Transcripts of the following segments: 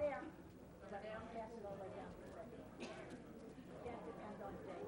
there, but don't pass it all the way down to the bed. Again, it depends on the day.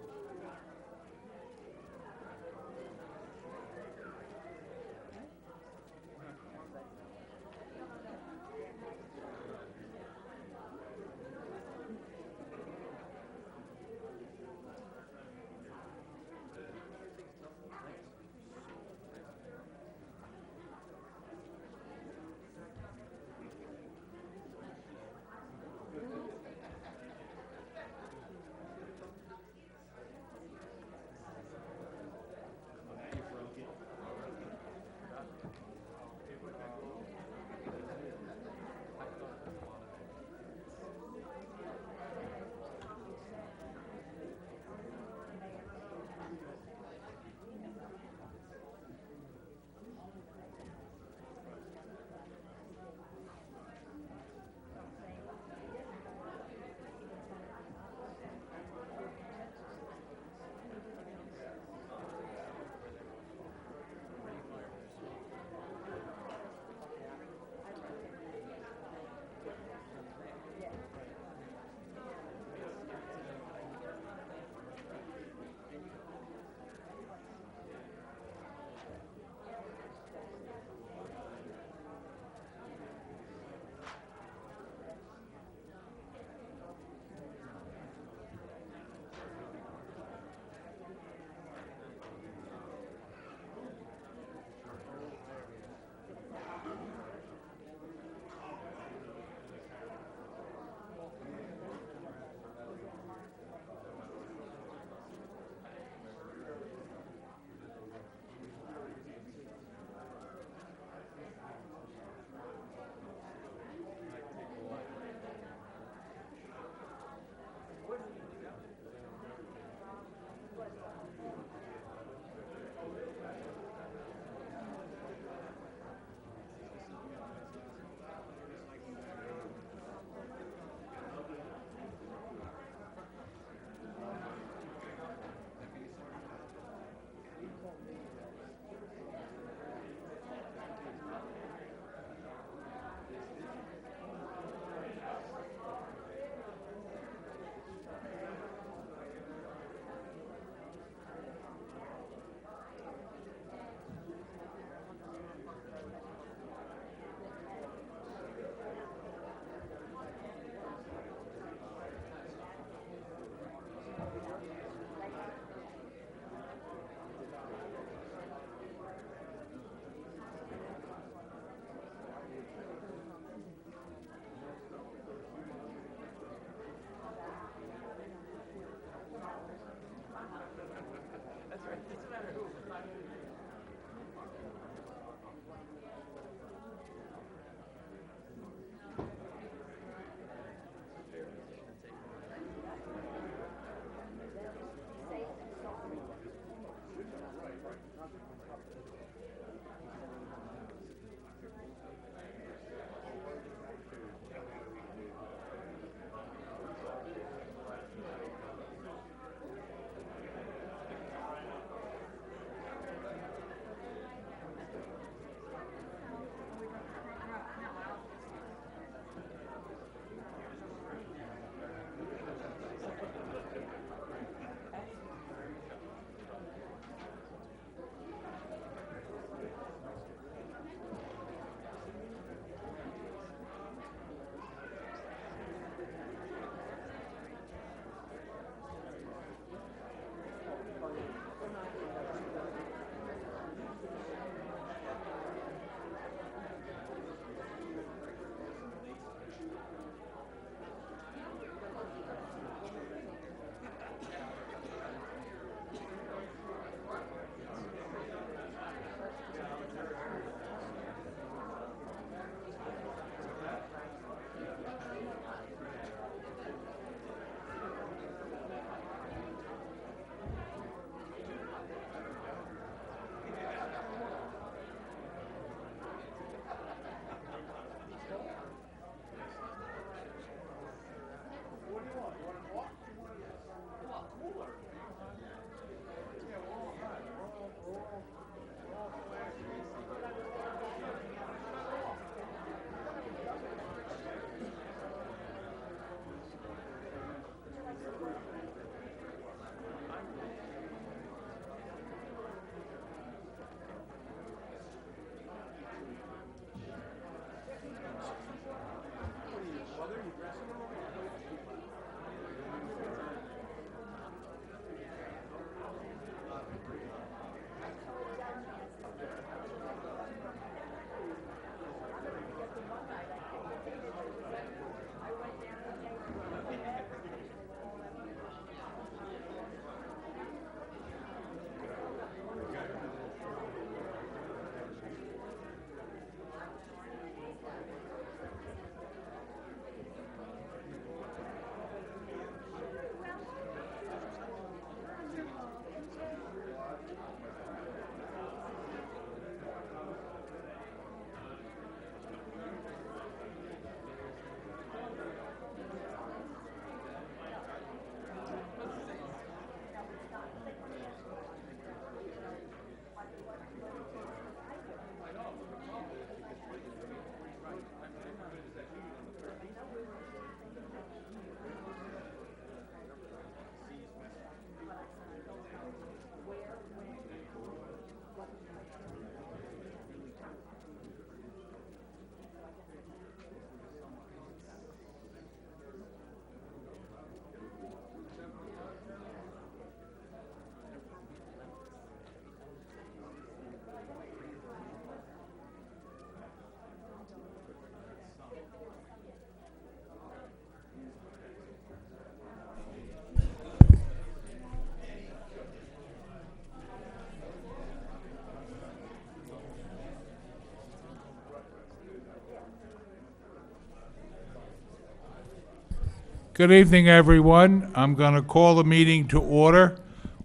Good evening, everyone. I'm going to call the meeting to order.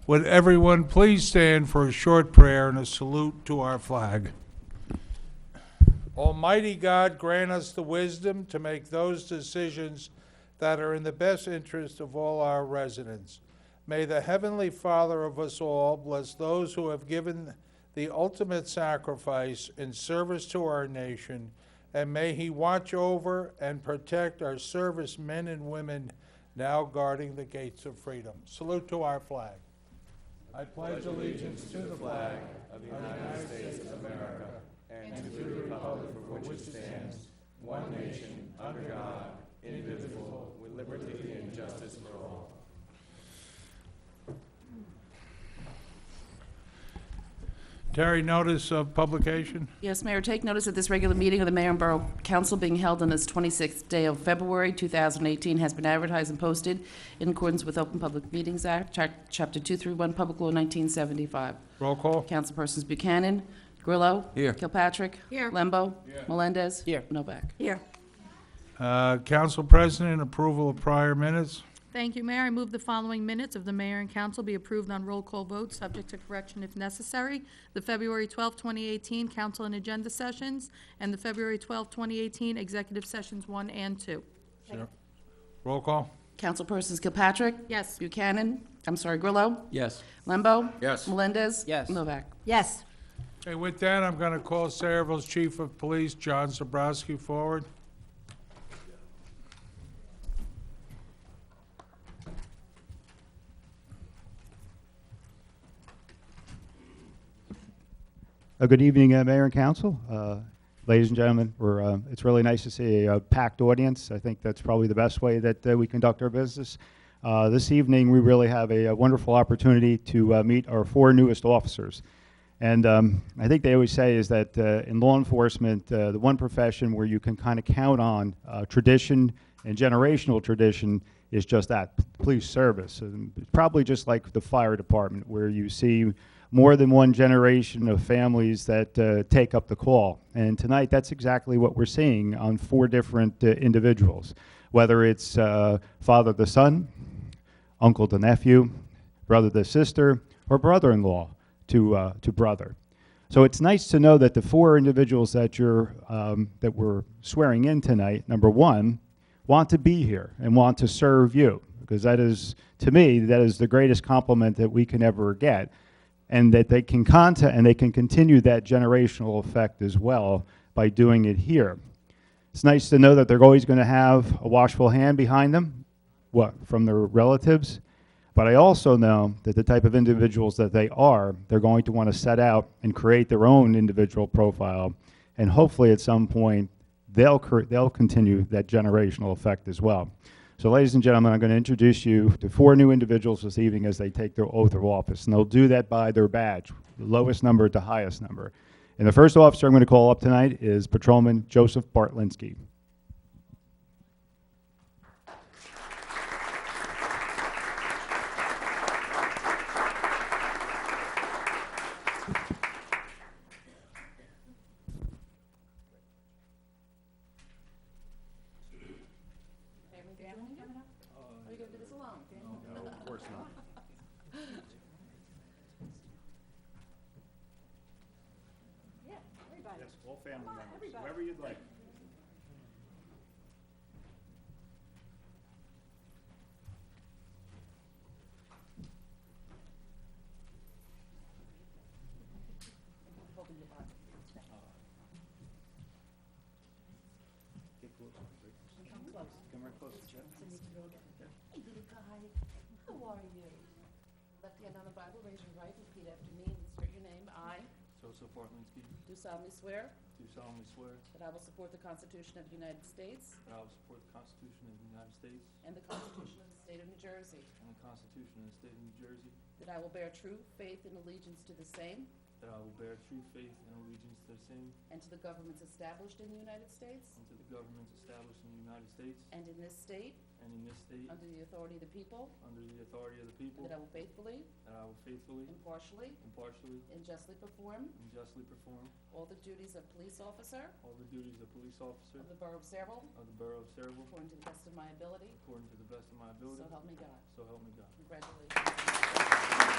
Would everyone please stand for a short prayer and a salute to our flag? Almighty God, grant us the wisdom to make those decisions that are in the best interest of all our residents. May the Heavenly Father of us all bless those who have given the ultimate sacrifice in service to our nation, and may He watch over and protect our servicemen and women now guarding the gates of freedom. Salute to our flag. I pledge allegiance to the flag of the United States of America and to the republic for which it stands, one nation, under God, indivisible, with liberty and justice for all. Terry, notice of publication? Yes, Mayor, take notice that this regular meeting of the Mayor and Borough Council being held on this 26th day of February 2018 has been advertised and posted in accordance with Open Public Meetings Act, Chapter 231, Public Law 1975. Roll call. Councilpersons Buchanan, Grillo. Here. Kilpatrick. Here. Lembo. Here. Melendez. Here. Novak. Here. Council President, approval of prior minutes. Thank you, Mayor. I move the following minutes of the mayor and council be approved on roll call vote, subject to correction if necessary. The February 12, 2018 council and agenda sessions, and the February 12, 2018 executive sessions 1 and 2. Sure. Roll call. Councilpersons Kilpatrick. Yes. Grillo. Yes. Lembo. Yes. Melendez. Yes. Novak. Yes. Okay, with that, I'm going to call Sayreville's Chief of Police, John Zabrowski, forward. Good evening, Mayor and Council. Ladies and gentlemen, it's really nice to see a packed audience. I think that's probably the best way that we conduct our business. This evening, we really have a wonderful opportunity to meet our 4 newest officers. And I think they always say is that in law enforcement, the one profession where you can kind of count on tradition and generational tradition is just that, police service. And it's probably just like the fire department, where you see more than one generation of families that take up the call. And tonight, that's exactly what we're seeing on 4 different individuals, whether it's father to son, uncle to nephew, brother to sister, or brother-in-law to brother. So it's nice to know that the 4 individuals that that we're swearing in tonight, number 1, want to be here and want to serve you, because that is, to me, that is the greatest compliment that we can ever get. And that they can continue that generational effect as well by doing it here. It's nice to know that they're always going to have a watchful hand behind them, from their relatives. But I also know that the type of individuals that they're going to want to set out and create their own individual profile, and hopefully at some point they'll continue that generational effect as well. So, ladies and gentlemen, I'm going to introduce you to 4 new individuals this evening as they take their oath of office. And they'll do that by their badge, the lowest number to highest number. And the first officer I'm going to call up tonight is Patrolman Joseph Bartlinski. Are you going to do this alone? No, of course not. Yeah, everybody. Yes, all family members, everybody. whoever you'd like. Come right close. Hey, little guy. How are you? Left hand on the Bible, raise your right, repeat after me, and insert your name. I Joseph Bartlinski, do solemnly swear do solemnly swear that I will support the Constitution of the United States that I will support the Constitution of the United States and the Constitution of the State of New Jersey, and the Constitution of the State of New Jersey, that I will bear true faith and allegiance to the same that I will bear true faith and allegiance to the same and to the governments established in the United States and to the governments established in the United States and in this state and in this state under the authority of the people, under the authority of the people, and that I will faithfully, impartially, and justly perform all the duties of police officer all the duties of police officer of the Borough of Saraville of the Borough of Saraville according to the best of my ability. according to the best of my ability. So help me God. So help me God. Congratulations.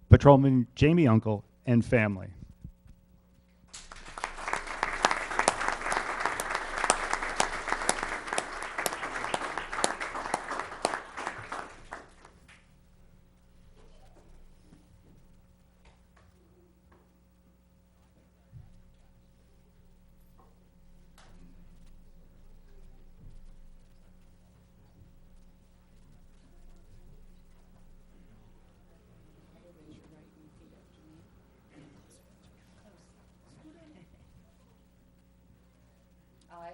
Patrolman Jamie Uncle and family. Raise your right hand and repeat after me. I,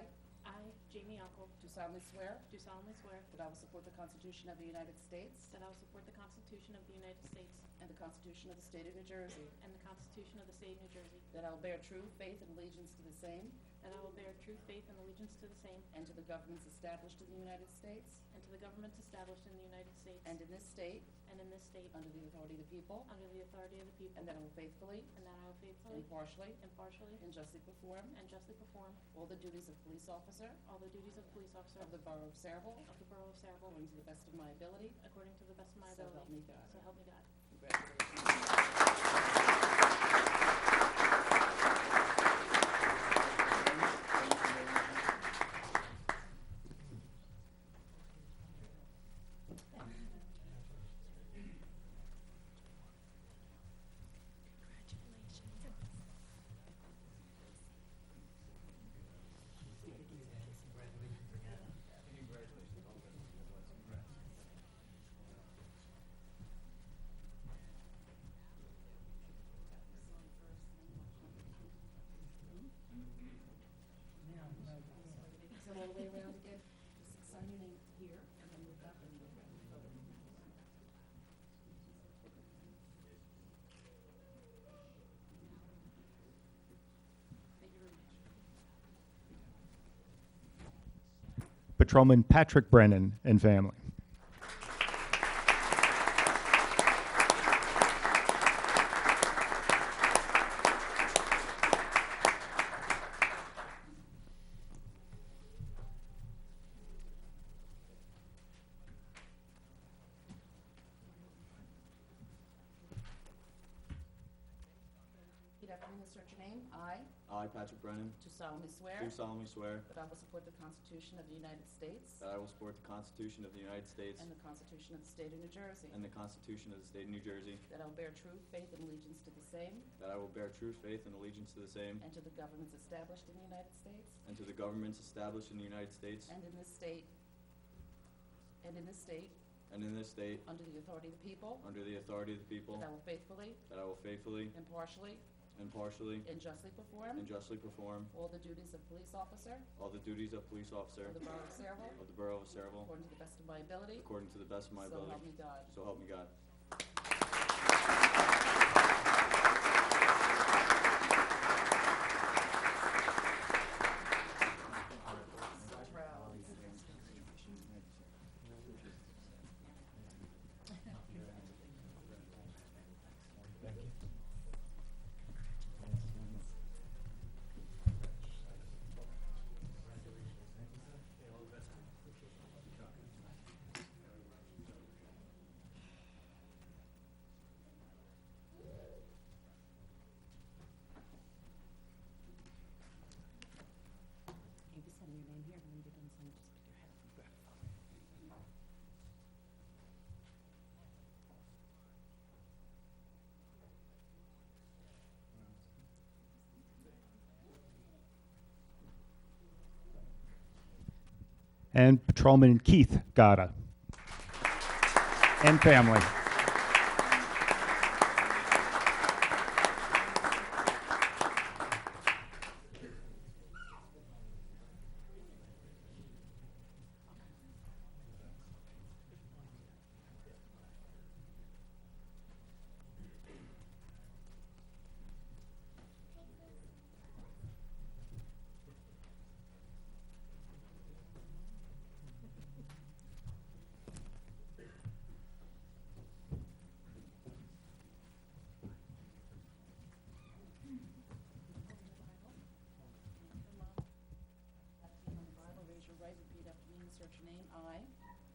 Jamie Uncle, do solemnly swear do solemnly swear that I will support the Constitution of the United States that I will support the Constitution of the United States and the Constitution of the State of New Jersey, and the Constitution of the State of New Jersey, that I will bear true faith and allegiance to the same that I will bear true faith and allegiance to the same and to the governments established in the United States and to the governments established in the United States and in this state and in this state under the authority of the people, under the authority of the people, and that I will faithfully, and that I will faithfully, impartially, impartially, and justly perform and justly perform all the duties of police officer all the duties of police officer of the Borough of Saraville of the Borough of Saraville according to the best of my ability. according to the best of my So help ability. me God. So help me God. Congratulations. Come all the way around again. Just sign your name here, and then look up and look at the photo. Thank you very much. Patrolman Patrick Brennan and family. Repeat after me, insert your name. I, Patrick Brennan, Do solemnly swear do solemnly swear that I will support the Constitution of the United States that I will support the Constitution of the United States and the Constitution of the State of New Jersey, and the Constitution of the State of New Jersey, that I will bear true faith and allegiance to the same that I will bear true faith and allegiance to the same and to the governments established in the United States and to the governments established in the United States and in this state, and in this state under the authority of the people, under the authority of the people, that I will faithfully, impartially, impartially, and justly perform all the duties of police officer all the duties of police officer of the Borough of Saraville of the Borough of Saraville according to the best of my ability. according to the best of my So ability. help me God. So help me God. and Patrolman Keith Gada, and family. Raise your right, repeat after me, insert your name. I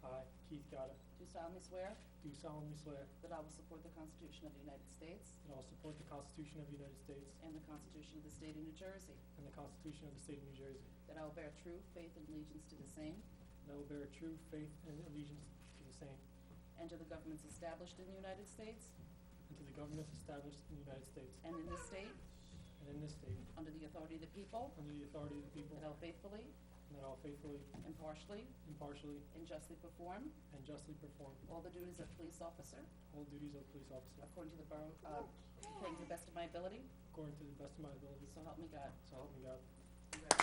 I, Keith Gotta, do solemnly swear do solemnly swear that I will support the Constitution of the United States that I will support the Constitution of the United States and the Constitution of the State of New Jersey, and the Constitution of the State of New Jersey, that I will bear true faith and allegiance to the same and I will bear true faith and allegiance to the same, and to the governments established in the United States and to the governments established in the United States and in this state, and in this state, under the authority of the people, under the authority of the people, that I will faithfully, and that I will faithfully, impartially, impartially, and justly perform and justly perform all the duties of police officer all duties of police officer according to the borough, according to the best of my ability, according to the best of my ability, so help me God. so help me God.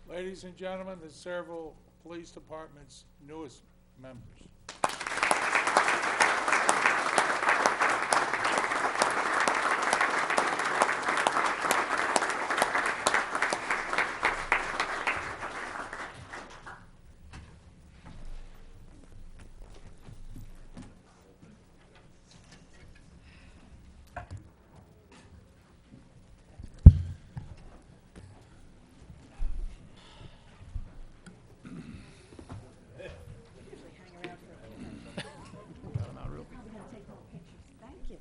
Ladies and gentlemen, the several police department's newest members. Thank you.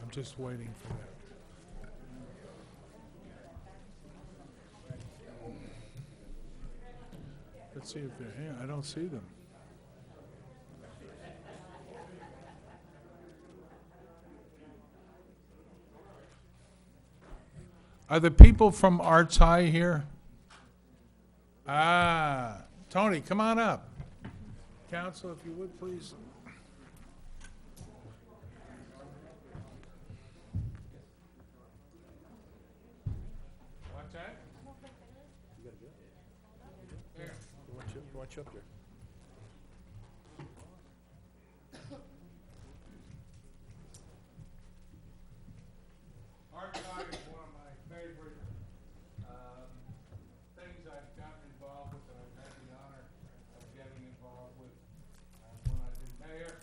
I'm just waiting for that. Let's see if they're here. I don't see them. Are the people from Arts High here? Ah, Tony, come on up. Counsel, if you would, please. What's that? There. Watch up there. Art High is one of my favorite things I've gotten involved with, that I've had the honor of getting involved with when I've been mayor.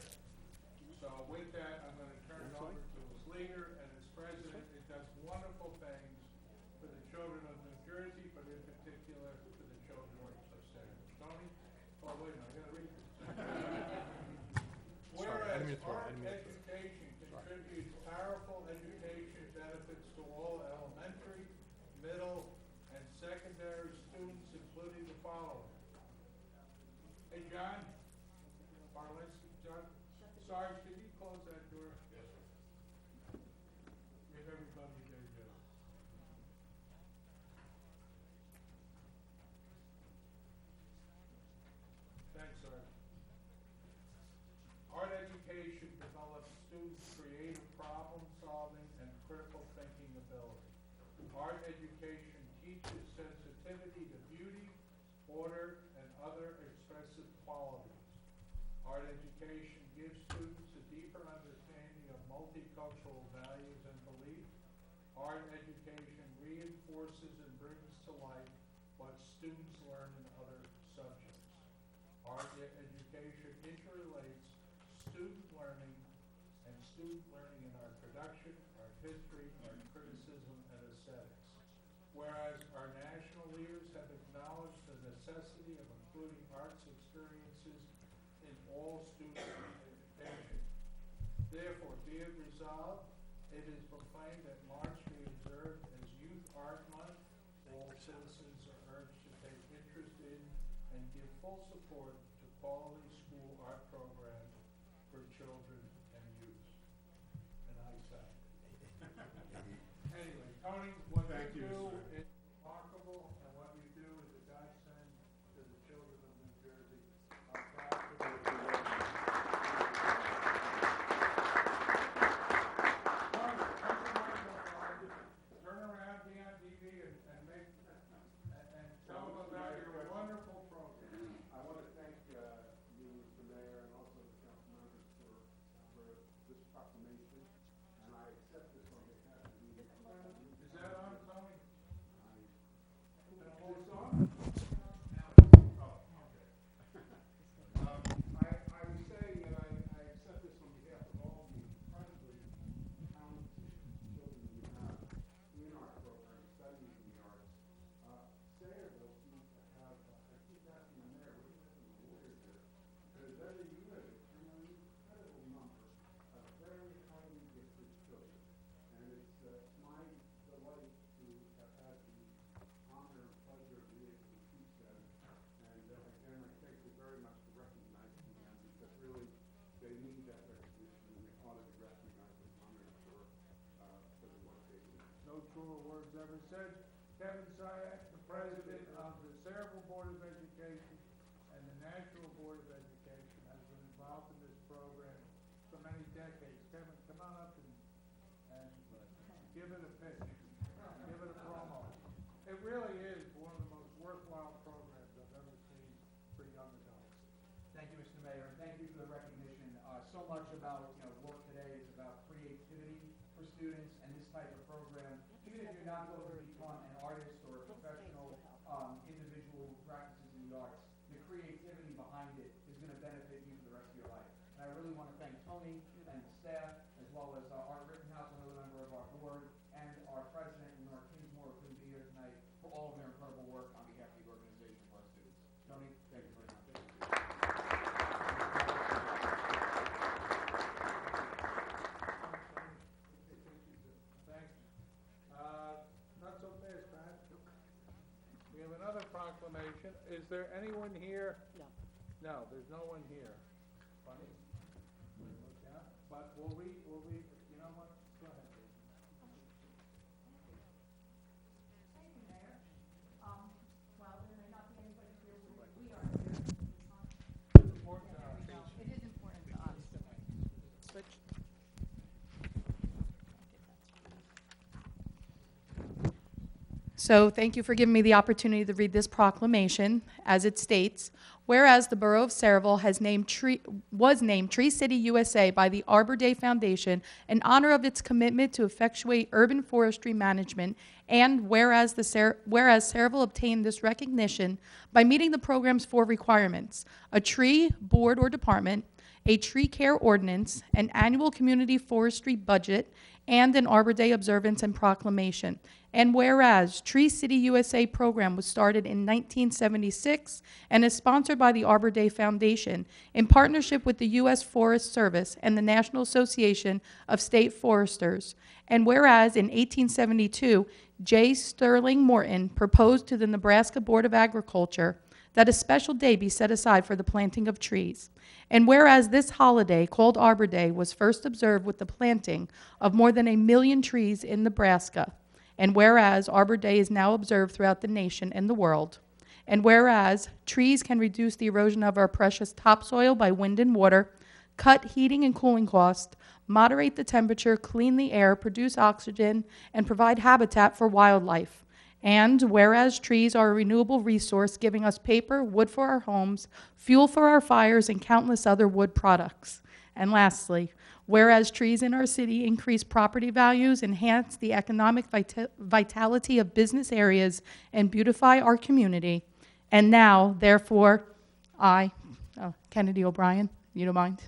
So with that, I'm going to turn it over to its leader and its president. It does wonderful things for the children of New Jersey, but in particular for the children of Salem. Tony? Oh, wait a minute, I got to read this. Whereas art education contributes powerful education benefits to all elementary, middle, and secondary students, including the following. Hey, John? Barlinsky, John? Sarge, can you close that door? Yes, sir. Give everybody their due. education develops students' creative problem-solving and critical thinking ability. Art education teaches sensitivity to beauty, order, and other expressive qualities. Art education gives students a deeper understanding of multicultural values and beliefs. Art education reinforces and brings to light what students learn in other subjects. Art education interrelates student learning in art production, art history, art criticism, and aesthetics. Whereas our national leaders have acknowledged the necessity of including arts experiences in all student education. Therefore, be it resolved, it is proclaimed that March be observed as Youth Art Month. All citizens are urged to take interest in and give full support to quality school art programs for children and youth. And I sang. Anyway, Tony, what you do is remarkable, and what you do is a godsend to the children of New Jersey. I'm proud to be here. Turn around, be on TV, and tell them about your wonderful program. I want to thank you, Mr. Mayor, and also the council members for this proclamation, and I accept this on behalf of the Is that on, Tony? Is this on? Oh, okay. I would say that I accept this on behalf of all the incredibly talented children we have in our program, studying the arts. Sayreville seems to have, I keep asking the mayor, what do you think of the lawyers here? Because every year they bring an incredible number of very highly gifted children. And it's my delight to have had the honor and pleasure of being able to teach them. And again, I thank you very much for recognizing them, because really they need that recognition, and they ought to be recognized and honored for the work they do. No truer words ever said. Kevin Syack, the president of the Sayreville Board of Education and the National Board of Education, has been involved in this program for many decades. Kevin, come on up and give it a pitch. Give it a promo. It really is one of the most worthwhile programs I've ever seen for young adults. Thank you, Mr. Mayor, and thank you for the recognition. So much about, work today is about creativity for students, and this type of program, even if you're not going to become an artist or a professional individual who practices in the arts, the creativity behind it is going to benefit you for the rest of your life. And I really want to thank Tony and the staff, as well as Art Rittenhouse, another member of our board, and our president, Nora Kingsmore, who couldn't be here tonight, for all of their incredible work on behalf of the organization for our students. Tony, thank you very much. Thanks. Not so fast, Pat. We have another proclamation. Is there anyone here? No. No, there's no one here. Funny. Yeah, but will we, you know what? Go ahead, Jason. Thank you, Mayor. Well, there may not be anybody here, we are here. It's important to our teachers. It is important to us. Switch. So thank you for giving me the opportunity to read this proclamation. As it states, whereas the Borough of Sayreville was named Tree City USA by the Arbor Day Foundation in honor of its commitment to effectuate urban forestry management, and whereas Sayreville obtained this recognition by meeting the program's 4 requirements: a tree board or department, a tree care ordinance, an annual community forestry budget, and an Arbor Day observance and proclamation. And whereas Tree City USA program was started in 1976 and is sponsored by the Arbor Day Foundation in partnership with the U.S. Forest Service and the National Association of State Foresters. And whereas in 1872, J. Sterling Morton proposed to the Nebraska Board of Agriculture that a special day be set aside for the planting of trees. And whereas this holiday, called Arbor Day, was first observed with the planting of more than 1 million trees in Nebraska. And whereas Arbor Day is now observed throughout the nation and the world. And whereas trees can reduce the erosion of our precious topsoil by wind and water, cut heating and cooling costs, moderate the temperature, clean the air, produce oxygen, and provide habitat for wildlife. And whereas trees are a renewable resource giving us paper, wood for our homes, fuel for our fires, and countless other wood products. And lastly, whereas trees in our city increase property values, enhance the economic vitality of business areas, and beautify our community. And now, therefore, Kennedy O'Brien, you don't mind?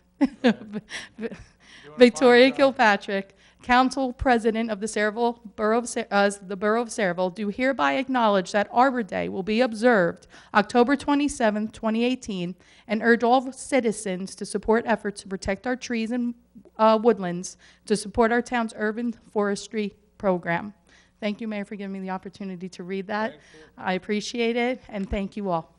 Victoria Kilpatrick, Council President of the Borough of Saraville, do hereby acknowledge that Arbor Day will be observed October 27, 2018, and urge all citizens to support efforts to protect our trees and woodlands to support our town's urban forestry program. Thank you, Mayor, for giving me the opportunity to read that. I appreciate it, and thank you all.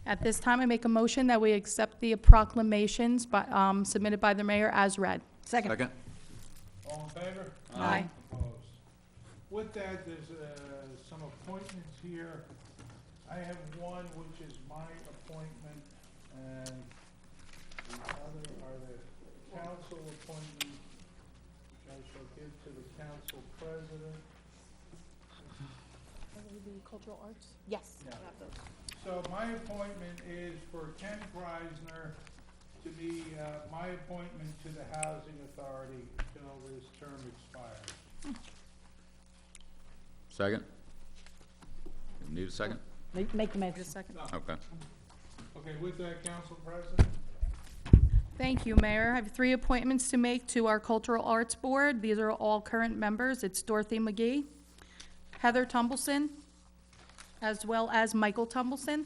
At this time, I make a motion that we accept the proclamations submitted by the mayor as read. Second. All in favor? Aye. Opposed? With that, there's some appointments here. I have one, which is my appointment, and the other are the council appointments, which I shall give to the council president. The cultural arts? Yes. Yeah. So my appointment is for Ken Preisner to be my appointment to the Housing Authority until his term expires. Second? Need a second? Make the motion. Just a second. Okay. Okay, with that, Council President? Thank you, Mayor. I have 3 appointments to make to our Cultural Arts Board. These are all current members. It's Dorothy McGee, Heather Tumbleson, as well as Michael Tumbleson.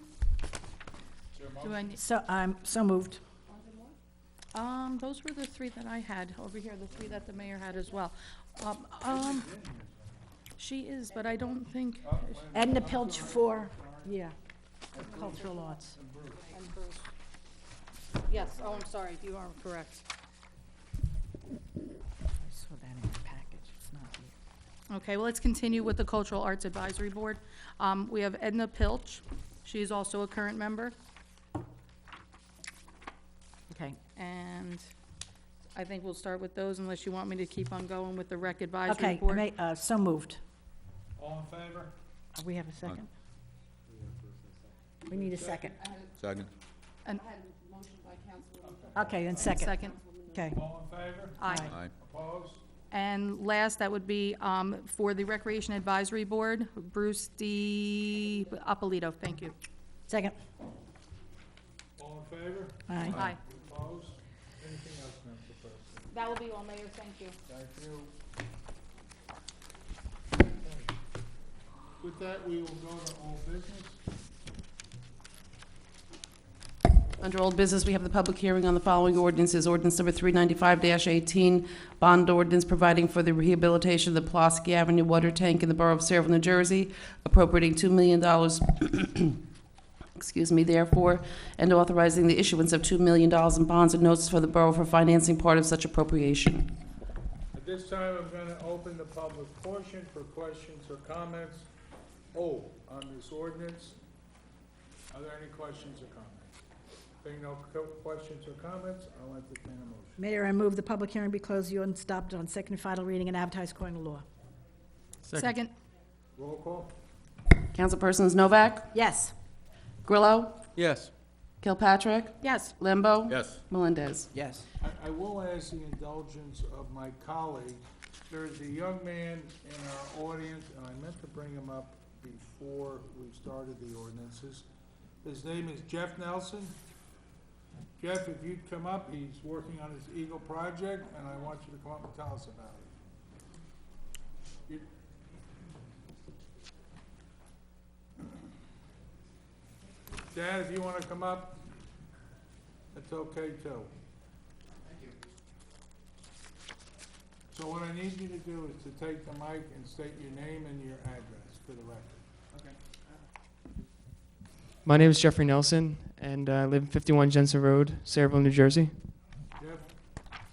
Do I need, So, so moved. those were the 3 that I had over here, the 3 that the mayor had as well. She is, but I don't think. Edna Pilch for, yeah, cultural arts. Yes, oh, I'm sorry, you are correct. I saw that in the package, it's not here. Okay, well, let's continue with the Cultural Arts Advisory Board. We have Edna Pilch. She is also a current member. Okay, And I think we'll start with those unless you want me to keep on going with the Rec Advisory okay, Board. so moved. All in favor? We have a second? We need a second. Second? And Okay, then second. second. Okay. All in favor? Aye. Aye. Opposed? And last, that would be for the Recreation Advisory Board, Bruce D. Apolito. Thank you. Second. All in favor? Aye. Aye. Opposed? Anything else, Council President? That will be all, Mayor. Thank you. Thank you. Okay. With that, we will go to old business. Under old business, we have the public hearing on the following ordinances. Ordinance number 395-18, bond ordinance providing for the rehabilitation of the Pulaski Avenue water tank in the Borough of Saraville, New Jersey, appropriating $2 million, excuse me, therefore, and authorizing the issuance of $2 million in bonds and notes for the borough for financing part of such appropriation. At this time, I'm going to open the public portion for questions or comments. On this ordinance. Are there any questions or comments? Being no questions or comments, I'll entertain a motion. Mayor, I move the public hearing be closed, the ordinance adopted on second and final reading and advertised according to law. Second. Roll call? Councilpersons Novak, Yes. Grillo, Yes. Kilpatrick, Yes. Limbo, Yes. Melendez. Yes. I will ask the indulgence of my colleague. There is a young man in our audience, and I meant to bring him up before we started the ordinances. His name is Jeff Nelson. Jeff, if you'd come up, he's working on his Eagle project, and I want you to come up and tell us about it. Dad, if you want to come up, that's okay too. So what I need you to do is to take the mic and state your name and your address for the record. My name is Jeffrey Nelson, and I live in 51 Jensen Road, Sayreville, New Jersey. Jeff,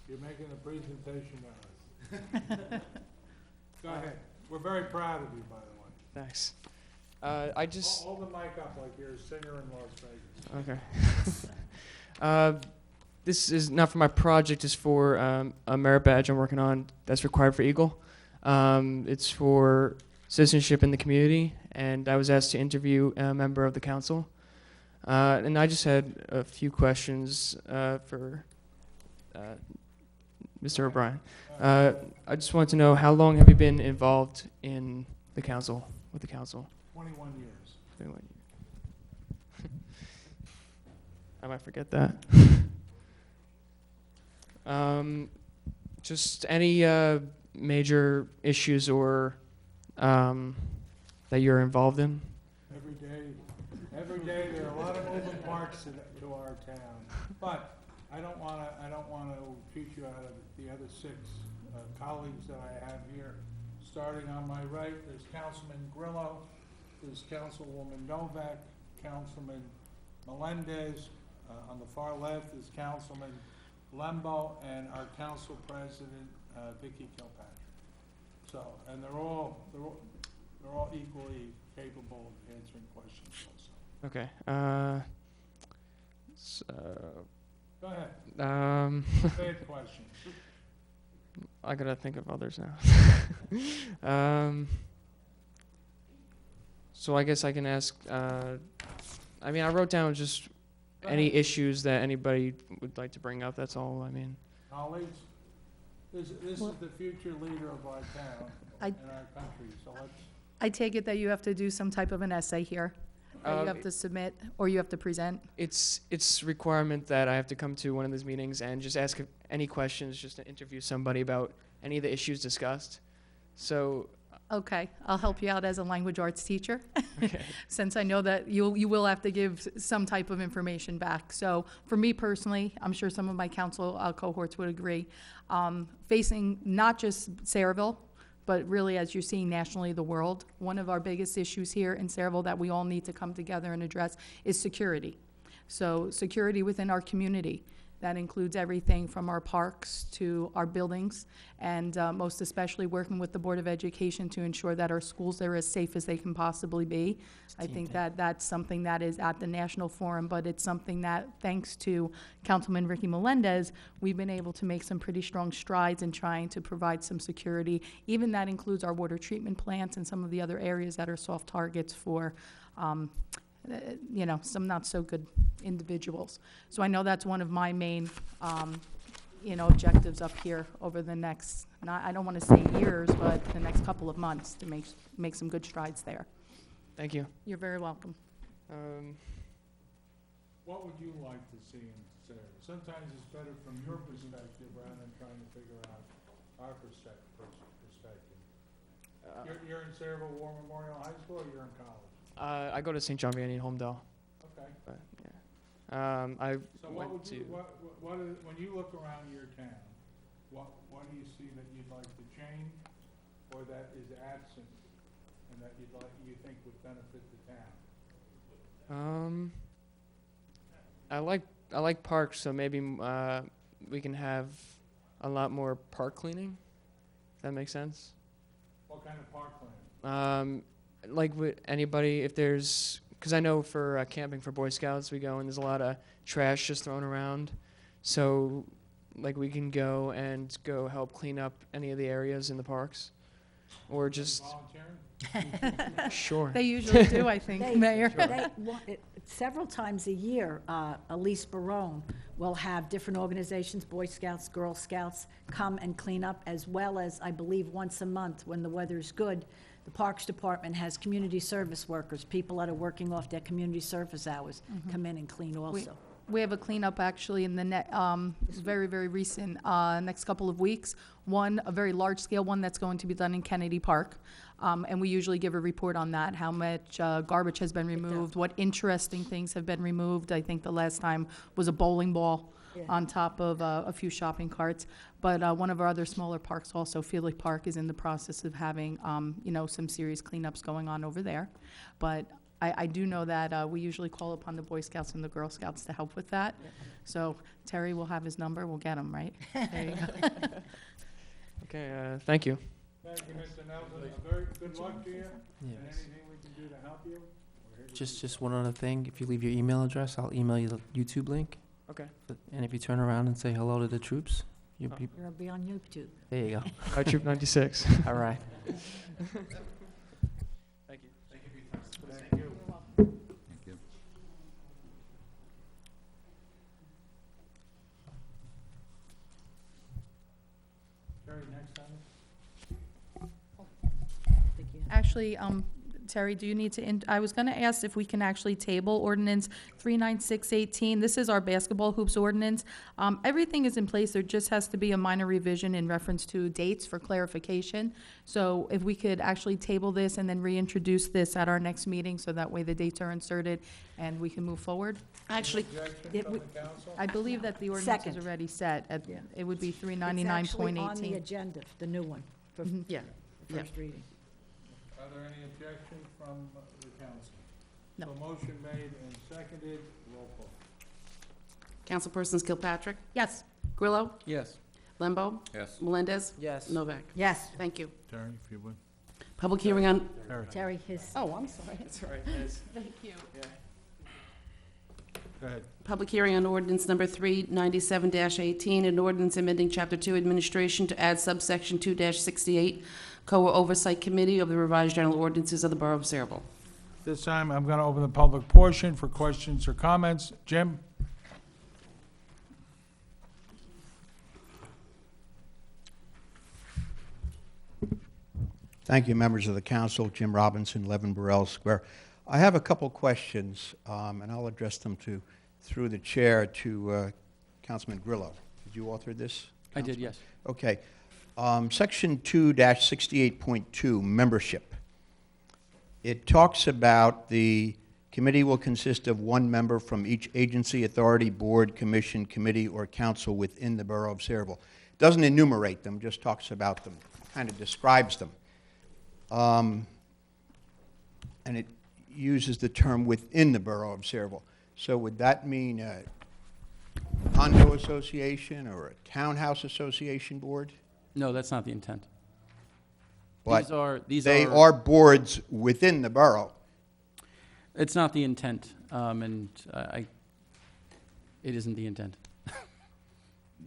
you're making a presentation to us. Go ahead. We're very proud of you, by the way. Thanks. I just... Hold the mic up like you're a singer in Las Vegas. Okay. This is not for my project, it's for a merit badge I'm working on that's required for Eagle. It's for citizenship in the community, and I was asked to interview a member of the council. And I just had a few questions for Mr. O'Brien. I just want to know, how long have you been involved in the council, with the council? 21 years. 21 years. I might forget that. Just any major issues or that you're involved in? Every day there are a lot of moving parts to our town. But I don't want to cheat you out of the other 6 colleagues that I have here. Starting on my right, there's Councilman Grillo, there's Councilwoman Novak, Councilman Melendez. On the far left is Councilman Lembo, and our council president, Vicky Kilpatrick. So, and they're all equally capable of answering questions also. Okay. Go ahead. Bad questions. I gotta think of others now. So I guess I can ask. I mean, I wrote down just any issues that anybody would like to bring up. That's all. I mean. Colleagues, this is the future leader of our town and our country. So let's. I take it that you have to do some type of an essay here, that you have to submit, or you have to present? It's requirement that I have to come to one of these meetings and just ask any questions, just to interview somebody about any of the issues discussed. So. Okay, I'll help you out as a language arts teacher, Okay. since I know that you will have to give some type of information back. So for me personally, I'm sure some of my council cohorts would agree, facing not just Sayreville, but really, as you're seeing nationally, the world, one of our biggest issues here in Sayreville that we all need to come together and address is security. So security within our community. That includes everything from our parks to our buildings, and most especially working with the Board of Education to ensure that our schools are as safe as they can possibly be. I think that that's something that is at the national forum, but it's something that, thanks to Councilman Ricky Melendez, we've been able to make some pretty strong strides in trying to provide some security. Even that includes our water treatment plants and some of the other areas that are soft targets for some not so good individuals. So I know that's one of my main, objectives up here over the next, I don't want to say years, but the next couple of months to make some good strides there. Thank you. You're very welcome. What would you like to see in Sayreville? Sometimes it's better from your perspective rather than trying to figure out our perspective. You're in Sayreville War Memorial High School, or you're in college? I go to St. John Vianney in Holmdel. Okay. But, yeah. I So went to. when you look around your town, what do you see that you'd like to change, or that is absent, and that you think would benefit the town? I like parks, so maybe we can have a lot more park cleaning. If that makes sense. What kind of park cleaning? Like with anybody, if there's, because I know for camping for Boy Scouts, we go and there's a lot of trash just thrown around. So, like, we can go help clean up any of the areas in the parks, or just volunteering. Sure. They usually do, I think, Mayor. Several times a year, Elise Barone will have different organizations, Boy Scouts, Girl Scouts, come and clean up, as well as, I believe, once a month when the weather's good. The Parks Department has community service workers, people that are working off their community service hours, come in and clean also. We have a cleanup actually in the very, very recent, next couple of weeks. One, a very large-scale one that's going to be done in Kennedy Park. And we usually give a report on that, how much garbage has been removed, what interesting things have been removed. I think the last time was a bowling ball Yeah. on top of a few shopping carts. But one of our other smaller parks also, Field Park, is in the process of having, some serious cleanups going on over there. But I do know that we usually call upon the Boy Scouts and the Girl Scouts to help with that. So Terry will have his number, we'll get him, right? There you go. Okay, thank you. Thank you, Mr. Nelson. Very good luck to you. And Yes. anything we can do to help you? we're here to Just one other thing. If you leave your email address, I'll email you the YouTube link. Okay. And if you turn around and say hello to the troops, you'll be, You're gonna be on YouTube. there you go. Hi, Troop 96. All right. Thank you. Thank you. Thank you. Terry, next time. Actually, Terry, do you need to, I was gonna ask if we can actually table ordinance 39618. This is our basketball hoops ordinance. Everything is in place, there just has to be a minor revision in reference to dates for clarification. So if we could actually table this and then reintroduce this at our next meeting, so that way the dates are inserted and we can move forward? Actually, Objection It from would- the council? I believe that the ordinance is Second. already set, Yeah. it would be It's actually on the 399.18. agenda, the new one, for yeah. the first reading. Are there any objections from the council? No. So motion made and seconded, roll call. Councilpersons Kilpatrick, Yes. Grillo, Yes. Lembo, Yes. Melendez, Yes. Novak. Yes, Thank you. Terry, if you would. Public hearing on, Terry, his, oh, I'm sorry. That's all right. Thank you. Go ahead. Public hearing on ordinance number 397-18, an ordinance amending Chapter 2 Administration to add subsection 2-68, COA Oversight Committee of the Revised General Ordinances of the Borough of Saraville. This time, I'm going to open the public portion for questions or comments. Jim? Thank you, members of the council. Jim Robinson, 11 Burrell Square. I have a couple questions, and I'll address them through the chair to Councilman Grillo. Did you author this? I did, Councilman? yes. Okay. Section 2-68.2, membership. It talks about the committee will consist of one member from each agency, authority, board, commission, committee, or council within the Borough of Saraville. It doesn't enumerate them, just talks about them, kind of describes them. And it uses the term within the Borough of Saraville. So would that mean a condo association or a townhouse association board? No, that's not the intent. But These they are boards within the borough. It's not the intent, and it isn't the intent.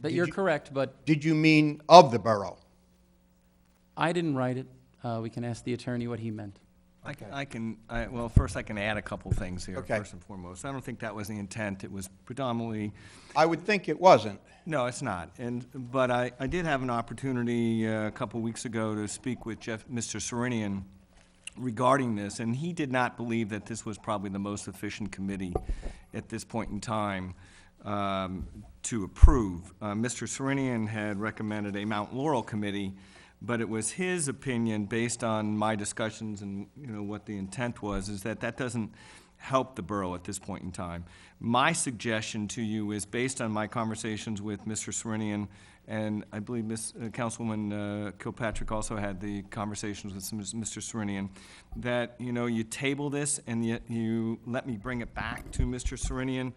But you're correct, but Did you mean of the borough? I didn't write it. We can ask the attorney what he meant. Well, first I can add a couple things here, Okay. first and foremost. I don't think that was the intent. It was predominantly, I would think it wasn't. no, it's not. But I did have an opportunity a couple weeks ago to speak with Mr. Serenian regarding this, and he did not believe that this was probably the most efficient committee at this point in time to approve. Mr. Serenian had recommended a Mount Laurel committee, but it was his opinion, based on my discussions and, what the intent was, is that that doesn't help the borough at this point in time. My suggestion to you is, based on my conversations with Mr. Serenian, and I believe Councilwoman Kilpatrick also had the conversations with Mr. Serenian, that, you table this and you let me bring it back to Mr. Serenian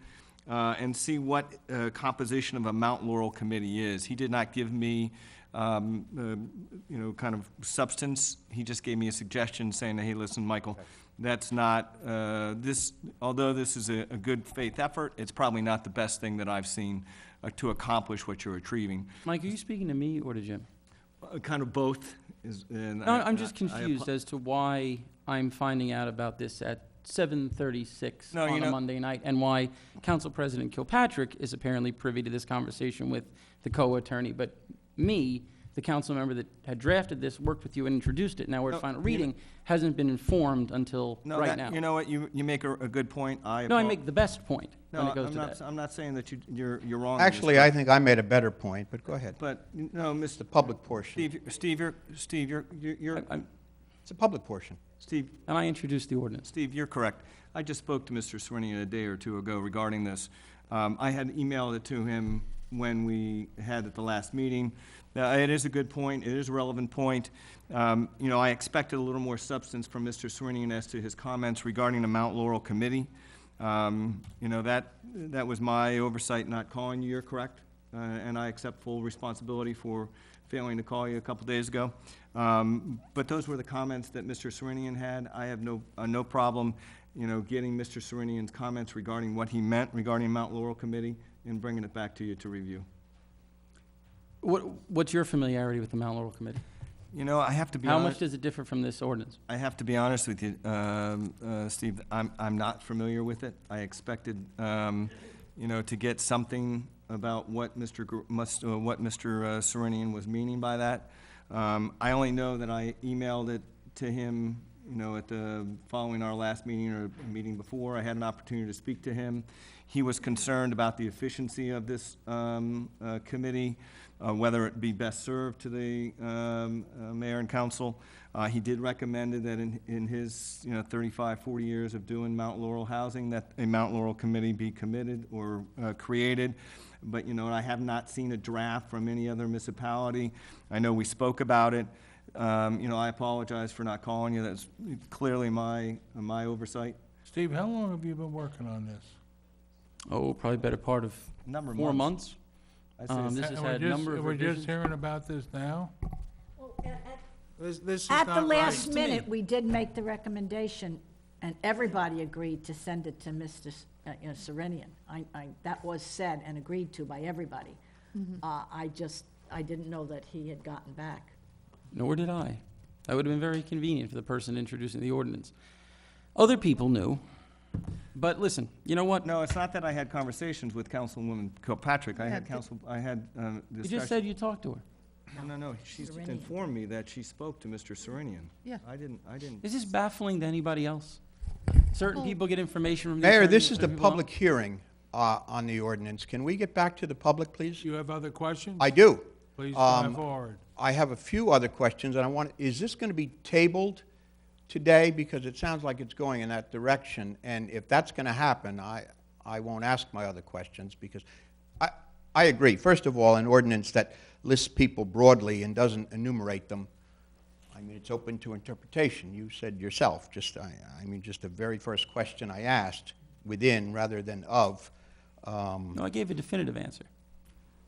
and see what composition of a Mount Laurel committee is. He did not give me kind of substance. He just gave me a suggestion saying, hey, listen, Michael, that's not, although this is a good faith effort, it's probably not the best thing that I've seen to accomplish what you're achieving. Mike, are you speaking to me or to Jim? Kind of both. No, I'm just confused as to why I'm finding out about this at 7:36 No, on a Monday night, and why Council President Kilpatrick is apparently privy to this conversation with the co-attorney, but me, the council member that had drafted this, worked with you and introduced it, now we're at final reading, hasn't been informed until right now. You know what, you make a good point. No, I make the best point when No, it goes to I'm that. I'm not saying that you're wrong. on this, Actually, I think I made a better point, but go ahead. But, no, It's Mr. the public portion. Steve, you're, It's a public portion. Steve, And I introduced the ordinance. Steve, you're correct. I just spoke to Mr. Serenian a day or two ago regarding this. I had emailed it to him when we had at the last meeting. It is a good point. It is a relevant point. I expected a little more substance from Mr. Serenian as to his comments regarding the Mount Laurel Committee. That was my oversight not calling you, you're correct. And I accept full responsibility for failing to call you a couple days ago. But those were the comments that Mr. Serenian had. I have no problem, getting Mr. Serenian's comments regarding what he meant regarding Mount Laurel Committee and bringing it back to you to review. What's your familiarity with the Mount Laurel Committee? I have to be How honest. much does it differ from this ordinance? I have to be honest with you, Steve. I'm not familiar with it. I expected, to get something about what Mr. Serenian was meaning by that. I only know that I emailed it to him, following our last meeting or meeting before. I had an opportunity to speak to him. He was concerned about the efficiency of this committee, whether it be best served to the mayor and council. He did recommend that in his 35, 40 years of doing Mount Laurel housing, that a Mount Laurel committee be committed or created. But I have not seen a draft from any other municipality. I know we spoke about it. I apologize for not calling you. That's clearly my oversight. Steve, how long have you been working on this? Oh, probably better part of Number of 4 months. months. This has And had a number of we're just revisions. hearing about this now? This is At the not last right. minute, we did make the recommendation, and everybody agreed to send it to Mr. Serenian. That was said and agreed to by everybody. I didn't know that he had gotten back. Nor did I. That would have been very convenient for the person introducing the ordinance. Other people knew. But listen, you know what? No, it's not that I had conversations with Councilwoman Kilpatrick. I had discussions. You just said you talked to her. No. She's Serenian. informed me that she spoke to Mr. Serenian. Yeah. I didn't. Is this baffling to anybody else? Certain people get information from the Mayor, attorney, this is the other people public hearing on the ordinance. Can we get back to the public, please? You have other questions? I do. Please come forward. I have a few other questions, and is this going to be tabled today? Because it sounds like it's going in that direction, and if that's going to happen, I won't ask my other questions, because I agree. First of all, an ordinance that lists people broadly and doesn't enumerate them, I mean, it's open to interpretation. You said yourself, just the very first question I asked, within rather than of. No, I gave a definitive answer.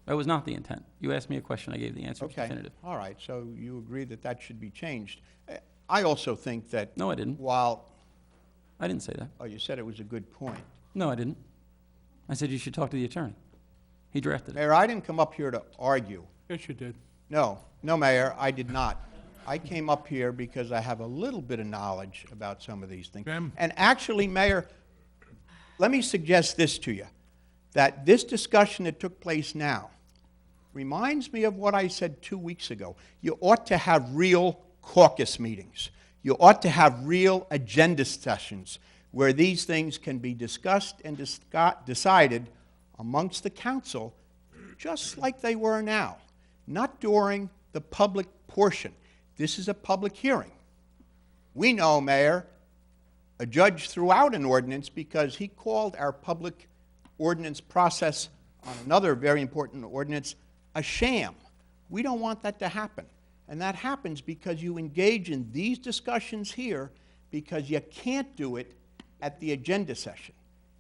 That was not the intent. You asked me a question, I gave the answer. It was Okay, definitive. all right, so you agree that that should be changed. I also think that. No, I didn't. While. I didn't say that. Oh, you said it was a good point. No, I didn't. I said you should talk to the attorney. He drafted it. Mayor, I didn't come up here to argue. Yes, you did. No, Mayor, I did not. I came up here because I have a little bit of knowledge about some of these things. Jim? And actually, Mayor, let me suggest this to you, that this discussion that took place now reminds me of what I said 2 weeks ago. You ought to have real caucus meetings. You ought to have real agenda sessions where these things can be discussed and decided amongst the council just like they were now, not during the public portion. This is a public hearing. We know, Mayor, a judge threw out an ordinance because he called our public ordinance process on another very important ordinance a sham. We don't want that to happen. And that happens because you engage in these discussions here because you can't do it at the agenda session.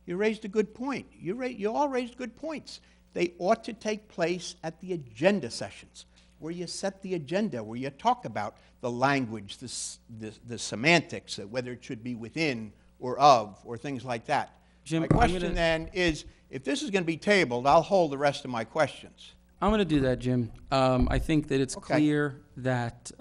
You raised a good point. You all raised good points. They ought to take place at the agenda sessions, where you set the agenda, where you talk about the language, the semantics, whether it should be within or of, or things like that. Jim, My question then is, if this is going to be tabled, I'll hold the rest of my questions. I'm going to do that, Jim. I think that it's Okay. clear that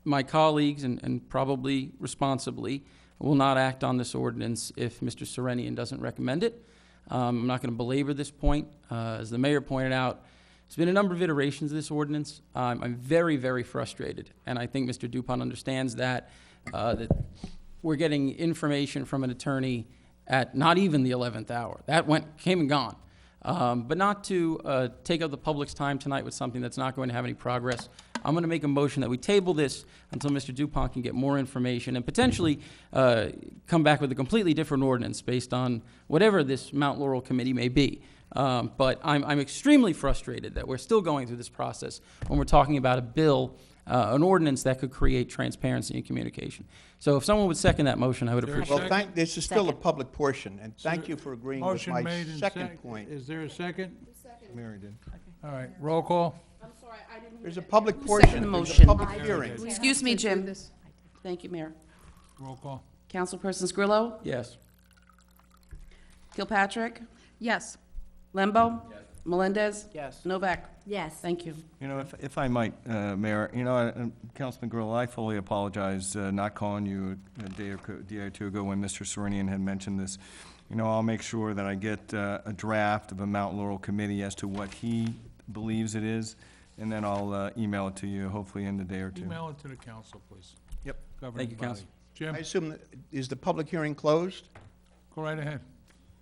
my colleagues, and probably responsibly, will not act on this ordinance if Mr. Serenian doesn't recommend it. I'm not going to belabor this point. As the mayor pointed out, there's been a number of iterations of this ordinance. I'm very, very frustrated, and I think Mr. Dupont understands that we're getting information from an attorney at not even the 11th hour. That came and gone. But not to take up the public's time tonight with something that's not going to have any progress. I'm going to make a motion that we table this until Mr. Dupont can get more information and potentially come back with a completely different ordinance based on whatever this Mount Laurel committee may be. But I'm extremely frustrated that we're still going through this process when we're talking about a bill, an ordinance that could create transparency and communication. So if someone would second that motion, I would appreciate it. Well, this is still a public portion, and thank you for agreeing with Motion my made and second point. Is there a second? Mary did. All right, roll call. I'm sorry, I didn't. There's a public Who portion. seconded the There's a motion? public hearing. Excuse me, Jim. Thank you, Mayor. Roll call. Councilpersons Grillo? Yes. Kilpatrick? Yes. Lembo? Melendez? Yes. Novak? Yes. Thank you. You know, if I might, Mayor, you know, Councilman Grillo, I fully apologize not calling you a day or two ago when Mr. Serenian had mentioned this. You know, I'll make sure that I get a draft of a Mount Laurel committee as to what he believes it is, and then I'll email it to you, hopefully in a day or two. Email it to the council, please. Yep. Governing Thank you, body. Council. Jim, I assume, is the public hearing closed? go right ahead.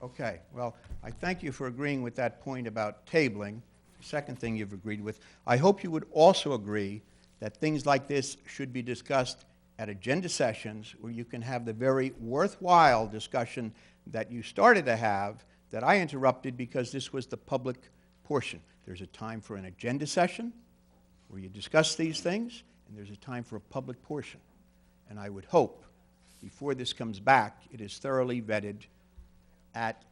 Okay, well, I thank you for agreeing with that point about tabling. Second thing you've agreed with. I hope you would also agree that things like this should be discussed at agenda sessions where you can have the very worthwhile discussion that you started to have that I interrupted because this was the public portion. There's a time for an agenda session where you discuss these things, and there's a time for a public portion. And I would hope, before this comes back, it is thoroughly vetted at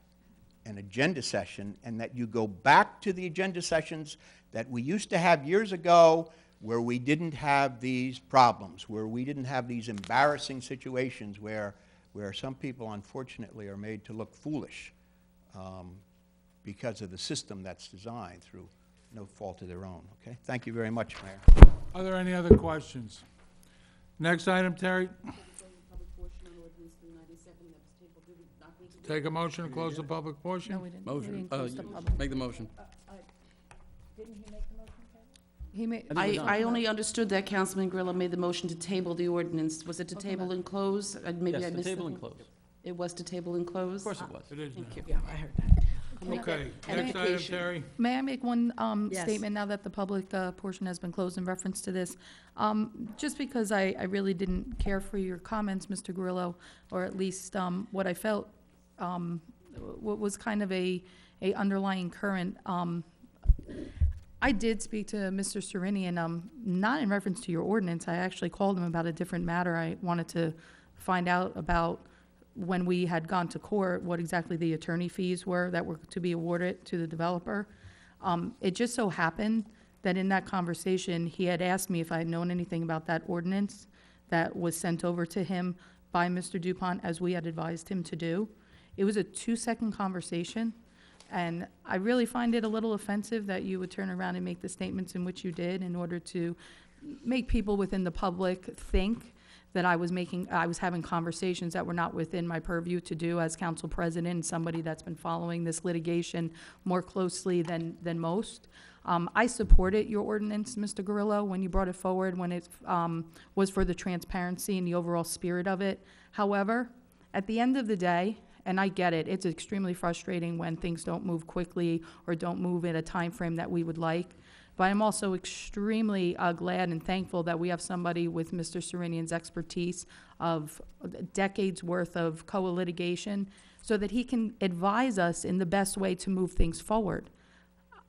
an agenda session, and that you go back to the agenda sessions that we used to have years ago where we didn't have these problems, where we didn't have these embarrassing situations where some people unfortunately are made to look foolish because of the system that's designed through no fault of their own. Okay? Thank you very much, Mayor. Are there any other questions? Next item, Terry. Take a motion to close the public portion? No, we didn't. We Motion. didn't close the public. Make the motion. Didn't he make the motion, Kevin? He made. I think we're I done. only understood that Councilman Grillo made the motion to table the ordinance. Was it to table and close? Maybe I Yes, the missed table it. and close. It was to table and close? Of course it was. It is now. Thank you. Yeah, I heard that. Okay, And next item, education. Terry. May I make one Yes. statement now that the public portion has been closed in reference to this? Just because I really didn't care for your comments, Mr. Grillo, or at least what I felt what was kind of a underlying current. I did speak to Mr. Serenian, not in reference to your ordinance. I actually called him about a different matter. I wanted to find out about when we had gone to court, what exactly the attorney fees were that were to be awarded to the developer. It just so happened that in that conversation, he had asked me if I had known anything about that ordinance that was sent over to him by Mr. Dupont, as we had advised him to do. It was a 2-second conversation, and I really find it a little offensive that you would turn around and make the statements in which you did in order to make people within the public think that I was having conversations that were not within my purview to do as council president and somebody that's been following this litigation more closely than most. I supported your ordinance, Mr. Grillo, when you brought it forward, when it was for the transparency and the overall spirit of it. However, at the end of the day, and I get it, it's extremely frustrating when things don't move quickly or don't move in a time frame that we would like. But I'm also extremely glad and thankful that we have somebody with Mr. Serenian's expertise of decades worth of COA litigation so that he can advise us in the best way to move things forward.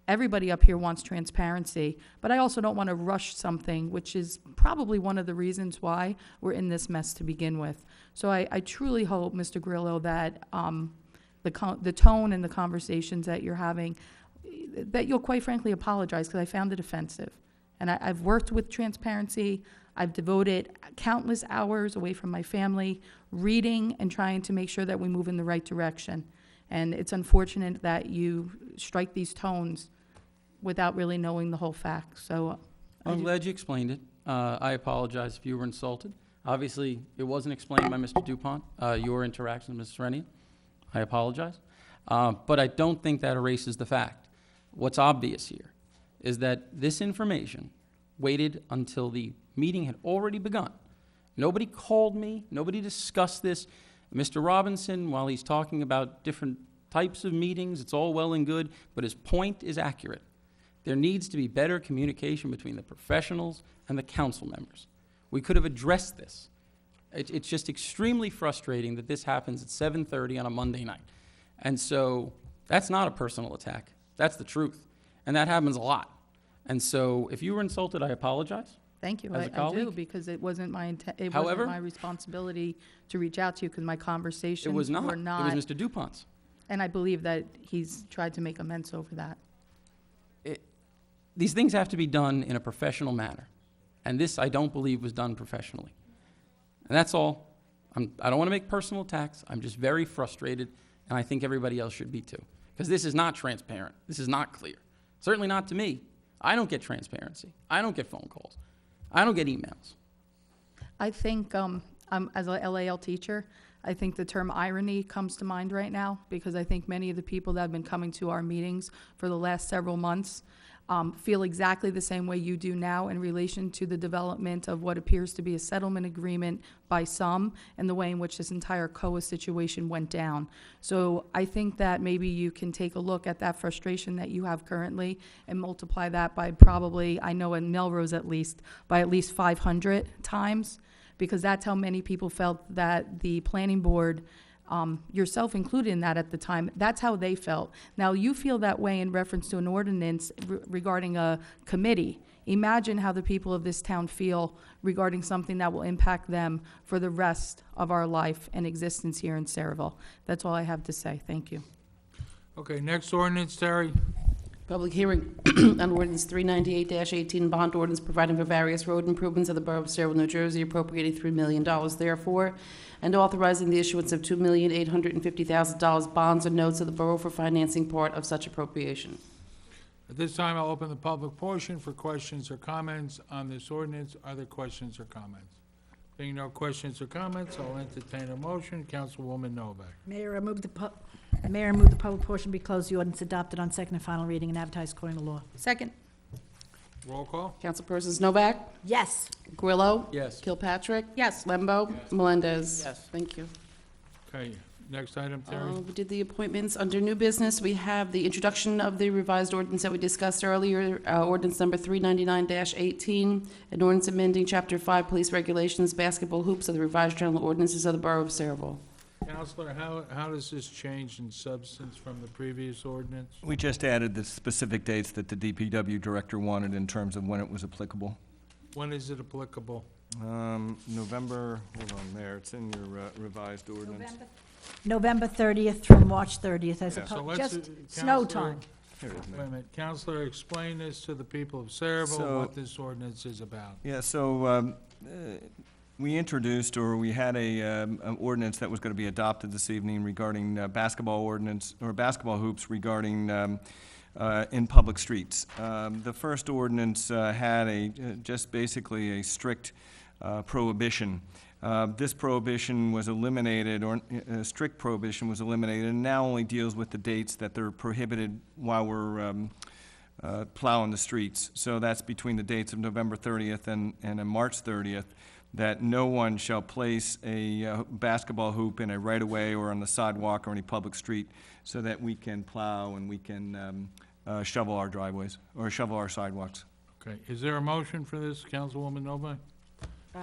Everybody up here wants transparency, but I also don't want to rush something, which is probably one of the reasons why we're in this mess to begin with. So I truly hope, Mr. Grillo, that the tone and the conversations that you're having, that you'll quite frankly apologize, because I found it offensive. And I've worked with transparency. I've devoted countless hours away from my family, reading and trying to make sure that we move in the right direction. And it's unfortunate that you strike these tones without really knowing the whole facts. So I'm glad you explained it. I apologize if you were insulted. Obviously, it wasn't explained by Mr. Dupont, your interaction with Mr. Serenian. I apologize. But I don't think that erases the fact. What's obvious here is that this information waited until the meeting had already begun. Nobody called me. Nobody discussed this. Mr. Robinson, while he's talking about different types of meetings, it's all well and good, but his point is accurate. There needs to be better communication between the professionals and the council members. We could have addressed this. It's just extremely frustrating that this happens at 7:30 on a Monday night. And so that's not a personal attack. That's the truth. And that happens a lot. And so if you were insulted, I apologize. Thank you. As a I do, colleague? because it wasn't my intent, it However- wasn't my responsibility to reach out to you, because my It conversations was not. were It not. was Mr. DuPont's. And I believe that he's tried to make amends over that. These things have to be done in a professional manner. And this, I don't believe, was done professionally. And that's all. I don't want to make personal attacks. I'm just very frustrated, and I think everybody else should be too. Because this is not transparent. This is not clear. Certainly not to me. I don't get transparency. I don't get phone calls. I don't get emails. I think, as a LAL teacher, I think the term irony comes to mind right now, because I think many of the people that have been coming to our meetings for the last several months feel exactly the same way you do now in relation to the development of what appears to be a settlement agreement by some, and the way in which this entire COA situation went down. So I think that maybe you can take a look at that frustration that you have currently and multiply that by probably, I know in Melrose at least, by at least 500 times, because that's how many people felt that the planning board, yourself included in that at the time, that's how they felt. Now, you feel that way in reference to an ordinance regarding a committee. Imagine how the people of this town feel regarding something that will impact them for the rest of our life and existence here in Saraville. That's all I have to say. Thank you. Okay, next ordinance, Terry. Public hearing on ordinance 398-18, bond ordinance providing for various road improvements of the Borough of Saraville, New Jersey, appropriating $3 million therefore, and authorizing the issuance of $2,850,000 bonds or notes of the borough for financing part of such appropriation. At this time, I'll open the public portion for questions or comments on this ordinance. Are there questions or comments? Being no questions or comments, I'll entertain a motion. Councilwoman Novak. Mayor, I move the public portion be closed, the ordinance adopted on second and final reading and advertised according to law. Second. Roll call. Councilpersons Novak? Yes. Grillo? Yes. Kilpatrick? Yes. Lembo? Melendez? Yes. Thank you. Okay, next item, Terry. We did the appointments. Under new business, we have the introduction of the revised ordinance that we discussed earlier, ordinance number 399-18, an ordinance amending Chapter 5 Police Regulations, basketball hoops of the revised general ordinances of the Borough of Saraville. Counselor, how does this change in substance from the previous ordinance? We just added the specific dates that the DPW director wanted in terms of when it was applicable. When is it applicable? November, hold on, Mayor, it's in your revised ordinance. November 30th through March 30th, as Yeah. So opposed, let's, just snow Counselor- time. Here it is, Wait Mayor. a minute, Counselor, explain this to the people of Saraville, So- what this ordinance is about. Yeah, so we introduced, or we had an ordinance that was going to be adopted this evening regarding basketball ordinance, or basketball hoops regarding in public streets. The first ordinance had just basically a strict prohibition. This prohibition was eliminated, or strict prohibition was eliminated, and now only deals with the dates that they're prohibited while we're plowing the streets. So that's between the dates of November 30th and March 30th, that no one shall place a basketball hoop in a right-of-way or on the sidewalk or any public street, so that we can plow and we can shovel our driveways, or shovel our sidewalks. Okay, is there a motion for this, Councilwoman Novak?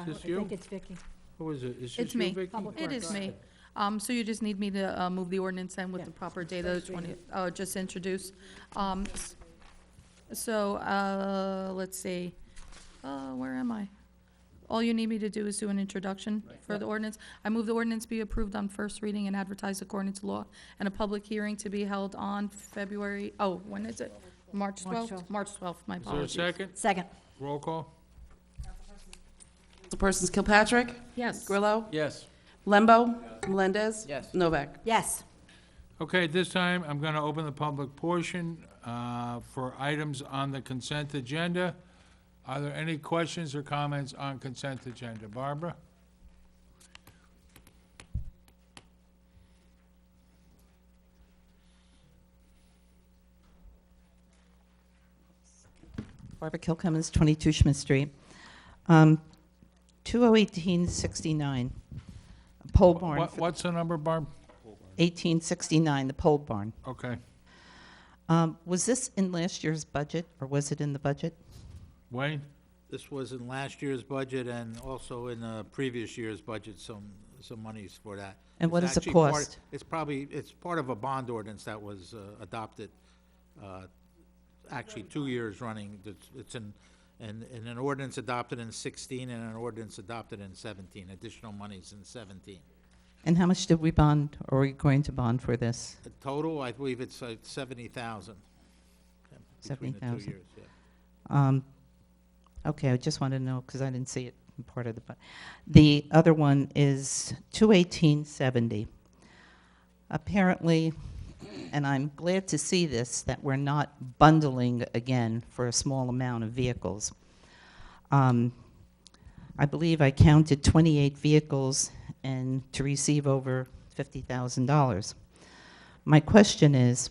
Is this I you? think it's Vicky. Who is it? Is It's this you, me. Vicky? It is me. So you just need me to move the ordinance then with the proper date of the 20, just introduce. Let's see, where am I? All you need me to do is do an introduction for the ordinance. I move the ordinance be approved on first reading and advertised according to law, and a public hearing to be held on February, when is it? March 12th? March 12th, my Is there a apologies. second? Second. Roll call. Councilpersons Kilpatrick? Yes. Grillo? Yes. Lembo? Melendez? Yes. Novak? Yes. Okay, at this time, I'm going to open the public portion for items on the consent agenda. Are there any questions or comments on consent agenda? Barbara? Barbara Kilcummins, 22 Schmidt Street. 2018-69, pole barn. What's the number, Barb? 1869, the pole barn. Okay. Was this in last year's budget, or was it in the budget? Wayne? This was in last year's budget and also in the previous year's budget, some monies for that. And what It's is the actually part- cost? It's part of a bond ordinance that was adopted, actually 2 years running. It's in an ordinance adopted in 16 and an ordinance adopted in 17, additional monies in 17. And how much did we bond, or are we going to bond for this? The total, I believe it's 70,000. Between the 2 70,000. years, yeah. Okay, I just wanted to know, because I didn't see it in part of the budget. The other one is 21870. Apparently, and I'm glad to see this, that we're not bundling again for a small amount of vehicles. I believe I counted 28 vehicles and to receive over $50,000. My question is,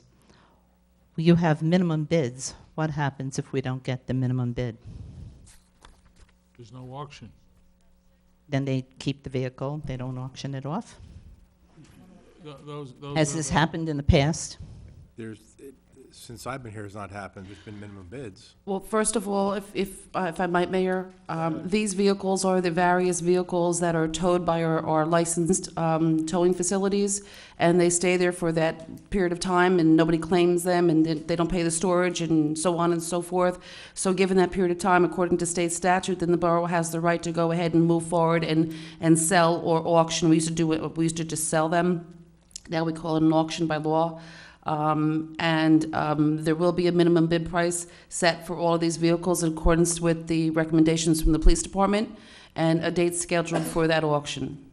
you have minimum bids. What happens if we don't get the minimum bid? There's no auction. Then they keep the vehicle, they don't auction it off? Those Has are this the- happened in the past? Since I've been here, it's not happened. There's been minimum bids. Well, first of all, if I might, Mayor, these vehicles are the various vehicles that are towed by our licensed towing facilities, and they stay there for that period of time, and nobody claims them, and they don't pay the storage, and so on and so forth. So given that period of time, according to state statute, then the borough has the right to go ahead and move forward and sell or auction. We used to do it, we used to just sell them. Now we call it an auction by law. There will be a minimum bid price set for all of these vehicles in accordance with the recommendations from the police department, and a date scheduled for that auction.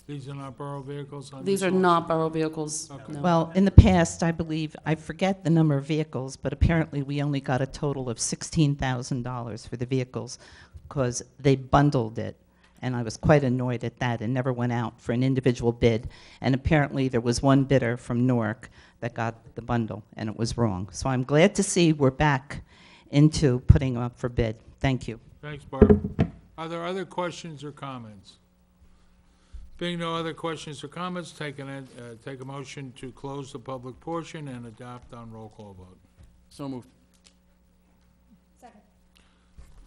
These are not borough vehicles? on These this are auction? not borough vehicles, no. Well, in the past, I believe, I forget the number of vehicles, but apparently we only got a total of $16,000 for the vehicles because they bundled it. And I was quite annoyed at that and never went out for an individual bid. And apparently there was one bidder from Newark that got the bundle, and it was wrong. So I'm glad to see we're back into putting them up for bid. Thank you. Thanks, Barb. Are there other questions or comments? Being no other questions or comments, take a motion to close the public portion and adopt on roll call vote. So moved. Second.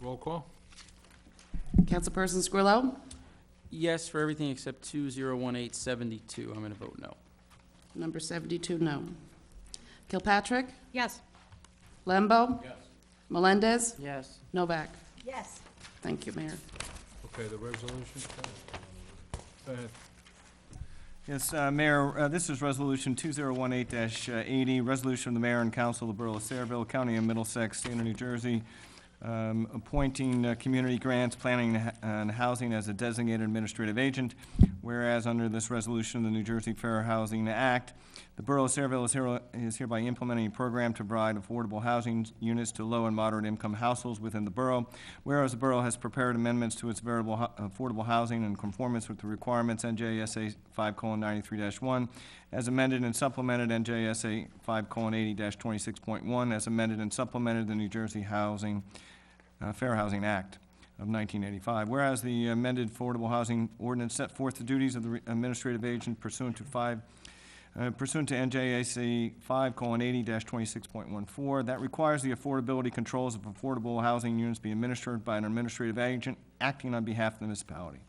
Roll call? Councilperson Squirrello? Yes for everything except 201872. I'm going to vote no. Number 72, no. Kilpatrick? Yes. Lembo? Yes. Melendez? Yes. Novak? Yes. Thank you, Mayor. Okay, the resolution's passed. Go ahead. Yes, Mayor, this is Resolution 2018-80, resolution of the Mayor and Council of the Borough of Sayreville, County of Middlesex, State of New Jersey, appointing community grants, planning and housing as a designated administrative agent. Whereas under this resolution of the New Jersey Fair Housing Act, the Borough of Sayreville is hereby implementing a program to provide affordable housing units to low and moderate income households within the borough. Whereas the borough has prepared amendments to its affordable housing in conformance with the requirements NJSA 5:93-1, as amended and supplemented NJSA 5:80-26.1, as amended and supplemented the New Jersey Fair Housing Act of 1985. Whereas the amended affordable housing ordinance set forth the duties of the administrative agent pursuant to NJSA 5:80-26.14, that requires the affordability controls of affordable housing units be administered by an administrative agent acting on behalf of the municipality.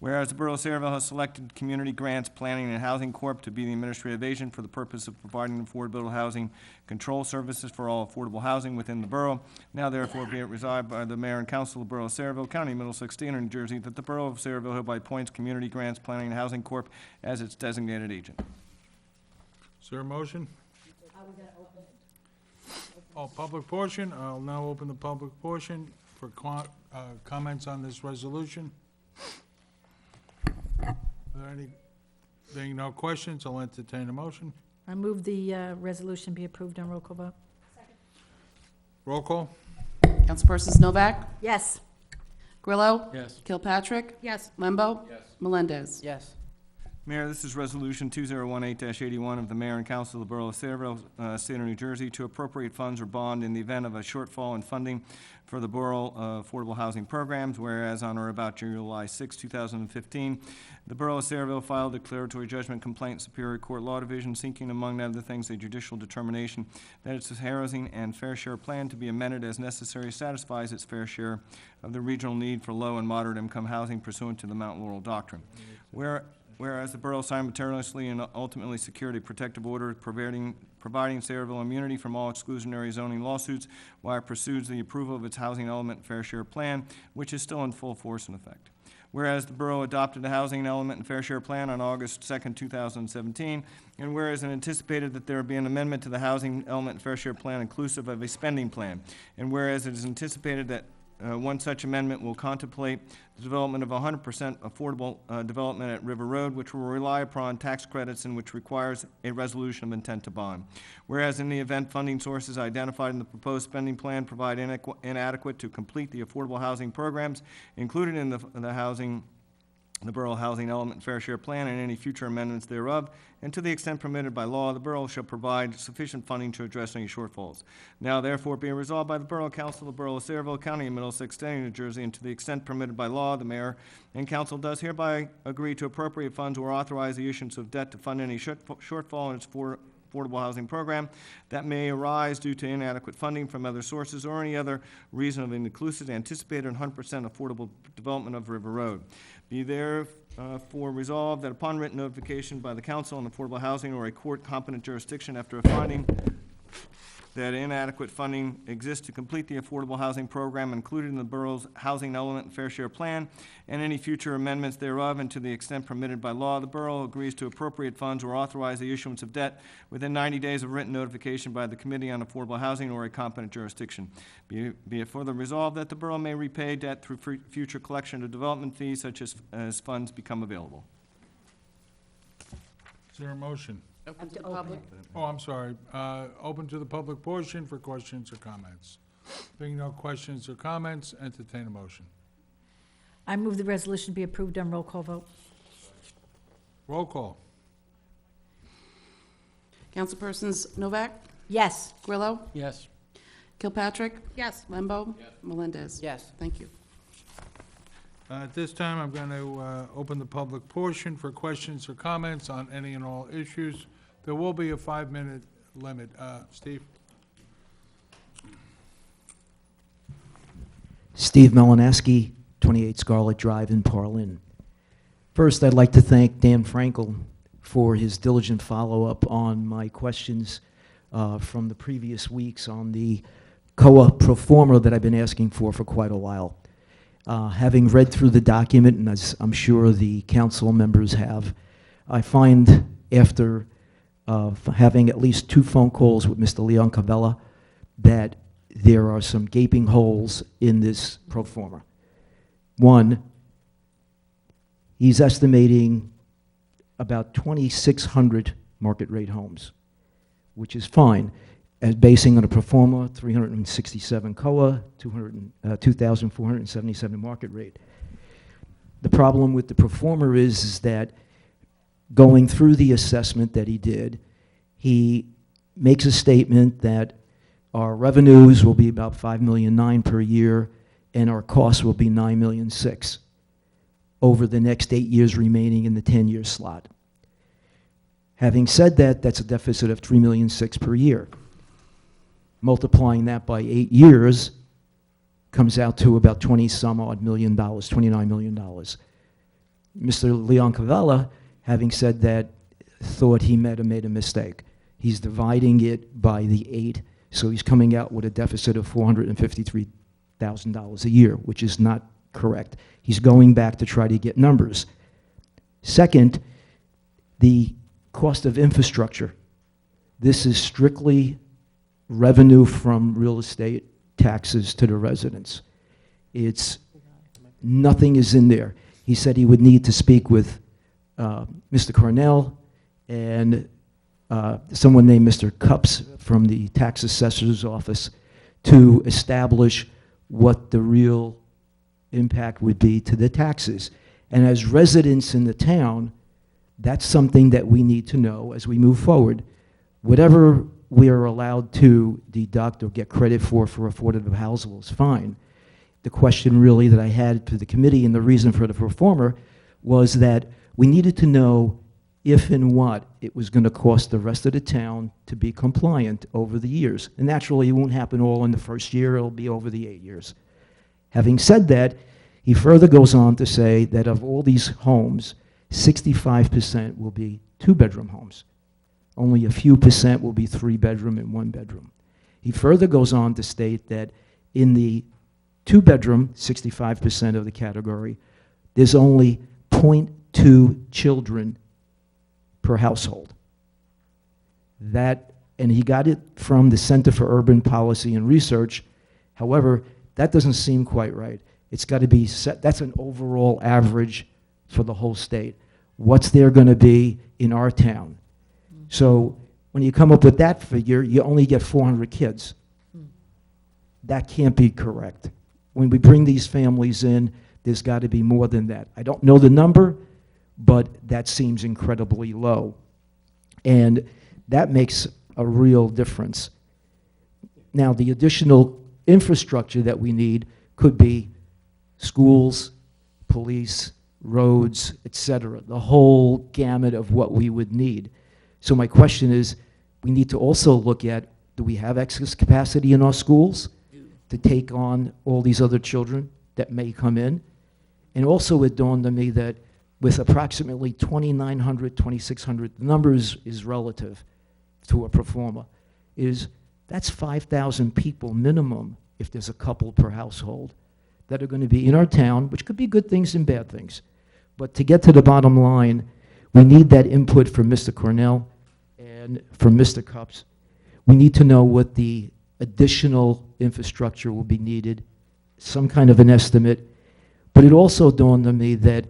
Whereas the Borough of Sayreville has selected Community Grants Planning and Housing Corp. to be the administrative agent for the purpose of providing affordable housing control services for all affordable housing within the borough. Now therefore be it resolved by the Mayor and Council of the Borough of Sayreville, County of Middlesex, State of New Jersey, that the Borough of Sayreville hereby appoints Community Grants Planning and Housing Corp. as its designated agent. Is there a motion? Oh, public portion. I'll now open the public portion for comments on this resolution. Are there any, being no questions, I'll entertain a motion. I move the resolution be approved on roll call vote. Roll call? Councilpersons Novak? Yes. Grillo? Yes. Kilpatrick? Yes. Lembo? Yes. Melendez? Yes. Mayor, this is Resolution 2018-81 of the Mayor and Council of the Borough of Sayreville, State of New Jersey, to appropriate funds or bond in the event of a shortfall in funding for the borough affordable housing programs, whereas on or about July 6, 2015, the Borough of Sayreville filed a declaratory judgment complaint in Superior Court Law Division seeking, among other things, a judicial determination that its housing and fair share plan to be amended as necessary satisfies its fair share of the regional need for low and moderate income housing pursuant to the Mount Laurel Doctrine. Whereas the borough simultaneously and ultimately secured a protective order providing Sayreville immunity from all exclusionary zoning lawsuits while it pursues the approval of its housing element fair share plan, which is still in full force and effect. Whereas the borough adopted the housing element and fair share plan on August 2nd, 2017, and whereas it anticipated that there would be an amendment to the housing element and fair share plan inclusive of a spending plan, and whereas it is anticipated that one such amendment will contemplate the development of 100% affordable development at River Road, which will rely upon tax credits and which requires a resolution of intent to bond. Whereas in the event funding sources identified in the proposed spending plan provide inadequate to complete the affordable housing programs included in the Borough Housing Element Fair Share Plan and any future amendments thereof, and to the extent permitted by law, the Borough shall provide sufficient funding to address any shortfalls. Now therefore be resolved by the Borough Council of the Borough of Sayreville, County of Middlesex, State of New Jersey, and to the extent permitted by law, the Mayor and Council does hereby agree to appropriate funds or authorize the issuance of debt to fund any shortfall in its affordable housing program that may arise due to inadequate funding from other sources or any other reason of inclusive anticipated 100% affordable development of River Road. Be therefore resolved that upon written notification by the Council on Affordable Housing or a court competent jurisdiction after a finding that inadequate funding exists to complete the affordable housing program included in the borough's housing element and fair share plan and any future amendments thereof, and to the extent permitted by law, the borough agrees to appropriate funds or authorize the issuance of debt within 90 days of written notification by the Committee on Affordable Housing or a competent jurisdiction. Be it further resolved that the borough may repay debt through future collection of development fees such as funds become available. Is there a motion? Open to the public. Oh, I'm sorry. Open to the public portion for questions or comments. Being no questions or comments, entertain a motion. I move the resolution be approved on roll call vote. Roll call. Councilpersons Novak, Yes. Grillo, Yes. Kilpatrick, Yes. Lembo, Melendez. Yes. Thank you. At this time, I'm going to open the public portion for questions or comments on any and all issues. There will be a 5-minute limit. Steve? Steve Melineski, 28 Scarlet Drive in Parlin. First, I'd like to thank Dan Frankel for his diligent follow-up on my questions from the previous weeks on the COA pro forma that I've been asking for quite a while. Having read through the document, and as I'm sure the council members have, I find after having at least 2 phone calls with Mr. Leon Cavella that there are some gaping holes in this pro forma. One, he's estimating about 2,600 market rate homes, which is fine, as basing on a pro forma 367 COA, 2,477 market rate. The problem with the pro forma is that going through the assessment that he did, he makes a statement that our revenues will be about $5.9 million per year, and our costs will be $9.6 million over the next 8 years remaining in the 10-year slot. Having said that, that's a deficit of $3.6 million per year. Multiplying that by 8 years comes out to about $20-some-odd million, $29 million. Mr. Leon Cavella, having said that, thought he made a mistake. He's dividing it by the 8, so he's coming out with a deficit of $453,000 a year, which is not correct. He's going back to try to get numbers. Second, the cost of infrastructure. This is strictly revenue from real estate taxes to the residents. It's, nothing is in there. He said he would need to speak with Mr. Cornell and someone named Mr. Cups from the tax assessor's office to establish what the real impact would be to the taxes. And as residents in the town, That's something that we need to know as we move forward. Whatever we are allowed to deduct or get credit for affordable housing is fine. The question really that I had to the committee and the reason for the performer was that we needed to know if and what it was going to cost the rest of the town to be compliant over the years. And naturally, it won't happen all in the first year, it'll be over the 8 years. Having said that, he further goes on to say that of all these homes, 65% will be two-bedroom homes. Only a few percent will be three-bedroom and one-bedroom. He further goes on to state that in the two-bedroom, 65% of the category, there's only 0.2 children per household. That, and he got it from the Center for Urban Policy and Research. However, that doesn't seem quite right. It's got to be set, that's an overall average for the whole state. What's there going to be in our town? So when you come up with that figure, you only get 400 kids. That can't be correct. When we bring these families in, there's got to be more than that. I don't know the number, but that seems incredibly low. And that makes a real difference. Now, the additional infrastructure that we need could be schools, police, roads, etc., the whole gamut of what we would need. So my question is, we need to also look at, do we have excess capacity in our schools to take on all these other children that may come in? And also it dawned on me that with approximately 2,900, 2,600, the numbers is relative to a performer, that's 5,000 people minimum if there's a couple per household that are going to be in our town, which could be good things and bad things. But to get to the bottom line, we need that input from Mr. Cornell and from Mr. Cups. We need to know what the additional infrastructure will be needed, some kind of an estimate. But it also dawned on me that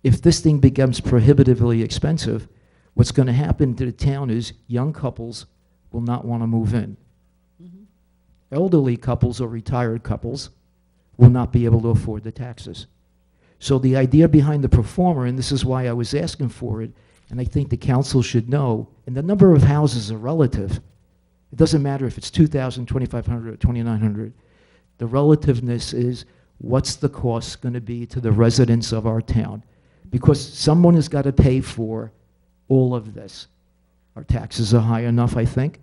if this thing becomes prohibitively expensive, what's going to happen to the town is young couples will not want to move in. Elderly couples or retired couples will not be able to afford the taxes. So the idea behind the performer, and this is why I was asking for it, and I think the council should know, and the number of houses are relative. It doesn't matter if it's 2,000, 2,500, or 2,900. The relativeness is what's the cost going to be to the residents of our town? Because someone has got to pay for all of this. Our taxes are high enough, I think.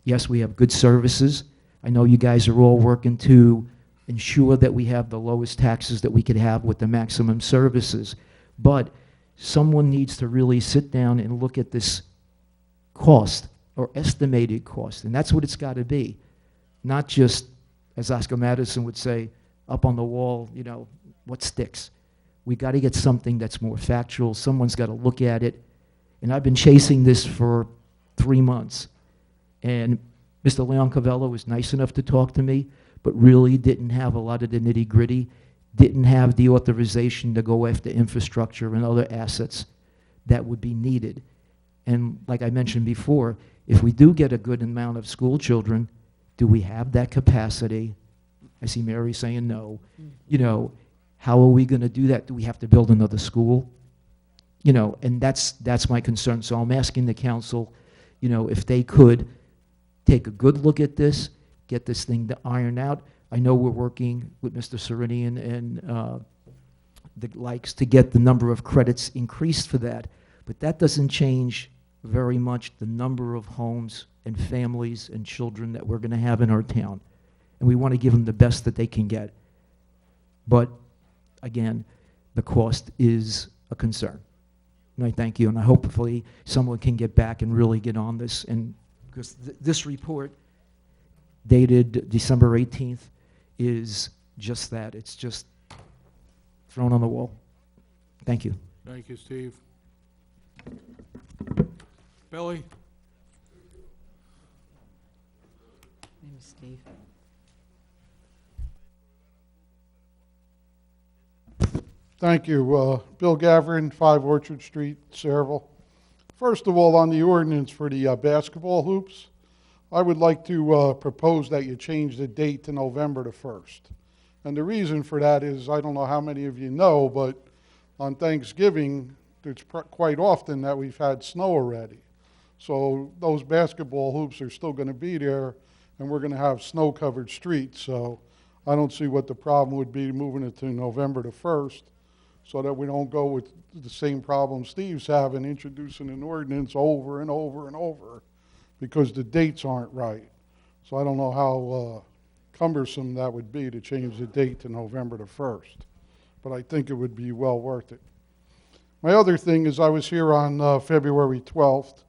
Yes, we have good services. I know you guys are all working to ensure that we have the lowest taxes that we could have with the maximum services. But someone needs to really sit down and look at this cost or estimated cost, and that's what it's got to be. Not just, as Oscar Madison would say, up on the wall, you know, what sticks. We got to get something that's more factual. Someone's got to look at it. And I've been chasing this for 3 months. And Mr. Leon Cavello was nice enough to talk to me, but really didn't have a lot of the nitty-gritty, didn't have the authorization to go after infrastructure and other assets that would be needed. And like I mentioned before, if we do get a good amount of school children, do we have that capacity? I see Mary saying no. You know, how are we going to do that? Do we have to build another school? You know, and that's my concern. So I'm asking the council, you know, if they could take a good look at this, get this thing to iron out. I know we're working with Mr. Serenian and the likes to get the number of credits increased for that, but that doesn't change very much the number of homes and families and children that we're going to have in our town. And we want to give them the best that they can get. But again, the cost is a concern. And I thank you, and I hopefully someone can get back and really get on this. And because this report, dated December 18th, is just that. It's just thrown on the wall. Thank you. Thank you, Steve. Billy? Name is Steve. Thank you. Bill Gavrin, 5 Orchard Street, Sayreville. First of all, on the ordinance for the basketball hoops, I would like to propose that you change the date to November the 1st. And the reason for that is, I don't know how many of you know, but on Thanksgiving, it's quite often that we've had snow already. So those basketball hoops are still going to be there, and we're going to have snow-covered streets. So I don't see what the problem would be moving it to November the 1st, so that we don't go with the same problem Steve's having, introducing an ordinance over and over and over, because the dates aren't right. So I don't know how cumbersome that would be to change the date to November the 1st. But I think it would be well worth it. My other thing is I was here on February 12th.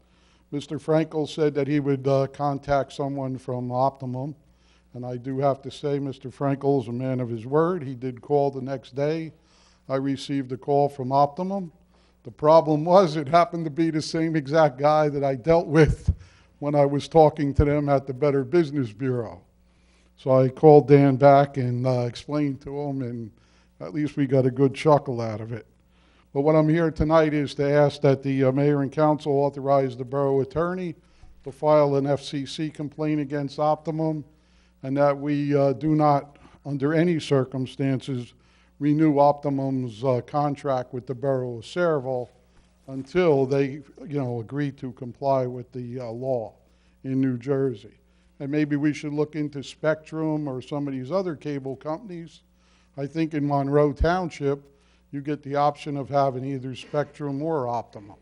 Mr. Frankel said that he would contact someone from Optimum. And I do have to say, Mr. Frankel is a man of his word. He did call the next day. I received a call from Optimum. The problem was it happened to be the same exact guy that I dealt with when I was talking to them at the Better Business Bureau. So I called Dan back and explained to him, and at least we got a good chuckle out of it. But what I'm here tonight is to ask that the mayor and council authorize the borough attorney to file an FCC complaint against Optimum, and that we do not, under any circumstances, renew Optimum's contract with the borough of Saraville until they, agree to comply with the law in New Jersey. And maybe we should look into Spectrum or some of these other cable companies. I think in Monroe Township, you get the option of having either Spectrum or Optimum.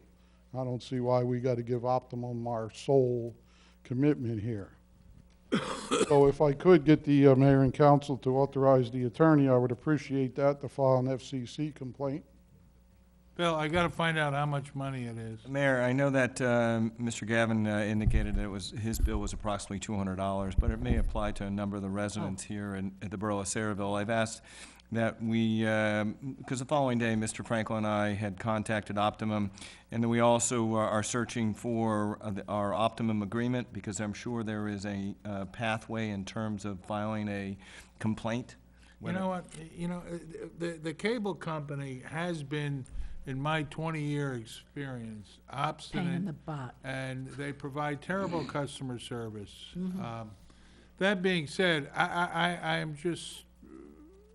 I don't see why we got to give Optimum our sole commitment here. So if I could get the mayor and council to authorize the attorney, I would appreciate that, to file an FCC complaint. Bill, I got to find out how much money it is. Mayor, I know that Mr. Gavin indicated that his bill was approximately $200, but it may apply to a number of the residents here at the borough of Saraville. I've asked that we, because the following day, Mr. Frankel and I had contacted Optimum, and then we also are searching for our Optimum agreement, because I'm sure there is a pathway in terms of filing a complaint. You know what, the cable company has been, in my 20-year experience, obstinate. Pain in the butt. And they provide terrible customer service. That being said, I am just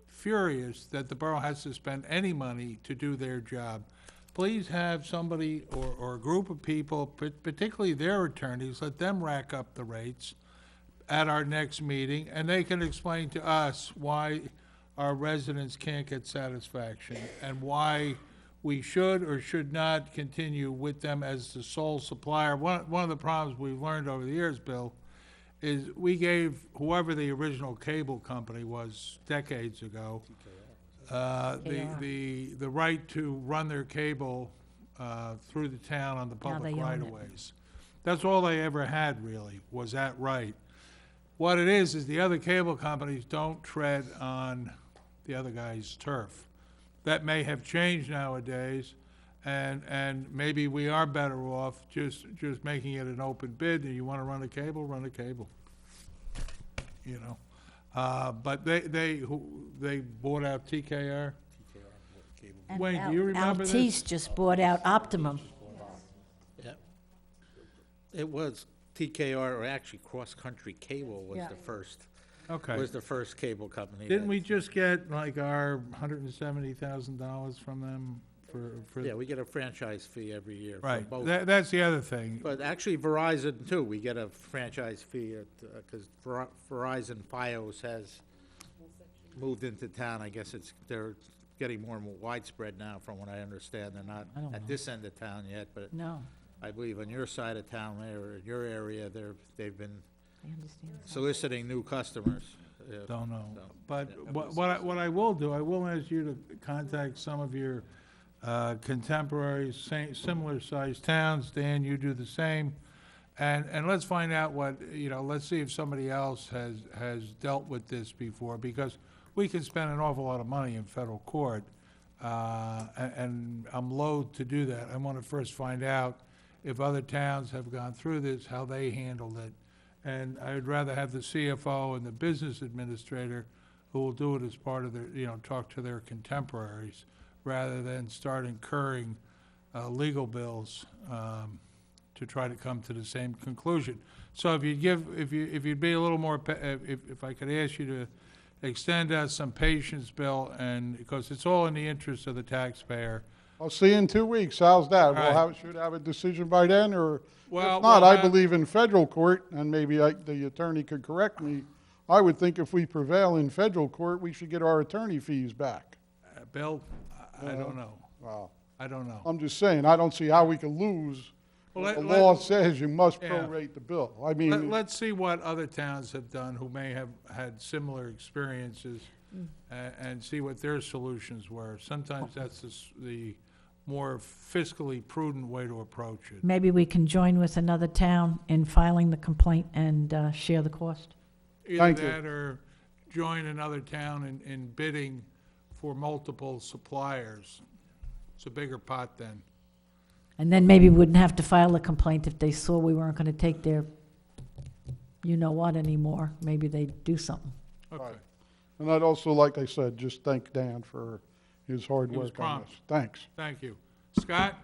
furious that the borough has to spend any money to do their job. Please have somebody or a group of people, particularly their attorneys, let them rack up the rates at our next meeting, and they can explain to us why our residents can't get satisfaction and why we should or should not continue with them as the sole supplier. One of the problems we've learned over the years, Bill, is we gave whoever the original cable company was decades ago the right to run their cable through the town on the public right-of-ways. That's all they ever had, really, was that right. What it is the other cable companies don't tread on the other guy's turf. That may have changed nowadays, and maybe we are better off just making it an open bid. And you want to run a cable, run a cable. But they bought out TKR. And Wayne, do you remember this? Altice just bought out Optimum. Yeah. It was TKR, or actually Cross Country Cable was the first. Okay. Was the first cable company. Didn't we just get like our $170,000 from them for? Yeah, we get a franchise fee every year. Right. For both. That's the other thing. But actually Verizon too, we get a franchise fee because Verizon Fios has moved into town. I guess they're getting more and more widespread now, from what I understand. They're not at this end of town yet, but No. I believe on your side of town there, or in your area, they've been soliciting new customers. Don't know. But what I will do, I will ask you to contact some of your contemporaries, similar-sized towns. Dan, you do the same. And let's find out what, let's see if somebody else has dealt with this before, because we can spend an awful lot of money in federal court, and I'm loath to do that. I want to first find out if other towns have gone through this, how they handled it. And I'd rather have the CFO and the business administrator who will do it as part of their, talk to their contemporaries, rather than start incurring legal bills to try to come to the same conclusion. So if you'd be a little more, if I could ask you to extend us some patience, Bill, and because it's all in the interest of the taxpayer, I'll see you in 2 weeks. How's that? right. Should have a decision by then, or Well, if not, we'll I have- believe in federal court, and maybe the attorney could correct me. I would think if we prevail in federal court, we should get our attorney fees back. Bill, I don't know. Wow. I don't know. I'm just saying, I don't see how we can lose. Well, The let- law says you must Yeah. prorate the bill. I mean, Let's see what other towns have done who may have had similar experiences and see what their solutions were. Sometimes that's the more fiscally prudent way to approach it. Maybe we can join with another town in filing the complaint and share the cost. Either Thank you. that or join another town in bidding for multiple suppliers. It's a bigger pot then. And then maybe we wouldn't have to file a complaint if they saw we weren't going to take their you-know-what anymore. Maybe they'd do something. Okay. Right. And I'd also, like I said, just thank Dan for his hard He was work on prompt. this. Thanks. Thank you. Scott?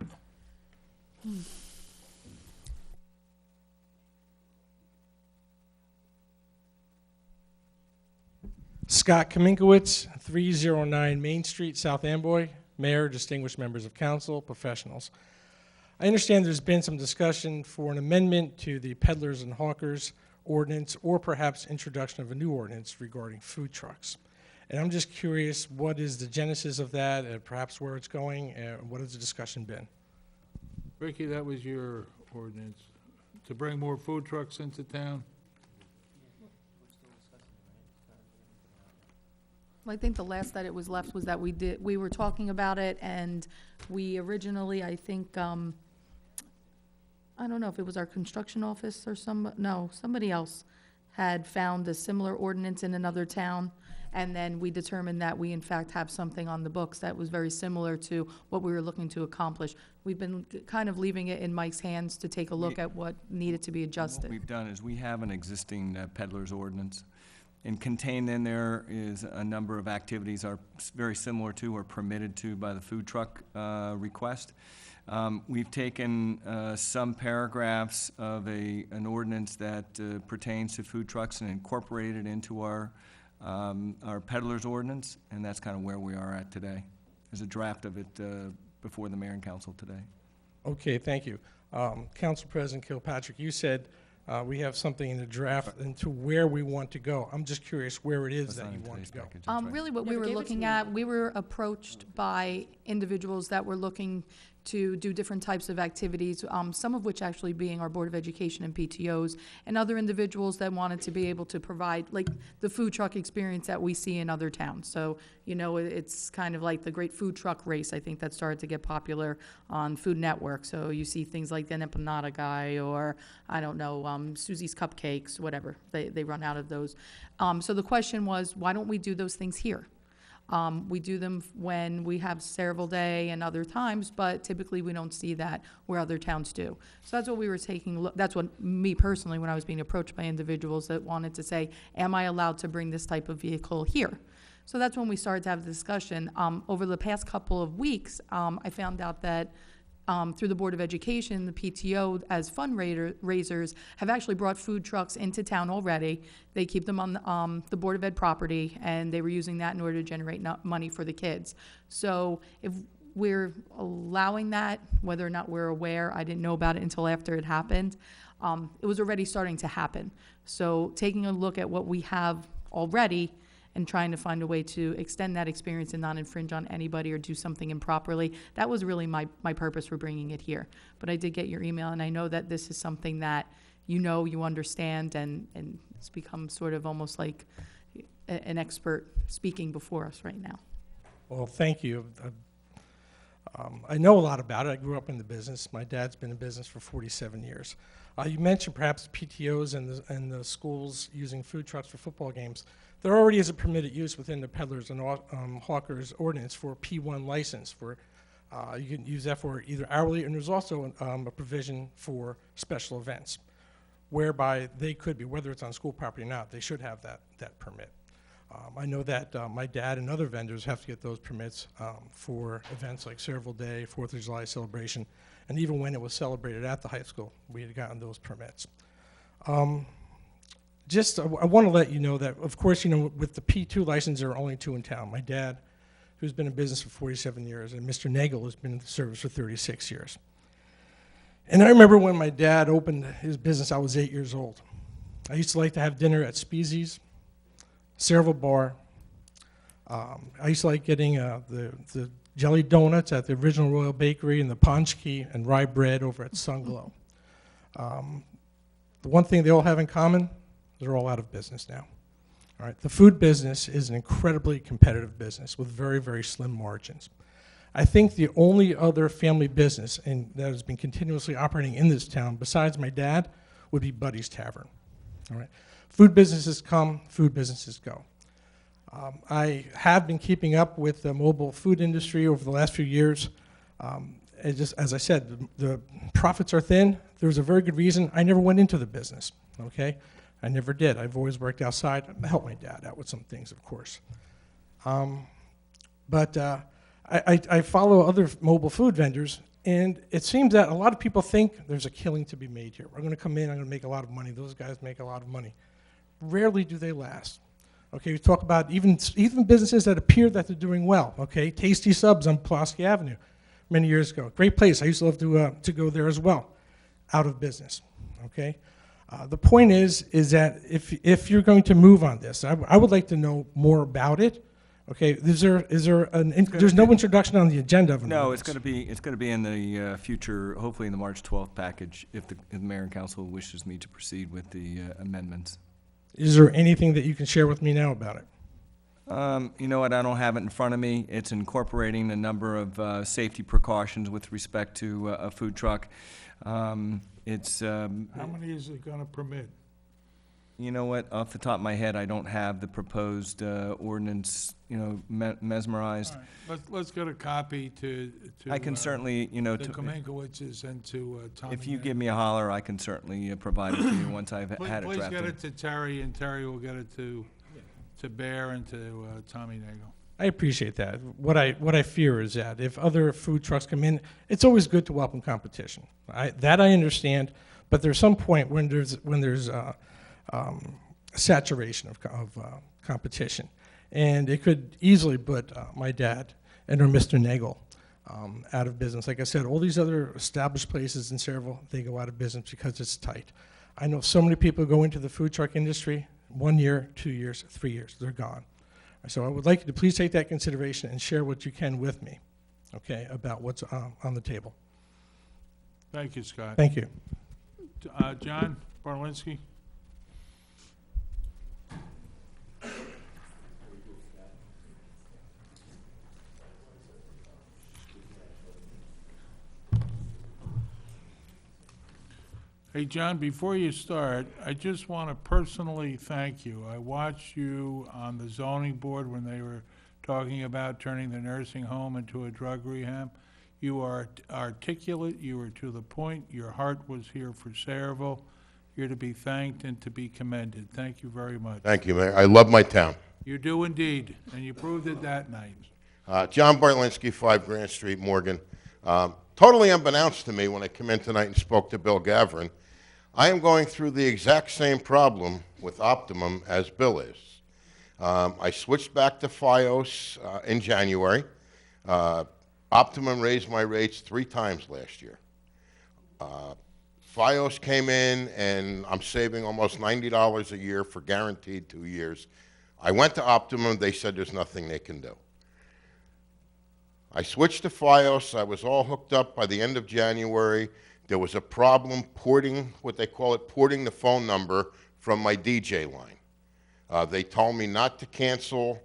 Scott Kaminkowitz, 309 Main Street, South Amboy. Mayor, distinguished members of council, professionals. I understand there's been some discussion for an amendment to the Peddlers and Hawkers ordinance, or perhaps introduction of a new ordinance regarding food trucks. And I'm just curious, what is the genesis of that, and perhaps where it's going, and what has the discussion been? Ricky, that was your ordinance, to bring more food trucks into town? I think the last that it was left was that we were talking about it, and we originally, I think, I don't know if it was our construction office or somebody else had found a similar ordinance in another town, and then we determined that we in fact have something on the books that was very similar to what we were looking to accomplish. We've been kind of leaving it in Mike's hands to take a look at what needed to be What adjusted. we've done is we have an existing Peddlers ordinance, and contained in there is a number of activities are very similar to or permitted to by the food truck request. We've taken some paragraphs of an ordinance that pertains to food trucks and incorporated it into our Peddlers ordinance, and that's kind of where we are at today. There's a draft of it before the mayor and council today. Okay, thank you. Council President Kilpatrick, you said we have something in the draft into where we want to go. I'm just curious where it is That's that not you in want today's to go. package, that's right. Really what we Never were gave it to looking me. at, we were approached by individuals that were looking to do different types of activities, some of which actually being our Board of Education and PTOs, and other individuals that wanted to be able to provide, like, the food truck experience that we see in other towns. So, you know, it's kind of like the great food truck race, I think, that started to get popular on Food Network. So you see things like the Empanada Guy, or, I don't know, Susie's Cupcakes, whatever. They run out of those. So the question was, why don't we do those things here? We do them when we have Cereval Day and other times, but typically we don't see that where other towns do. So that's what we were taking, that's what me personally, when I was being approached by individuals that wanted to say, am I allowed to bring this type of vehicle here? So that's when we started to have the discussion. Over the past couple of weeks, I found out that through the Board of Education, the PTO, as fundraisers, have actually brought food trucks into town already. They keep them on the Board of Ed property, and they were using that in order to generate money for the kids. So if we're allowing that, whether or not we're aware, I didn't know about it until after it happened, it was already starting to happen. So taking a look at what we have already and trying to find a way to extend that experience and not infringe on anybody or do something improperly. That was really my purpose for bringing it here. But I did get your email, and I know that this is something that you understand, and it's become sort of almost like an expert speaking before us right now. Well, thank you. I know a lot about it. I grew up in the business. My dad's been in business for 47 years. You mentioned perhaps PTOs and the schools using food trucks for football games. There already is a permitted use within the Peddlers and Hawkers ordinance for P1 license. You can use that for either hourly, and there's also a provision for special events, whereby they could be, whether it's on school property or not, they should have that permit. I know that my dad and other vendors have to get those permits for events like Cereval Day, 4th of July celebration, and even when it was celebrated at the high school, we had gotten those permits. I want to let you know that, of course, with the P2 license, there are only 2 in town. My dad, who's been in business for 47 years, and Mr. Nagel, who's been in the service for 36 years. And I remember when my dad opened his business, I was 8 years old. I used to like to have dinner at Speezy's, Cerevel Bar. I used to like getting the jelly donuts at the original Royal Bakery and the paczki and rye bread over at Sunglow. The one thing they all have in common, they're all out of business now. All right, the food business is an incredibly competitive business with very, very slim margins. I think the only other family business that has been continuously operating in this town, besides my dad, would be Buddy's Tavern. All right, food businesses come, food businesses go. I have been keeping up with the mobile food industry over the last few years. Just as I said, the profits are thin. There's a very good reason I never went into the business. Okay, I never did. I've always worked outside. I helped my dad out with some things, of course. I follow other mobile food vendors, and it seems that a lot of people think there's a killing to be made here. We're going to come in, I'm going to make a lot of money. Those guys make a lot of money. Rarely do they last. Okay, we talk about even businesses that appear that they're doing well. Okay, Tasty Subs on Pulaski Avenue many years ago. Great place. I used to love to go there as well. Out of business. Okay, the point is that if you're going to move on this, I would like to know more about it. Okay, there's no introduction on the agenda of an No, ordinance. it's going to be in the future, hopefully in the March 12th package, if the mayor and council wishes me to proceed with the amendments. Is there anything that you can share with me now about it? You know what, I don't have it in front of me. It's incorporating a number of safety precautions with respect to a food truck. How many is it going to permit? You know what, off the top of my head, I don't have the proposed ordinance, mesmerized. All right, let's get a copy to I can certainly, the Kaminkowitzes and to Tommy. if you give me a holler, I can certainly provide it to you once I've had it Please drafted. get it to Terry, and Terry will get it to Bear and to Tommy Nagel. I appreciate that. What I fear is that if other food trucks come in, it's always good to welcome competition. That I understand, but there's some point when there's saturation of competition, and it could easily put my dad or Mr. Nagel out of business. Like I said, all these other established places in Cerevel, they go out of business because it's tight. I know so many people go into the food truck industry, 1 year, 2 years, 3 years, they're gone. So I would like you to please take that consideration and share what you can with me, okay, about what's on the table. Thank you, Scott. Thank you. John Barlinski. Hey, John, before you start, I just want to personally thank you. I watched you on the zoning board when they were talking about turning the nursing home into a drug rehab. You are articulate, you were to the point, your heart was here for Cerevel. You're to be thanked and to be commended. Thank you very much. Thank you, Mayor. I love my town. You do indeed, and you proved it that night. John Bartlinski, 5 Grant Street, Morgan. Totally unbeknownst to me when I came in tonight and spoke to Bill Gavrin, I am going through the exact same problem with Optimum as Bill is. I switched back to FiOS in January. Optimum raised my rates 3 times last year. FiOS came in, and I'm saving almost $90 a year for guaranteed 2 years. I went to Optimum. They said there's nothing they can do. I switched to FiOS. I was all hooked up by the end of January. There was a problem porting, what they call it, porting the phone number from my DJ line. They told me not to cancel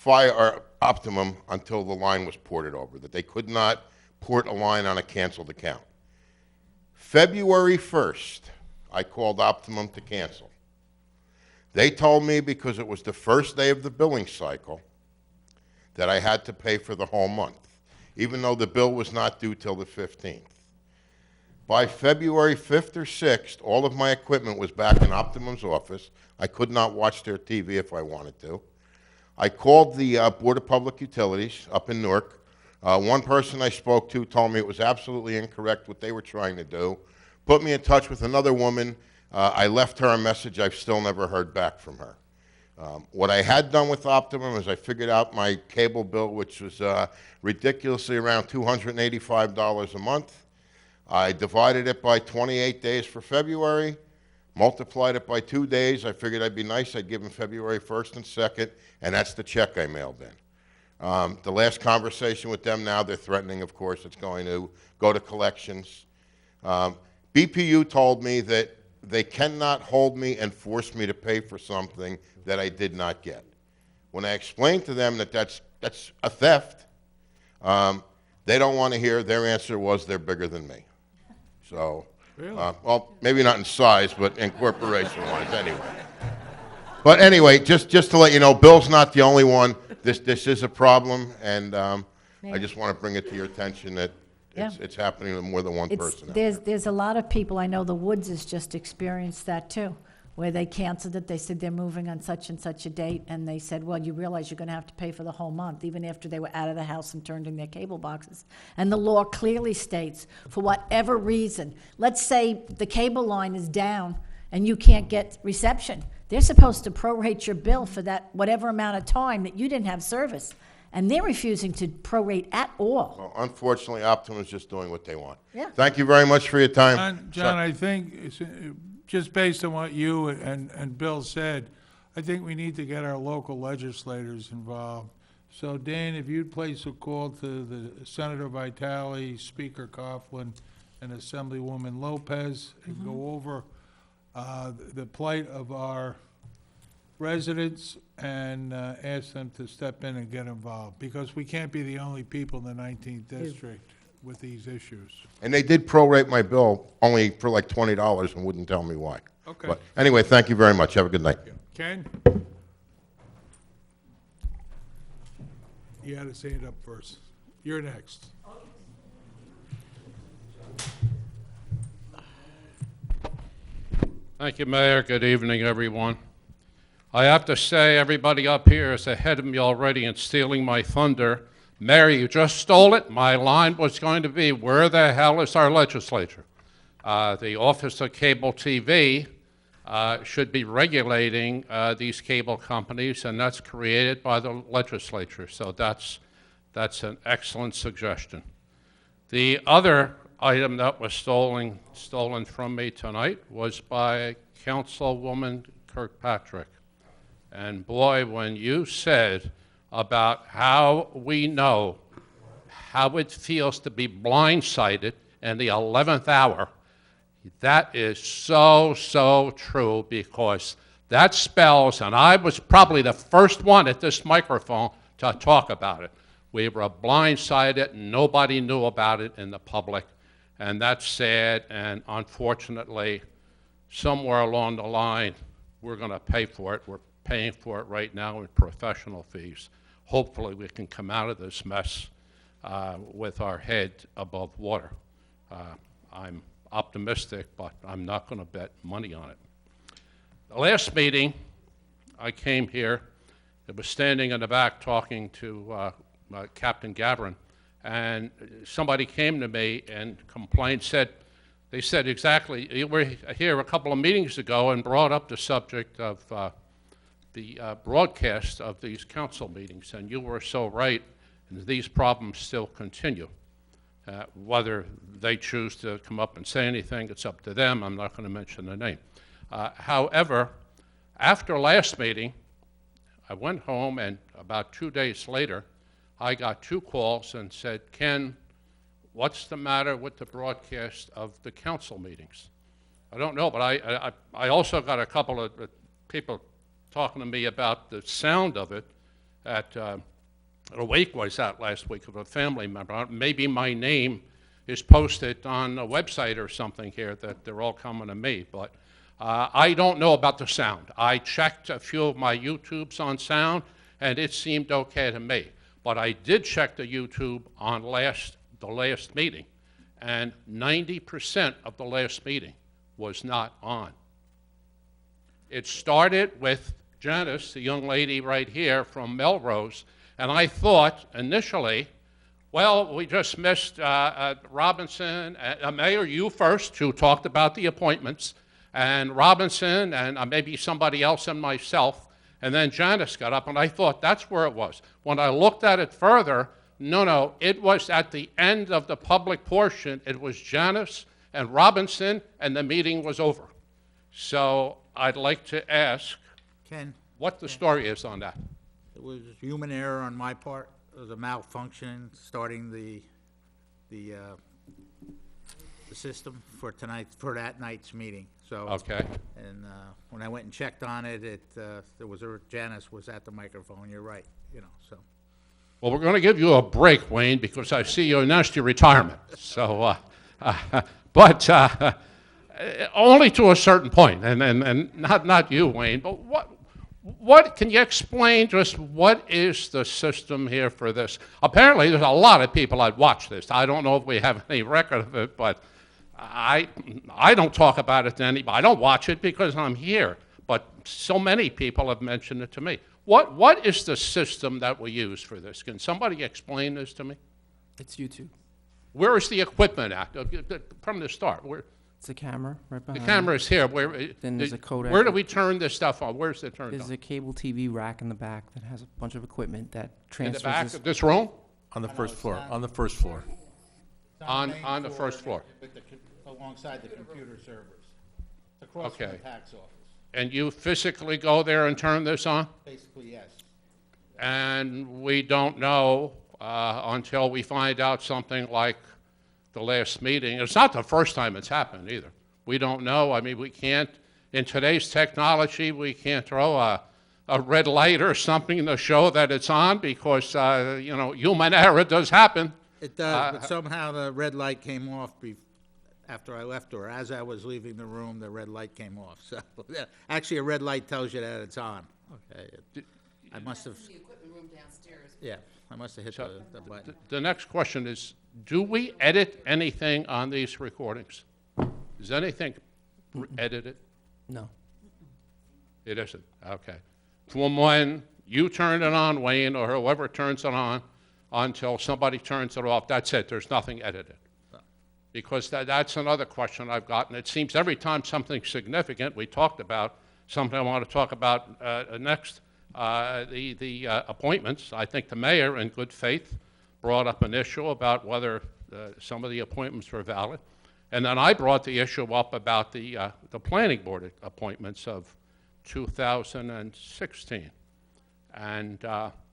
Optimum until the line was ported over, that they could not port a line on a canceled account. February 1st, I called Optimum to cancel. They told me because it was the first day of the billing cycle that I had to pay for the whole month, even though the bill was not due till the 15th. By February 5th or 6th, all of my equipment was back in Optimum's office. I could not watch their TV if I wanted to. I called the Board of Public Utilities up in Newark. One person I spoke to told me it was absolutely incorrect what they were trying to do. Put me in touch with another woman. I left her a message. I've still never heard back from her. What I had done with Optimum is I figured out my cable bill, which was ridiculously around $285 a month. I divided it by 28 days for February, multiplied it by 2 days. I figured I'd be nice. I'd give them February 1st and 2nd, and that's the check I mailed in. The last conversation with them now, they're threatening, of course, it's going to go to collections. BPU told me that they cannot hold me and force me to pay for something that I did not get. When I explained to them that that's a theft, they don't want to hear. Their answer was they're bigger than me. So, well, maybe not in size, but in corporation-wise anyway. But anyway, just to let you know, Bill's not the only one. This is a problem, and I just want to bring it to your attention that it's happening to more than one person. There's a lot of people, I know the Woods has just experienced that too, where they canceled it. They said they're moving on such and such a date, and they said, well, you realize you're going to have to pay for the whole month, even after they were out of the house and turned in their cable boxes. And the law clearly states, for whatever reason, let's say the cable line is down and you can't get reception. They're supposed to prorate your bill for that whatever amount of time that you didn't have service. And they're refusing to prorate at all. Well, unfortunately, Optimum is just doing what they want. Yeah. Thank you very much for your time. John, I think, just based on what you and Bill said, I think we need to get our local legislators involved. So Dan, if you'd place a call to the Senator Vitale, Speaker Coughlin, and Assemblywoman Lopez, and go over the plight of our residents and ask them to step in and get involved, because we can't be the only people in the 19th district with these issues. And they did prorate my bill only for like $20 and wouldn't tell me why. Okay. But anyway, thank you very much. Have a good night. Ken? You had to say it up first. You're next. Thank you, Mayor. Good evening, everyone. I have to say, everybody up here is ahead of me already in stealing my thunder. Mayor, you just stole it. My line was going to be, where the hell is our legislature? The Office of Cable TV should be regulating these cable companies, and that's created by the legislature. So that's an excellent suggestion. The other item that was stolen from me tonight was by Councilwoman Kirkpatrick. And boy, when you said about how we know how it feels to be blindsided in the 11th hour, that is so true, because that spells, and I was probably the first one at this microphone to talk about it. We were blindsided, and nobody knew about it in the public, and that's sad, and unfortunately, somewhere along the line, we're going to pay for it. We're paying for it right now in professional fees. Hopefully, we can come out of this mess with our head above water. I'm optimistic, but I'm not going to bet money on it. The last meeting, I came here. I was standing in the back talking to Captain Gavin, and somebody came to me and complained, they said exactly, you were here a couple of meetings ago and brought up the subject of the broadcast of these council meetings, and you were so right, and these problems still continue. Whether they choose to come up and say anything, it's up to them. I'm not going to mention the name. However, after last meeting, I went home, and about 2 days later, I got 2 calls and said, Ken, what's the matter with the broadcast of the council meetings? I don't know, but I also got a couple of people talking to me about the sound of it. A wake was out last week of a family member. Maybe my name is posted on a website or something here that they're all coming to me, but I don't know about the sound. I checked a few of my YouTubes on sound, and it seemed okay to me. But I did check the YouTube on the last meeting, and 90% of the last meeting was not on. It started with Janice, the young lady right here from Melrose, and I thought initially, well, we just missed Robinson, Mayor, you first, who talked about the appointments, and Robinson, and maybe somebody else and myself, And then Janice got up, and I thought that's where it was. When I looked at it further, no, it was at the end of the public portion. It was Janice and Robinson, and the meeting was over. So I'd like to ask Ken, what the story is on that. it was human error on my part. It was a malfunction starting the system for tonight, for that night's meeting. So. Okay. And when I went and checked on it, there was Janice was at the microphone. You're right, you know, so. Well, we're going to give you a break, Wayne, because I see you announced your retirement. So, but only to a certain point, and not you, Wayne. But what can you explain? Just what is the system here for this? Apparently, there's a lot of people that watch this. I don't know if we have any record of it, but I don't talk about it to anybody. I don't watch it because I'm here. But so many people have mentioned it to me. What is the system that we use for this? Can somebody explain this to me? It's YouTube. Where is the equipment at? From the start. It's a camera right behind The camera you. is here. Then there's a codec. Where do we turn this stuff on? Where's it turned There's on? a cable TV rack in the back that has a bunch of equipment that In the transfers back this- of this room? On the first floor, on the first floor. On the first floor. Alongside the computer servers, across from the Okay. tax office. And you physically go there and turn this on? Basically, yes. And we don't know until we find out something like the last meeting. It's not the first time it's happened either. We don't know. I mean, we can't, in today's technology, we can't throw a red light or something to show that it's on because, human error does happen. It does, but somehow the red light came off after I left, or as I was leaving the room, the red light came off. So, actually, a red light tells you that it's on. Okay. I must have. The equipment room downstairs. Yeah, I must have hit the button. The next question is, do we edit anything on these recordings? Is anything edited? No. It isn't, okay. From when you turn it on, Wayne, or whoever turns it on, until somebody turns it off, that's it, there's nothing edited. Because that's another question I've gotten. It seems every time something significant we talked about, something I want to talk about next, the appointments. I think the mayor, in good faith, brought up an issue about whether some of the appointments were valid. And then I brought the issue up about the planning board appointments of 2016. And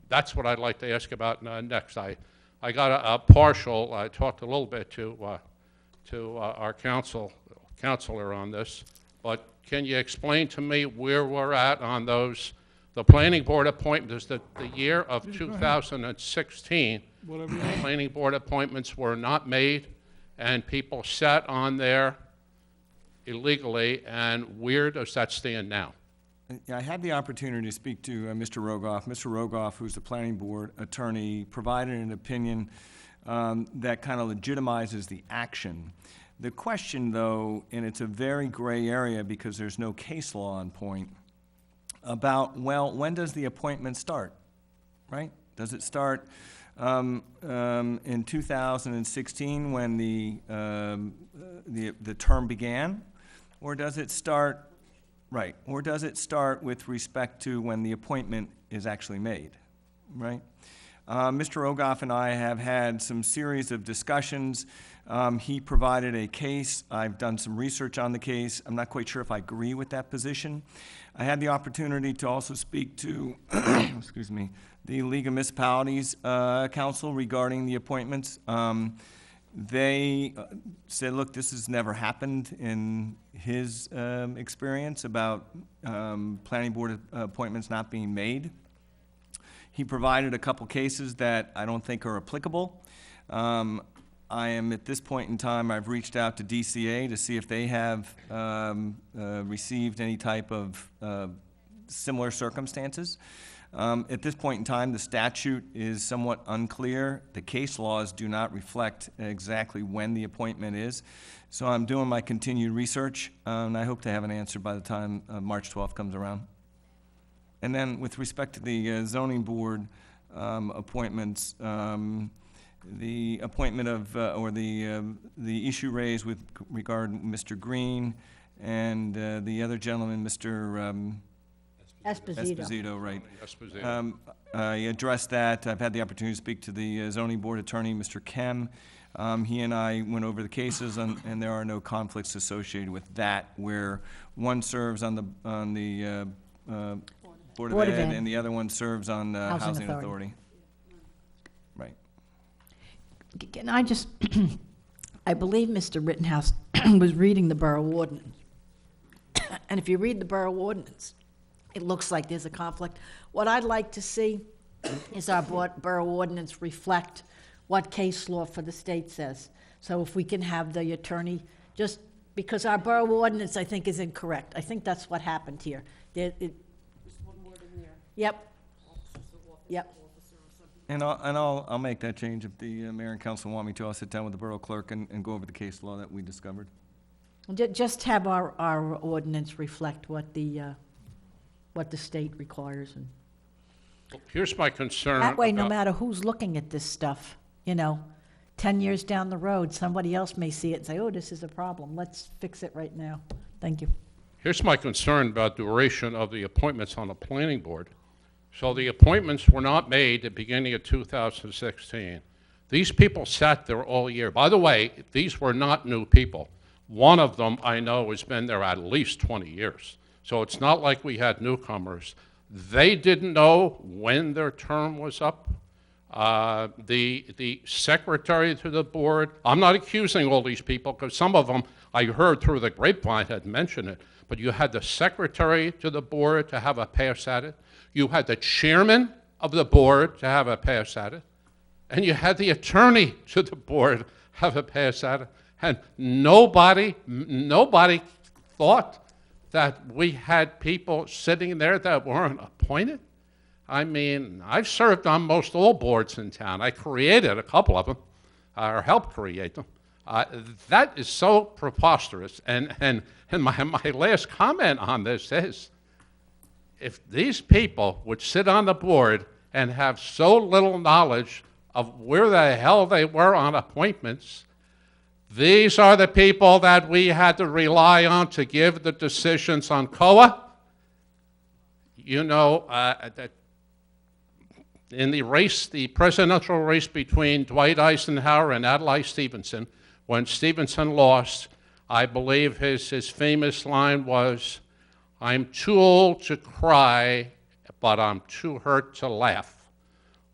that's what I'd like to ask about next. I got a partial, I talked a little bit to our counselor on this, but can you explain to me where we're at on those, the planning board appointments, the year of 2016, the planning board appointments were not made, and people sat on there illegally, and where does that stand now? I had the opportunity to speak to Mr. Rogoff. Mr. Rogoff, who's the planning board attorney, provided an opinion that kind of legitimizes the action. The question, though, and it's a very gray area because there's no case law on point, about, well, when does the appointment start, right? Does it start in 2016 when the term began? Or does it start, right, or does it start with respect to when the appointment is actually made, right? Mr. Rogoff and I have had some series of discussions. He provided a case. I've done some research on the case. I'm not quite sure if I agree with that position. I had the opportunity to also speak to, excuse me, the League of Municipalities Council regarding the appointments. They said, look, this has never happened in his experience about planning board appointments not being made. He provided a couple cases that I don't think are applicable. I am, at this point in time, I've reached out to DCA to see if they have received any type of similar circumstances. At this point in time, the statute is somewhat unclear. The case laws do not reflect exactly when the appointment is. So I'm doing my continued research, and I hope to have an answer by the time March 12th comes around. And then with respect to the zoning board appointments, the appointment of, or the issue raised with regard to Mr. Green and the other gentleman, Mr. Esposito. Right. Esposito. I addressed that. I've had the opportunity to speak to the zoning board attorney, Mr. Kem. He and I went over the cases, and there are no conflicts associated with that, where one serves on the Board of Ed, and the other one serves on the Housing Authority. Right. Can I just, I believe Mr. Rittenhouse was reading the borough ordinance. And if you read the borough ordinance, it looks like there's a conflict. What I'd like to see is our borough ordinance reflect what case law for the state says. So if we can have the attorney, just because our borough ordinance, I think, is incorrect. I think that's what happened here. Yep. Yep. And I'll make that change if the mayor and council want me to. I'll sit down with the borough clerk and go over the case law that we discovered. Just have our ordinance reflect what the state requires. And Here's my concern. that way, no about- matter who's looking at this stuff, 10 years down the road, somebody else may see it and say, oh, this is a problem. Let's fix it right now. Thank you. Here's my concern about duration of the appointments on the planning board. So the appointments were not made at the beginning of 2016. These people sat there all year. By the way, these were not new people. One of them I know has been there at least 20 years. So it's not like we had newcomers. They didn't know when their term was up. The secretary to the board, I'm not accusing all these people, because some of them I heard through the grapevine had mentioned it, but you had the secretary to the board to have a pass at it. You had the chairman of the board to have a pass at it. And you had the attorney to the board have a pass at it. And nobody thought that we had people sitting there that weren't appointed. I mean, I've served on most all boards in town. I created a couple of them, or helped create them. That is so preposterous. And my last comment on this is, if these people would sit on the board and have so little knowledge of where the hell they were on appointments, these are the people that we had to rely on to give the decisions on COA. In the race, the presidential race between Dwight Eisenhower and Adlai Stevenson, when Stevenson lost, I believe his famous line was, "I'm too old to cry, but I'm too hurt to laugh."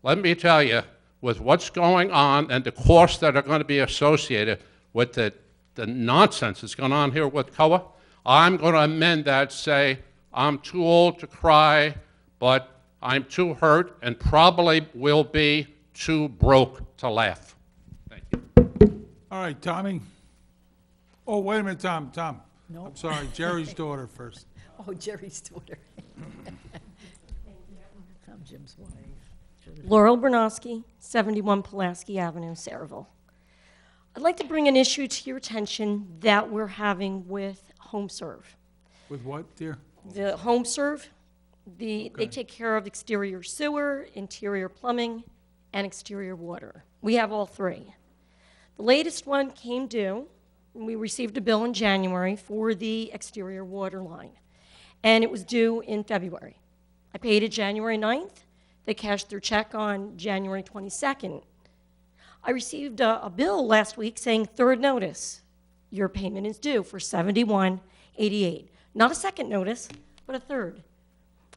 Let me tell you, with what's going on and the costs that are going to be associated with the nonsense that's going on here with COA, I'm going to amend that, say, I'm too old to cry, but I'm too hurt and probably will be too broke to laugh. Thank you. All right, Tommy. Oh, wait a minute, Tom. No. I'm sorry, Jerry's daughter first. Oh, Jerry's daughter. I'm Jim's wife. Laurel Bernowski, 71 Pulaski Avenue, Saraville. I'd like to bring an issue to your attention that we're having with HomeServe. With what, dear? The HomeServe, they take care of exterior sewer, interior plumbing, and exterior water. We have all three. The latest one came due. We received a bill in January for the exterior water line, and it was due in February. I paid it January 9th. They cashed their check on January 22nd. I received a bill last week saying third notice. Your payment is due for $71.88. Not a second notice, but a third.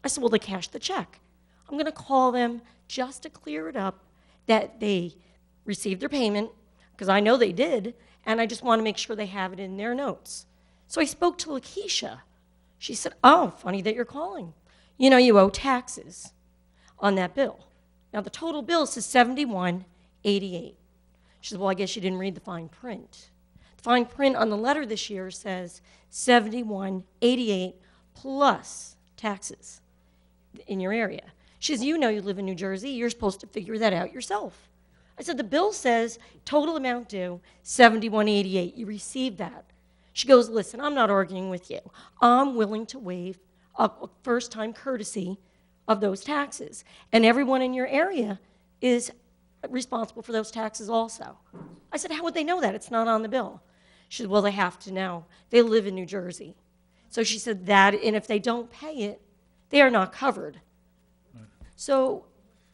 I said, well, they cashed the check. I'm going to call them just to clear it up that they received their payment, because I know they did, and I just want to make sure they have it in their notes. So I spoke to Lakeisha. She said, oh, funny that you're calling. You owe taxes on that bill. Now, the total bill says $71.88. She said, well, I guess you didn't read the fine print. The fine print on the letter this year says $71.88 plus taxes in your area. She says, you live in New Jersey. You're supposed to figure that out yourself. I said, the bill says total amount due, $71.88. You received that. She goes, listen, I'm not arguing with you. I'm willing to waive a first-time courtesy of those taxes. And everyone in your area is responsible for those taxes also. I said, how would they know that? It's not on the bill. She said, well, they have to know. They live in New Jersey. So she said that, and if they don't pay it, they are not covered. So,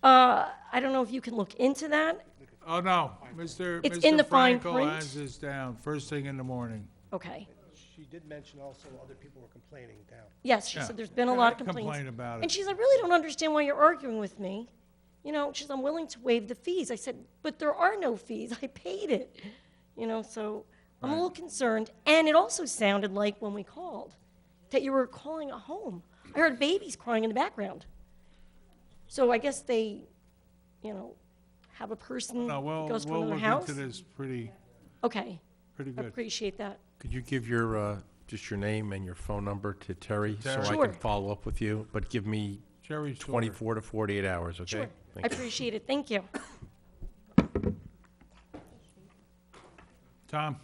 I don't know if you can look into that. Oh, no, Mr. It's in the fine Frankel print. has this down, first thing in the morning. Okay. She did mention also other people were complaining down. Yes, she Yeah. said there's been a Yeah, lot of I complaints. complain about it. And she's, I really don't understand why you're arguing with me. You know, she's, I'm willing to waive the fees. I said, but there are no fees. I paid it. You know, so I'm a little concerned. And it also sounded like when we called that you were calling a home. I heard babies crying in the background. So I guess they, you know, have a person No, that goes to we'll another look house. into this pretty Okay. good. I appreciate that. Could you give your, just your name and your phone number to Terry? So I Sure. can follow up with you, but give me Jerry's 24 to 48 hours, okay? Sure. I Thank you. appreciate it. Thank you. Tom?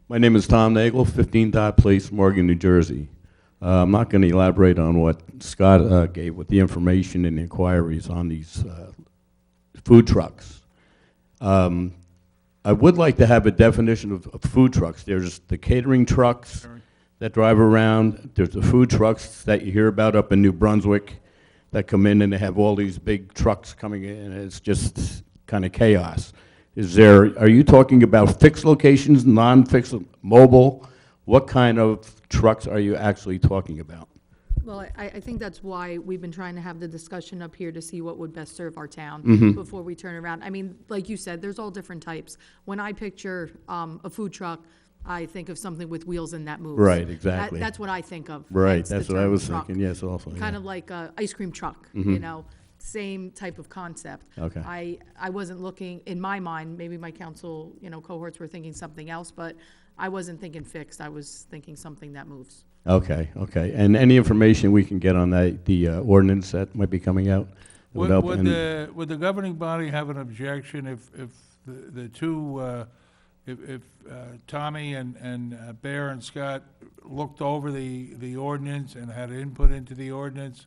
My name is Tom Nagel, 15 Dot Place, Morgan, New Jersey. I'm not going to elaborate on what Scott gave with the information and inquiries on these food trucks. I would like to have a definition of food trucks. There's the catering trucks that drive around. There's the food trucks that you hear about up in New Brunswick that come in and they have all these big trucks coming in, and it's just kind of chaos. Are you talking about fixed locations, non-fixed, mobile? What kind of trucks are you actually talking about? Well, I think that's why we've been trying to have the discussion up here to see what would best serve our town Mhm. before we turn around. I mean, like you said, there's all different types. When I picture a food truck, I think of something with wheels and that moves. Right, exactly. That's what I think of. Right, hence the that's what I term was truck. thinking, yes, also. Kind yeah. of like a ice cream truck, Mhm. you know, same type of concept. Okay. I wasn't looking, in my mind, maybe my council, you know, cohorts were thinking something else, but I wasn't thinking fixed. I was thinking something that moves. Okay, okay. And any information we can get on the ordinance that might be coming out? Would, help. would And- the governing body have an objection if the two, if Tommy and Bear and Scott looked over the ordinance and had input into the ordinance?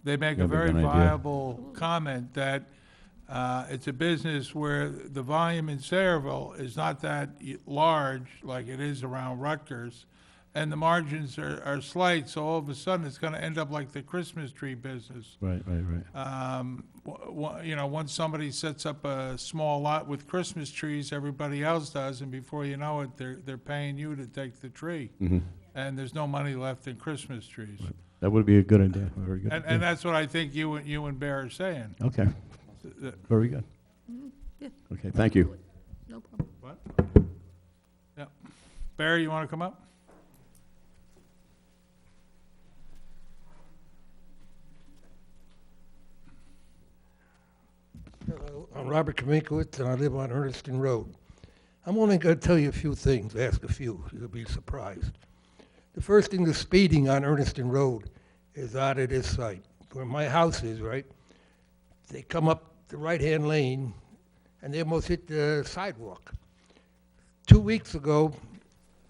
They make a That'd be a very good idea. viable comment that it's a business where the volume in Sayreville is not that large like it is around Rutgers, and the margins are slight, so all of a sudden it's gonna end up like the Christmas tree business. Right, right, right. You know, once somebody sets up a small lot with Christmas trees, everybody else does, and before you know it, they're paying you to take the tree. Mhm. And there's no money left in Christmas trees. That would be a good idea, very good. And that's what I think you and Bear are saying. Okay, very good. Yeah. Okay, thank you. No problem. What? Yeah. Bear, you wanna come up? Hello, I'm Robert Kaminkowitz, and I live on Erneston Road. I'm only going to tell you a few things, ask a few, you'll be surprised. The first thing, the speeding on Erneston Road is out of this site. Where my house is, right, they come up the right-hand lane, and they almost hit the sidewalk. 2 weeks ago,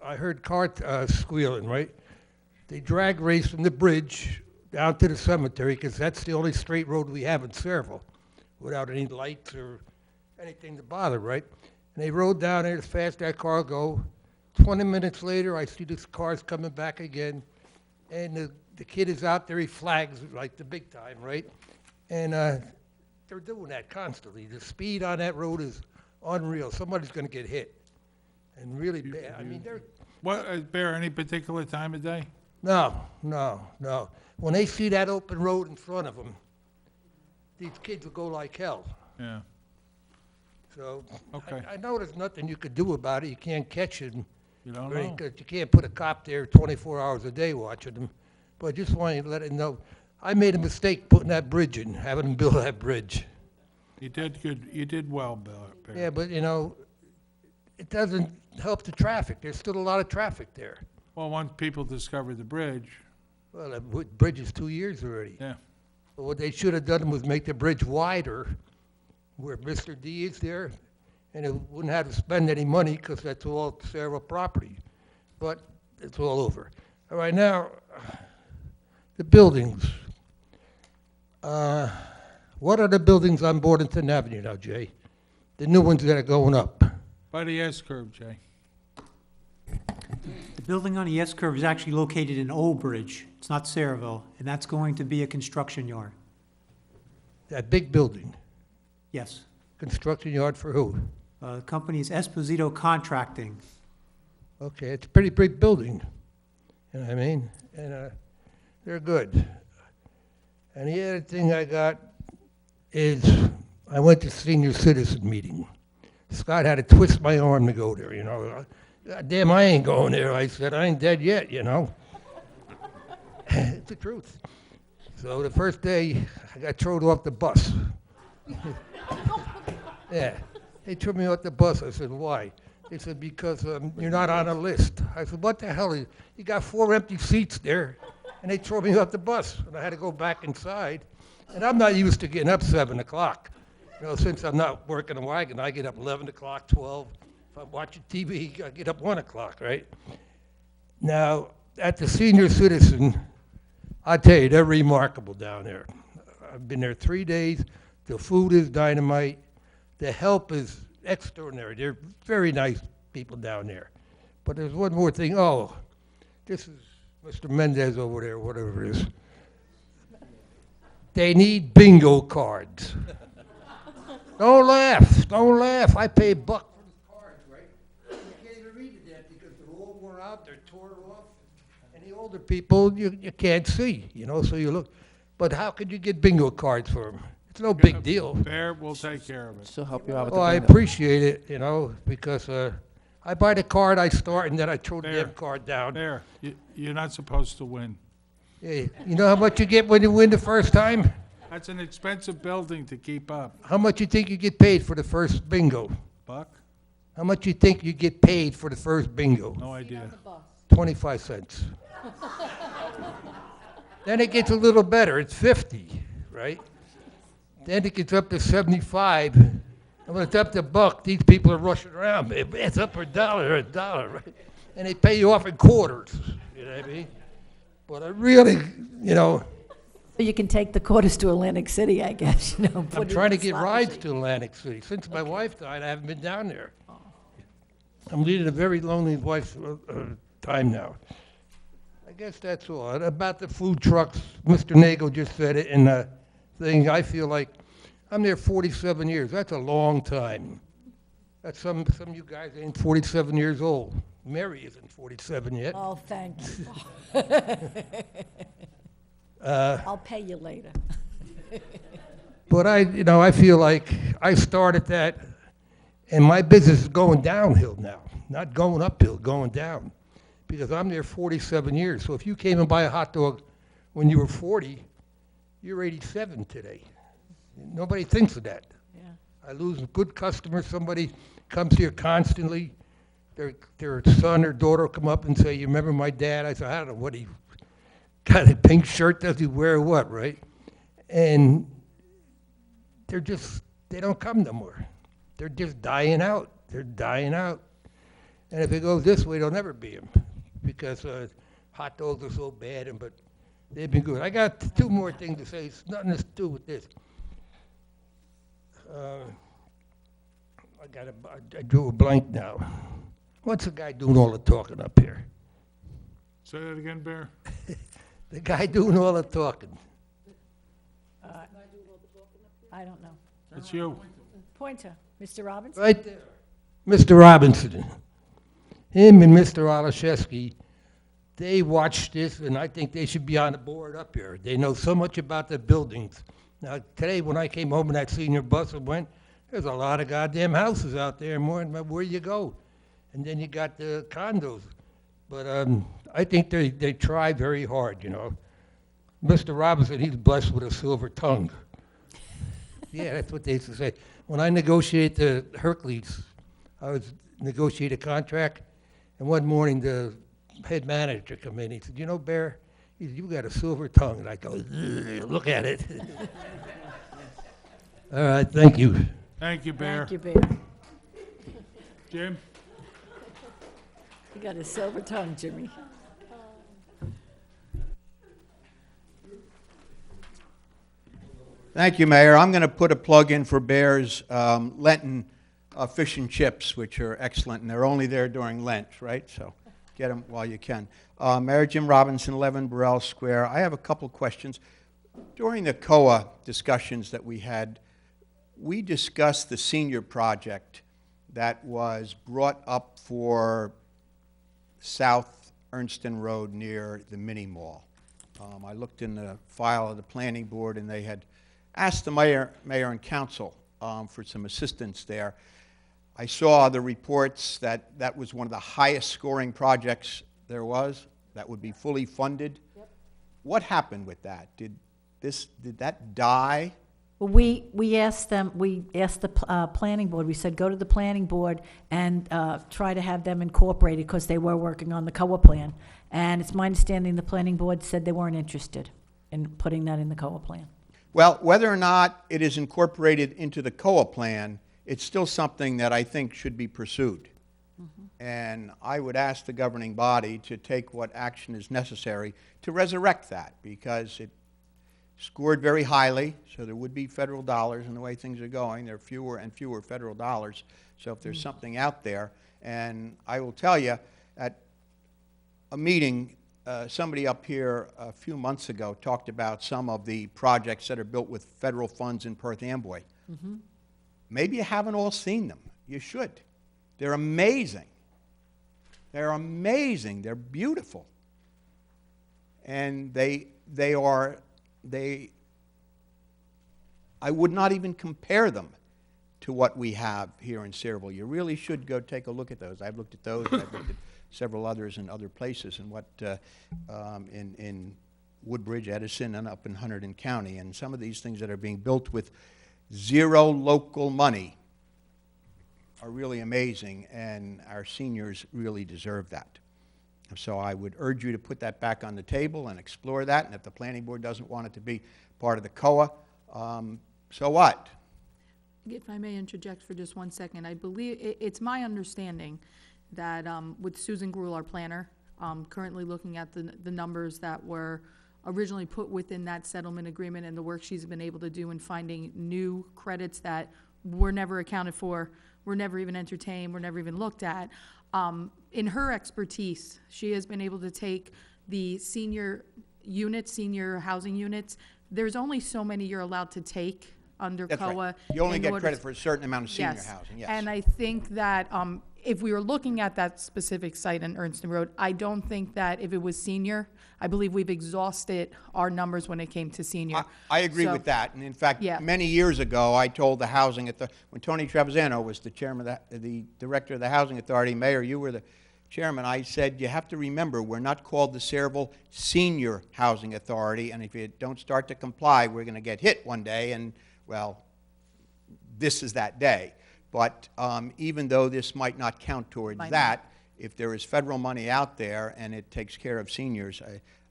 I heard cars squealing, right? They drag raced from the bridge down to the cemetery, because that's the only straight road we have in Sayreville, without any lights or anything to bother, right? And they rode down there as fast as that car go. 20 minutes later, I see this car's coming back again, and the kid is out there, he flags like the big time, right? And they're doing that constantly. The speed on that road is unreal. Somebody's gonna get hit, and really bad. I mean, they're, What, Bear, any particular time of day? no. When they see that open road in front of them, these kids will go like hell. Yeah. So, Okay. I know there's nothing you could do about it. You can't catch it. You don't Right, know. 'cause you can't put a cop there 24 hours a day watching them. But I just wanted to let it know, I made a mistake putting that bridge in, having them build that bridge. You did good, you did well, Bear. Yeah, but you know, it doesn't help the traffic. There's still a lot of traffic there. Well, once people discover the bridge, Well, that bridge is 2 years already. yeah. But what they should have done was make the bridge wider where Mr. D is there, and it wouldn't have to spend any money because that's all Sayreville property. But it's all over. All right, now, the buildings. What are the buildings on Bordenton Avenue now, Jay? The new ones that are going up? By the S-curve, Jay. The building on the S-curve is actually located in Old Bridge. It's not Saraville, and that's going to be a construction yard. That big building, Yes. construction yard for who? The company is Esposito Contracting. Okay, it's a pretty big building, you know what I mean? And they're good. And the other thing I got is, I went to senior citizen meeting. Scott had to twist my arm to go there, you know. God damn, I ain't going there. I said, I ain't dead yet, you know. It's the truth. So the first day, I got thrown off the bus. Yeah, they threw me off the bus. I said, why? They said, because you're not on a list. I said, what the hell? You got 4 empty seats there, and they threw me off the bus. And I had to go back inside. And I'm not used to getting up 7 o'clock. You know, since I'm not working a wagon, I get up 11 o'clock, 12. If I'm watching TV, I get up 1 o'clock, right? Now, at the senior citizen, I tell you, they're remarkable down there. I've been there 3 days. The food is dynamite. The help is extraordinary. They're very nice people down there. But there's one more thing. Oh, this is Mr. Mendez over there, whatever it is. They need bingo cards. Don't laugh. Don't laugh. I pay $1 for the cards, right? You can't even read it yet because they're all worn out. They're torn off. And the older people, you can't see, you know, so you look. But how could you get bingo cards for them? It's no big deal. Bear will take care of it. Still help you out with Oh, the I bingo. appreciate it, you know, because I buy the card, I start, and then I throw the Bear. damn card down. Bear, you're not supposed to win. Hey, you know how much you get when you win the first time? That's an expensive building to keep up. How much you think you get paid for the first bingo? $1? How much you think you get paid for the first bingo? No idea. 25 cents. Then it gets a little better. It's 50, right? Then it gets up to 75. And when it's up to $1, these people are rushing around. It's up $1, $1, right? And they pay you off in quarters. You know what I mean? But I really, you know, So you can take the quarters to Atlantic City, I guess, you know. put I'm it trying to in the get slot rides machine. to Atlantic City. Since my wife died, I haven't been down there. I'm leading a very lonely wife time now. I guess that's all. And about the food trucks, Mr. Nagel just said it in the thing. I feel like I'm there 47 years. That's a long time. That's some of you guys ain't 47 years old. Mary isn't 47 yet. Oh, thank you. I'll pay you later. But I feel like I started that, and my business is going downhill now, not going uphill, going down, because I'm there 47 years. So if you came and buy a hot dog when you were 40, you're 87 today. Nobody thinks of that. Yeah. I lose good customers. Somebody comes here constantly. Their son or daughter will come up and say, "You remember my dad?" I say, "I don't know what he got a pink shirt. Does he wear what, right?" And they don't come no more. They're just dying out. They're dying out. And if it goes this way, they'll never be them because hot dogs are so bad. But they've been good. I got 2 more things to say. It's nothing to do with this. I drew a blank now. What's the guy doing all the talking up here? Say that again, Bear? The guy doing all the talking. I don't know. It's you. Pointer, Mr. Robinson? Right there. Mr. Robinson. Him and Mr. Olszewski, they watched this, and I think they should be on the board up here. They know so much about the buildings. Now, today, when I came home in that senior bus and went, there's a lot of goddamn houses out there, more than where you go. And then you got the condos. But I think they try very hard, you know. Mr. Robinson, he's blessed with a silver tongue. Yeah, that's what they used to say. When I negotiated the Hercules, I was negotiating a contract, and one morning the head manager come in. He said, "You know, Bear, he said, you got a silver tongue." And I go, "Look at it." All right, thank you. Thank you, Bear. Thank you, Bear. Jim? You got a silver tongue, Jimmy. Thank you, Mayor. I'm going to put a plug in for Bear's Lenten fish and chips, which are excellent, and they're only there during Lent, right? So get them while you can. Mayor Jim Robinson, 11 Burrell Square. I have a couple questions. During the COA discussions that we had, we discussed the senior project that was brought up for South Ernston Road near the mini mall. I looked in the file of the planning board, and they had asked the mayor and council for some assistance there. I saw the reports that that was one of the highest scoring projects there was, that would be fully funded. Yep. What happened with that? Did that die? Well, we asked them, we asked the planning board, we said, go to the planning board and try to have them incorporated, because they were working on the COA plan. And it's my understanding the planning board said they weren't interested in putting that in the COA plan. Well, whether or not it is incorporated into the COA plan, it's still something that I think should be pursued. Mm-hmm. And I would ask the governing body to take what action is necessary to resurrect that, because it scored very highly, so there would be federal dollars, and the way things are going, there are fewer and fewer federal dollars. So if there's something out there, and I will tell you, at a meeting, somebody up here a few months ago talked about some of the projects that are built with federal funds in Perth Amboy. Mm-hmm. Maybe you haven't all seen them. You should. They're amazing. They're amazing. They're beautiful. And I would not even compare them to what we have here in Sayreville. You really should go take a look at those. I've looked at those. I've looked at several others in other places, and what in Woodbridge, Edison, and up in Hunterdon County. And some of these things that are being built with zero local money are really amazing, and our seniors really deserve that. So I would urge you to put that back on the table and explore that, and if the planning board doesn't want it to be part of the COA, so what? If I may interject for just 1 second, I believe, it's my understanding that with Susan Gruhl, our planner, currently looking at the numbers that were originally put within that settlement agreement and the work she's been able to do in finding new credits that were never accounted for, were never even entertained, were never even looked at. In her expertise, she has been able to take the senior units, senior housing units. There's only so many you're allowed to take under That's COA. right. You only get order credit for a certain amount of senior Yes. housing, yes. And I think that if we were looking at that specific site on Ernston Road, I don't think that if it was senior, I believe we've exhausted our numbers when it came to senior. I agree So- with that. And in fact, Yeah. many years ago, I told the housing, when Tony Trevisano was the chairman, the director of the Housing Authority, Mayor, you were the chairman, I said, you have to remember, we're not called the Sayreville Senior Housing Authority, and if you don't start to comply, we're going to get hit one day, and, well, this is that day. But even though this might not count towards that, if there is federal money out there and it takes care of seniors,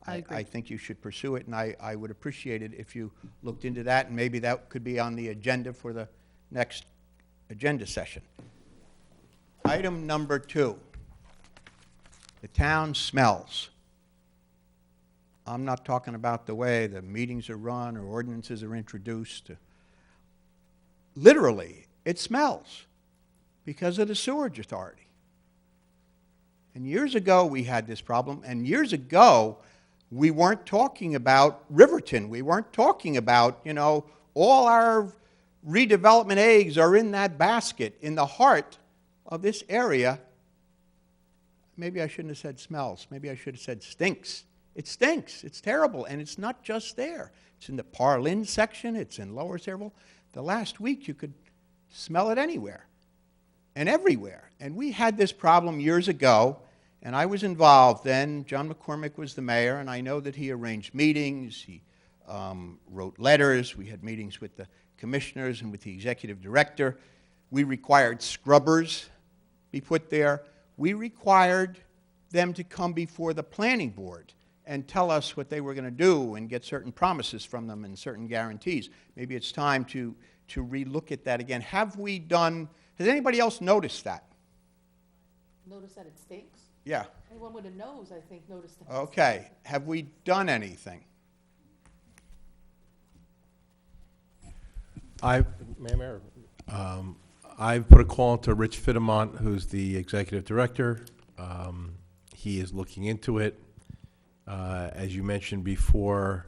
I think you should pursue it, and I would appreciate it if you looked into that, and maybe that could be on the agenda for the next agenda session. Item number 2. The town smells. I'm not talking about the way the meetings are run or ordinances are introduced. Literally, it smells because of the sewerage authority. And years ago, we had this problem, and years ago, we weren't talking about Riverton. We weren't talking about, you know, all our redevelopment eggs are in that basket in the heart of this area. Maybe I shouldn't have said smells. Maybe I should have said stinks. It stinks. It's terrible. And it's not just there. It's in the Parlin section. It's in Lower Sayreville. The last week, you could smell it anywhere and everywhere. And we had this problem years ago, and I was involved then. John McCormick was the mayor, and I know that he arranged meetings. He wrote letters. We had meetings with the commissioners and with the executive director. We required scrubbers be put there. We required them to come before the planning board and tell us what they were going to do and get certain promises from them and certain guarantees. Maybe it's time to relook at that again. Have we done, has anybody else noticed that? Notice that it stinks? Yeah. Anyone with a nose, I think, noticed that. Okay. Have we done anything? Mayor, I've put a call to Rich Fittlemont, who's the executive director. He is looking into it. As you mentioned before,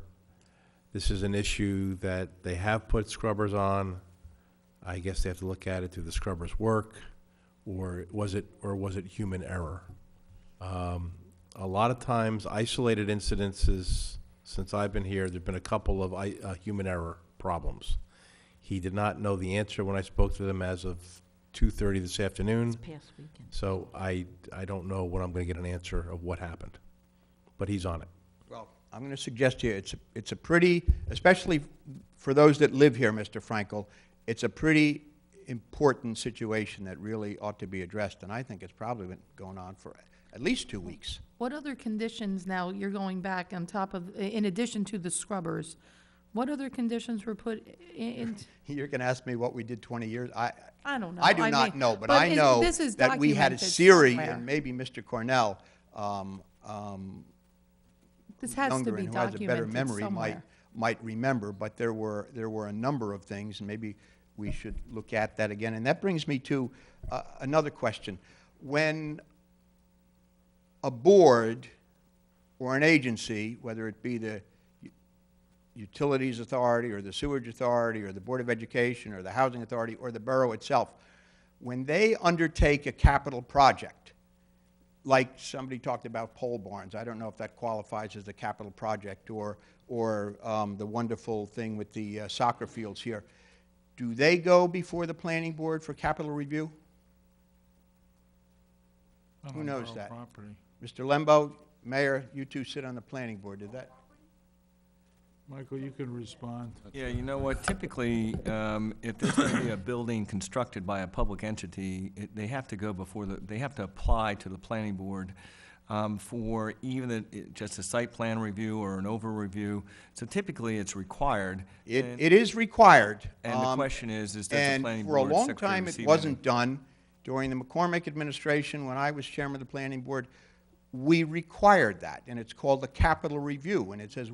this is an issue that they have put scrubbers on. I guess they have to look at it, do the scrubbers work, or was it human error? A lot of times, isolated incidences, since I've been here, there've been a couple of human error problems. He did not know the answer when I spoke to them as of 2:30 this afternoon. Past weekend. So I don't know when I'm going to get an answer of what happened, but he's on it. Well, I'm going to suggest to you, it's a pretty, especially for those that live here, Mr. Frankel, it's a pretty important situation that really ought to be addressed, and I think it's probably been going on for at least 2 weeks. What other conditions, now you're going back on top of, in addition to the scrubbers, what other conditions were put in? You're going to ask me what we did 20 years? I don't know. I do not know, but I know this is that we had a documented Siri, somewhere. and maybe Mr. Cornell, This who's has to younger be and who has a better documented memory somewhere. might remember, but there were a number of things, and maybe we should look at that again. And that brings me to another question. When a board or an agency, whether it be the Utilities Authority or the Sewage Authority or the Board of Education or the Housing Authority or the borough itself, when they undertake a capital project, like somebody talked about pole barns, I don't know if that qualifies as a capital project, or the wonderful thing with the soccer fields here, do they go before the planning board for capital review? Who knows that? Mr. Lembo, Mayor, you two sit on the planning board, did that? Michael, you can respond. Yeah, you know what, typically, if there's going to be a building constructed by a public entity, they have to go before they have to apply to the planning board for even just a site plan review or an over review. So typically, it's required. It is required. And the question is does the planning And board for a long secretary time, it receive wasn't done. During the McCormick administration, when I was chairman of the planning board, we required that, and it's called a capital review. And it says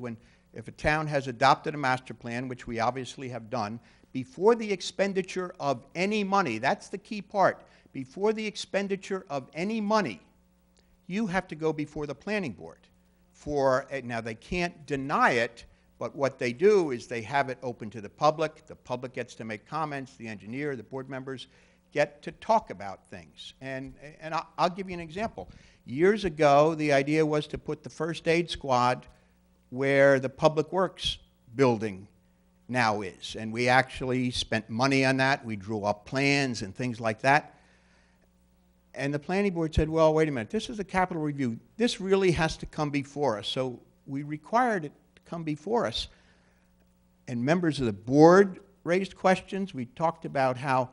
if a town has adopted a master plan, which we obviously have done, before the expenditure of any money, that's the key part, before the expenditure of any money, you have to go before the planning board. Now, they can't deny it, but what they do is they have it open to the public gets to make comments, the engineer, the board members get to talk about things. And I'll give you an example. Years ago, the idea was to put the first aid squad where the Public Works building now is. And we actually spent money on that. We drew up plans and things like that. And the planning board said, well, wait a minute, this is a capital review. This really has to come before us. So we required it to come before us. And members of the board raised questions. We talked about how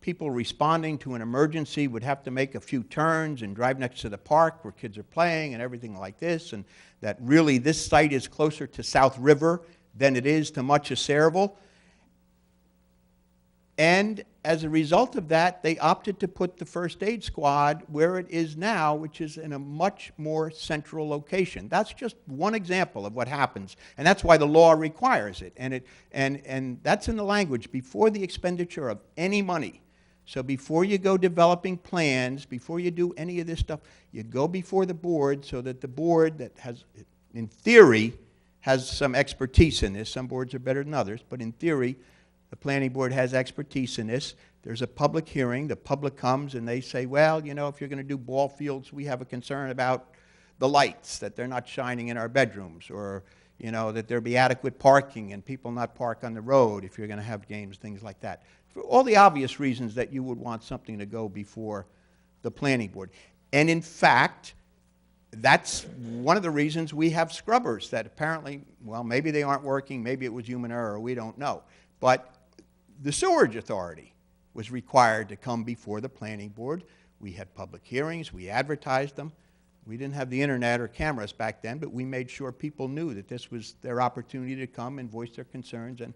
people responding to an emergency would have to make a few turns and drive next to the park where kids are playing and everything like this, and that really this site is closer to South River than it is to much of Sayreville. And as a result of that, they opted to put the first aid squad where it is now, which is in a much more central location. That's just one example of what happens, and that's why the law requires it. And that's in the language, before the expenditure of any money. So before you go developing plans, before you do any of this stuff, you go before the board so that the board that has, in theory, has some expertise in this. Some boards are better than others, but in theory, the planning board has expertise in this. There's a public hearing. The public comes and they say, well, you know, if you're going to do ball fields, we have a concern about the lights, that they're not shining in our bedrooms, or, you know, that there be adequate parking and people not park on the road if you're going to have games, things like that. For all the obvious reasons that you would want something to go before the planning board. And in fact, that's one of the reasons we have scrubbers that apparently, well, maybe they aren't working, maybe it was human error, we don't know. But the Sewerage Authority was required to come before the planning board. We had public hearings, we advertised them. We didn't have the internet or cameras back then, but we made sure people knew that this was their opportunity to come and voice their concerns, and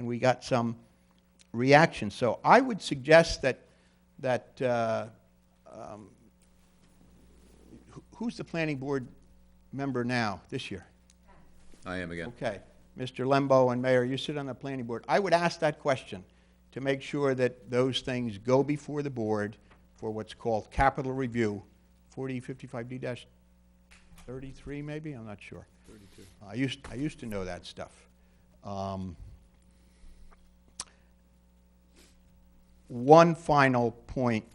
we got some reaction. So I would suggest who's the planning board member now, this year? I am again. Okay. Mr. Lembo and Mayor, you sit on the planning board. I would ask that question to make sure that those things go before the board for what's called capital review, 4055D-33 maybe, I'm not sure. 32. I used to know that stuff. One final point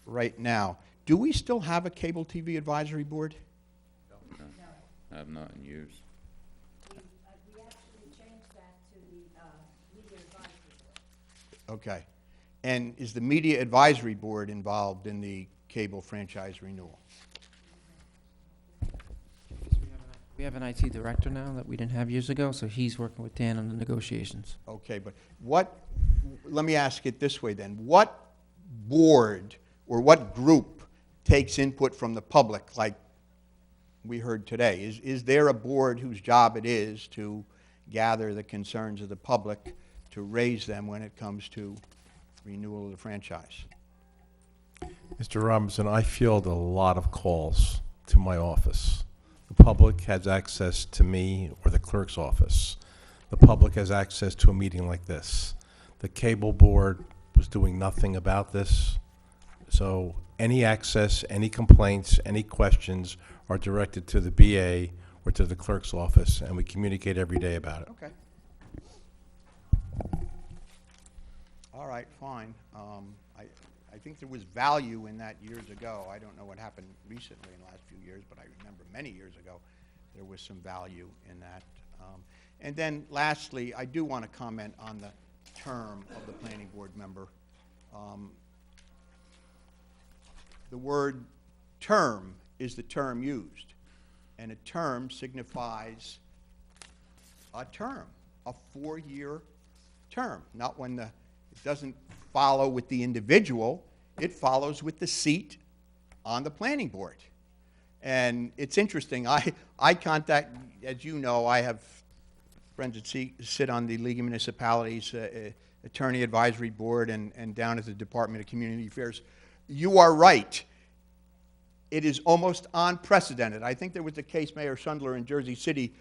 right now. Do we still have a cable TV advisory board? I have not in years. We actually changed that to the Media Advisory Board. Okay. And is the Media Advisory Board involved in the cable franchise renewal? We have an IT director now that we didn't have years ago, so he's working with Dan on the negotiations. Okay, but let me ask it this way then. What board or what group takes input from the public like we heard today? Is there a board whose job it is to gather the concerns of the public, to raise them when it comes to renewal of the franchise? Mr. Robinson, I field a lot of calls to my office. The public has access to me or the clerk's office. The public has access to a meeting like this. The cable board was doing nothing about this. So any access, any complaints, any questions are directed to the BA or to the clerk's office, and we communicate every day about it. Okay. All right, fine. I think there was value in that years ago. I don't know what happened recently in the last few years, but I remember many years ago there was some value in that. And then lastly, I do want to comment on the term of the planning board member. The word term is the term used, and a term signifies a term, a 4-year term, not when it doesn't follow with the individual, it follows with the seat on the planning board. And it's interesting, I contact, as you know, I have friends that sit on the League of Municipalities Attorney Advisory Board and down at the Department of Community Affairs. You are right. It is almost unprecedented. I think there was a case, Mayor Schundler in Jersey City,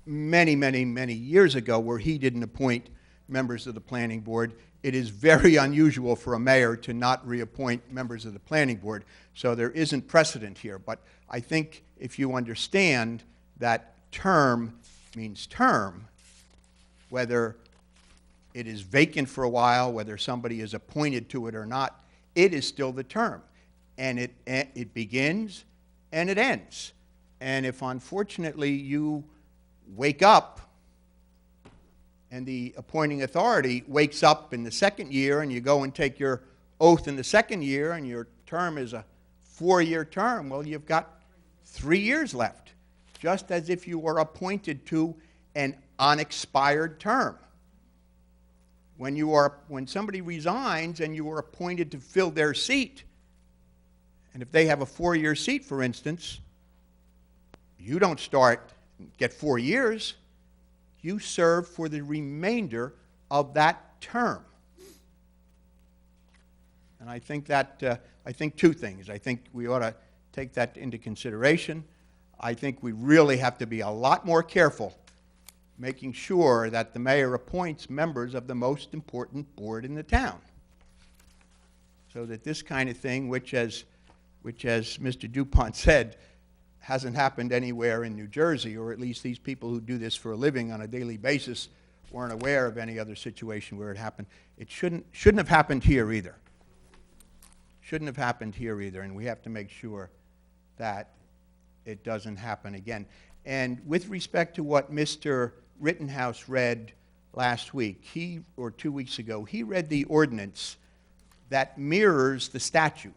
many, many, many years ago where he didn't appoint members of the planning board. It is very unusual for a mayor to not reappoint members of the planning board, so there isn't precedent here. But I think if you understand that term means term, whether it is vacant for a while, whether somebody is appointed to it or not, it is still the term. And it begins and it ends. And if unfortunately you wake up and the appointing authority wakes up in the second year and you go and take your oath in the second year and your term is a 4-year term, well, you've got 3 years left, just as if you were appointed to an unexpired term. When somebody resigns and you are appointed to fill their seat, and if they have a 4-year seat, for instance, you don't get 4 years. You serve for the remainder of that term. And I think two things. I think we ought to take that into consideration. I think we really have to be a lot more careful making sure that the mayor appoints members of the most important board in the town, so that this kind of thing, which as Mr. DuPont said, hasn't happened anywhere in New Jersey, or at least these people who do this for a living on a daily basis weren't aware of any other situation where it happened. It shouldn't have happened here either. Shouldn't have happened here either, and we have to make sure that it doesn't happen again. And with respect to what Mr. Rittenhouse read last week, or 2 weeks ago, he read the ordinance that mirrors the statute.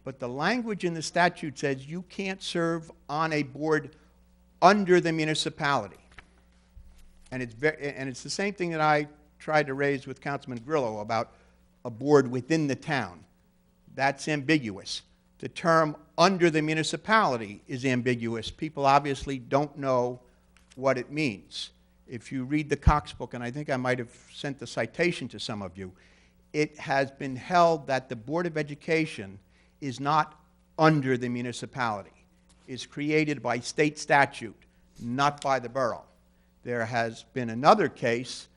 But the language in the statute says you can't serve on a board under the municipality. And it's the same thing that I tried to raise with Councilman Grillo about a board within the town. That's ambiguous. The term under the municipality is ambiguous. People obviously don't know what it means. If you read the Cox book, and I think I might have sent the citation to some of you, it has been held that the Board of Education is not under the municipality. It's created by state statute, not by the borough. There has been another case,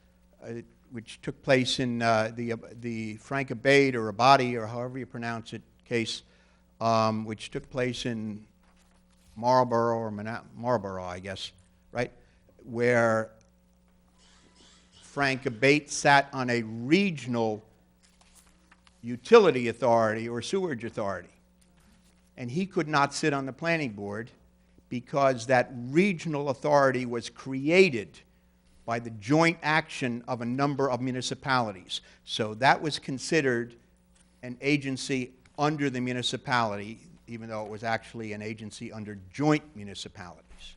which took place in the Frank Abate or Abadi, or however you pronounce it, case, which took place in Marlborough, or Marlborough, I guess, right, where Frank Abate sat on a regional utility authority or sewerage authority. And he could not sit on the planning board because that regional authority was created by the joint action of a number of municipalities. So that was considered an agency under the municipality, even though it was actually an agency under joint municipalities.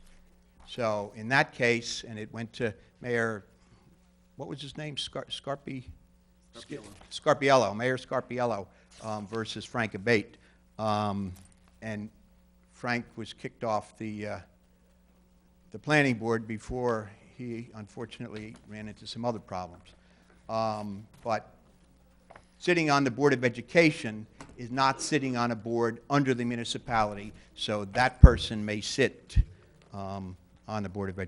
So in that case, and it went to Mayor, what was his name? Scarpiello, Mayor Scarpiello versus Frank Abate. And Frank was kicked off the planning board before he unfortunately ran into some other problems. But sitting on the Board of Education is not sitting on a board under the municipality, so that person may sit on the Board of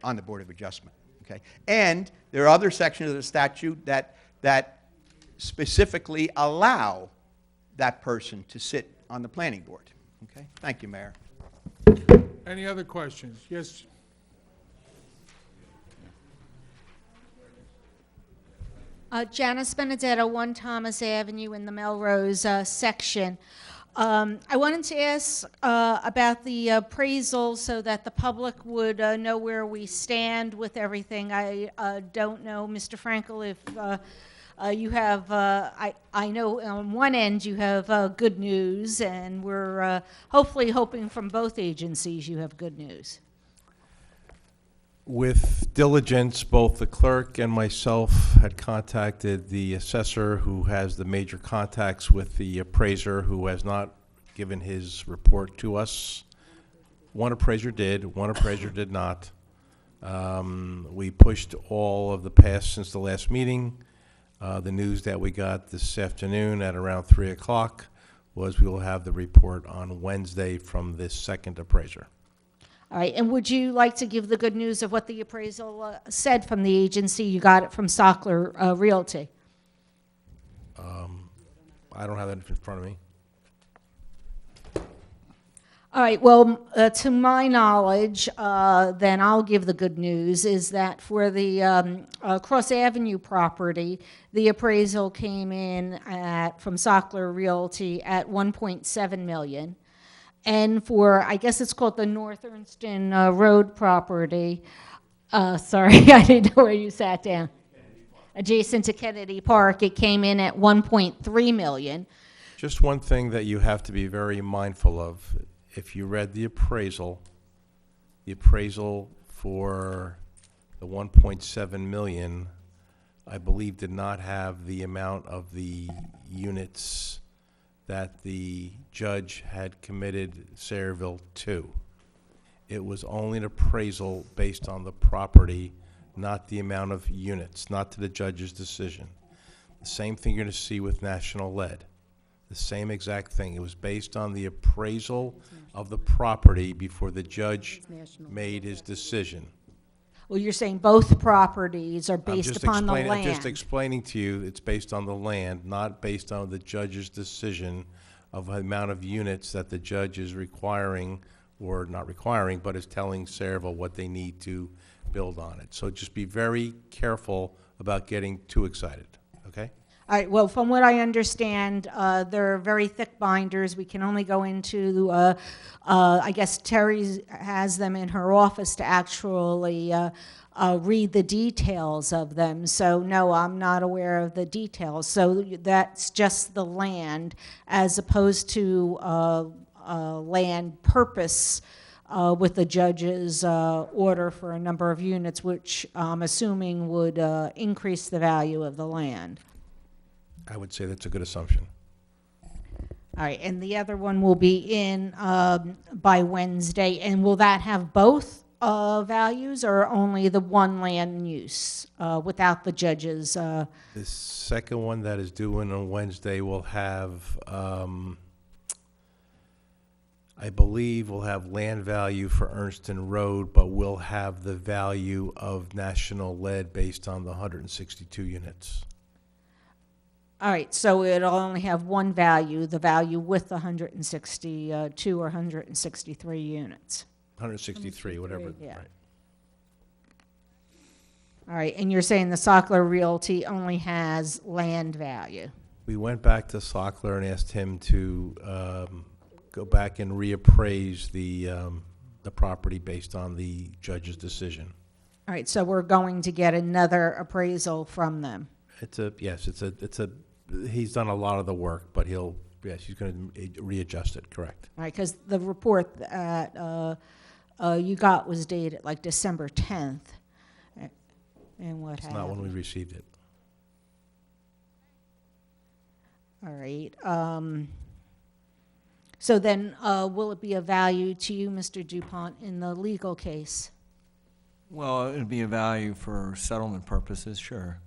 on the Board of Adjustment. Okay, and there are other sections of the statute that specifically allow that person to sit on the planning board. Okay, thank you, Mayor. Any other questions? Yes. Janice Benedetto, 1 Thomas Avenue in the Melrose section. I wanted to ask about the appraisal so that the public would know where we stand with everything. I don't know, Mr. Frankel, if you have, I know on one end you have good news, and we're hopefully hoping from both agencies you have good news. With diligence, both the clerk and myself had contacted the assessor, who has the major contacts with the appraiser, who has not given his report to us. One appraiser did, one appraiser did not. We pushed all of the past since the last meeting. The news that we got this afternoon at around 3 o'clock was we will have the report on Wednesday from this second appraiser. All right, and would you like to give the good news of what the appraisal said from the agency? You got it from Sockler Realty. I don't have that in front of me. All right, well, to my knowledge, then I'll give the good news, is that for the Cross Avenue property, the appraisal came in from Sockler Realty at $1.7 million. And for, I guess it's called the North Ernston Road property, sorry, I didn't know where you sat down. Adjacent to Kennedy Park, it came in at $1.3 million. Just one thing that you have to be very mindful of. If you read the appraisal for the 1.7 million, I believe, did not have the amount of the units that the judge had committed Sayreville to. It was only an appraisal based on the property, not the amount of units, not to the judge's decision. The same thing you're going to see with National Lead. The same exact thing. It was based on the appraisal of the property before the judge made his decision. Well, you're saying both properties are based upon the land. I'm just explaining to you, it's based on the land, not based on the judge's decision of the amount of units that the judge is requiring, or not requiring, but is telling Sayreville what they need to build on it. So just be very careful about getting too excited, okay? All right, well, from what I understand, they're very thick binders. We can only go into, I guess Terry has them in her office to actually read the details of them. So no, I'm not aware of the details. So that's just the land as opposed to land purpose with the judge's order for a number of units, which I'm assuming would increase the value of the land. I would say that's a good assumption. All right, and the other one will be in by Wednesday, and will that have both values or only the one land use without the judge's? The second one that is due in on Wednesday will have, I believe we'll have land value for Ernston Road, but we'll have the value of National Lead based on the 162 units. All right, so it'll only have one value, the value with the 162 or 163 units. 163, whatever. Yeah. Right. All right, and you're saying the Sockler Realty only has land value? We went back to Sockler and asked him to go back and reappraise the property based on the judge's decision. All right, so we're going to get another appraisal from them? He's done a lot of the work, but he's going to readjust it, correct. All right, because the report that you got was dated like December 10th. And what happened? It's not when we received it. All right. So then, will it be of value to you, Mr. DuPont, in the legal case? Well, it'd be a value for settlement purposes, sure.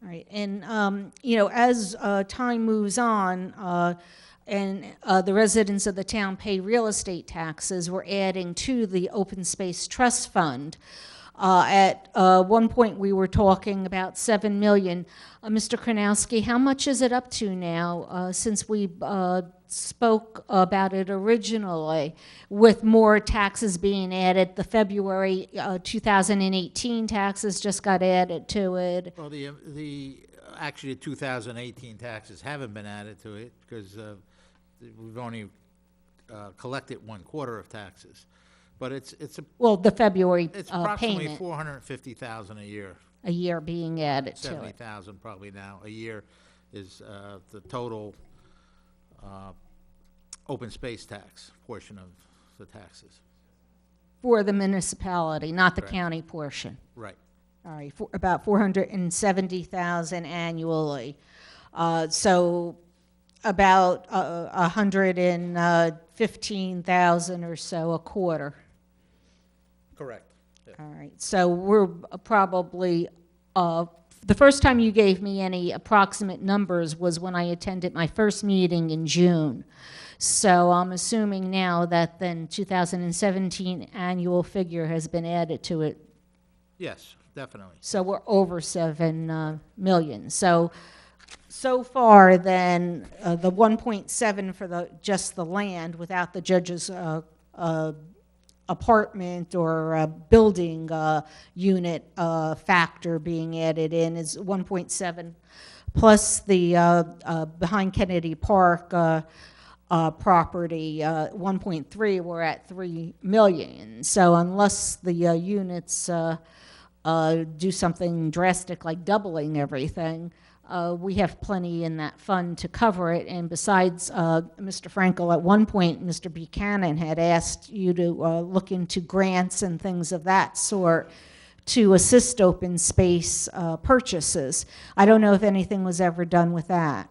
All right, and as time moves on, and the residents of the town pay real estate taxes, we're adding to the Open Space Trust Fund. At one point, we were talking about $7 million. Mr. Kronowski, how much is it up to now since we spoke about it originally, with more taxes being added? The February 2018 taxes just got added to it. Well, actually, the 2018 taxes haven't been added to it because we've only collected 1/4 of taxes. But it's the February it's approximately payment. $450,000 a year. A year being added to it. 70,000 probably now a year is the total open space tax portion of the taxes. For the municipality, not the Correct. county portion. Right. All right, about $470,000 annually. So about $115,000 or so a quarter. Correct. Yeah. All right, so we're probably, the first time you gave me any approximate numbers was when I attended my first meeting in June. So I'm assuming now that then 2017 annual figure has been added to it. Yes, definitely. So we're over 7 million. So far then, the 1.7 for just the land without the judge's apartment or building unit factor being added in is 1.7, plus the behind Kennedy Park property, 1.3, we're at 3 million. So unless the units do something drastic like doubling everything, we have plenty in that fund to cover it. And besides, Mr. Frankel, at one point, Mr. Buchanan had asked you to look into grants and things of that sort to assist open space purchases. I don't know if anything was ever done with that.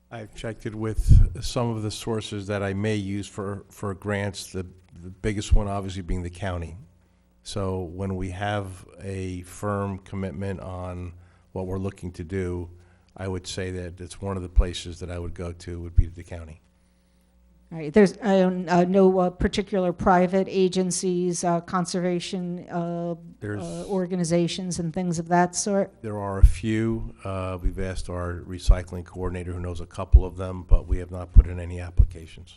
I've checked it with some of the sources that I may use for grants, the biggest one obviously being the county. So when we have a firm commitment on what we're looking to do, I would say that it's one of the places that I would go to would be the county. All right, there's no particular private agencies, conservation organizations and things of that sort? There are a few. We've asked our recycling coordinator, who knows a couple of them, but we have not put in any applications.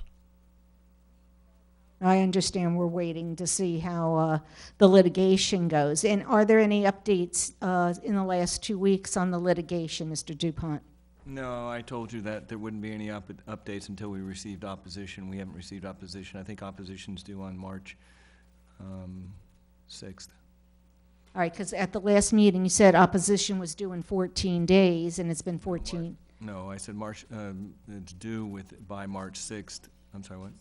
I understand we're waiting to see how the litigation goes. And are there any updates in the last 2 weeks on the litigation, Mr. DuPont? No, I told you that there wouldn't be any updates until we received opposition. We haven't received opposition. I think opposition's due on March 6th. All right, because at the last meeting, you said opposition was due in 14 days, and it's been 14. No, I said March, it's due by March 6th. I'm sorry, what?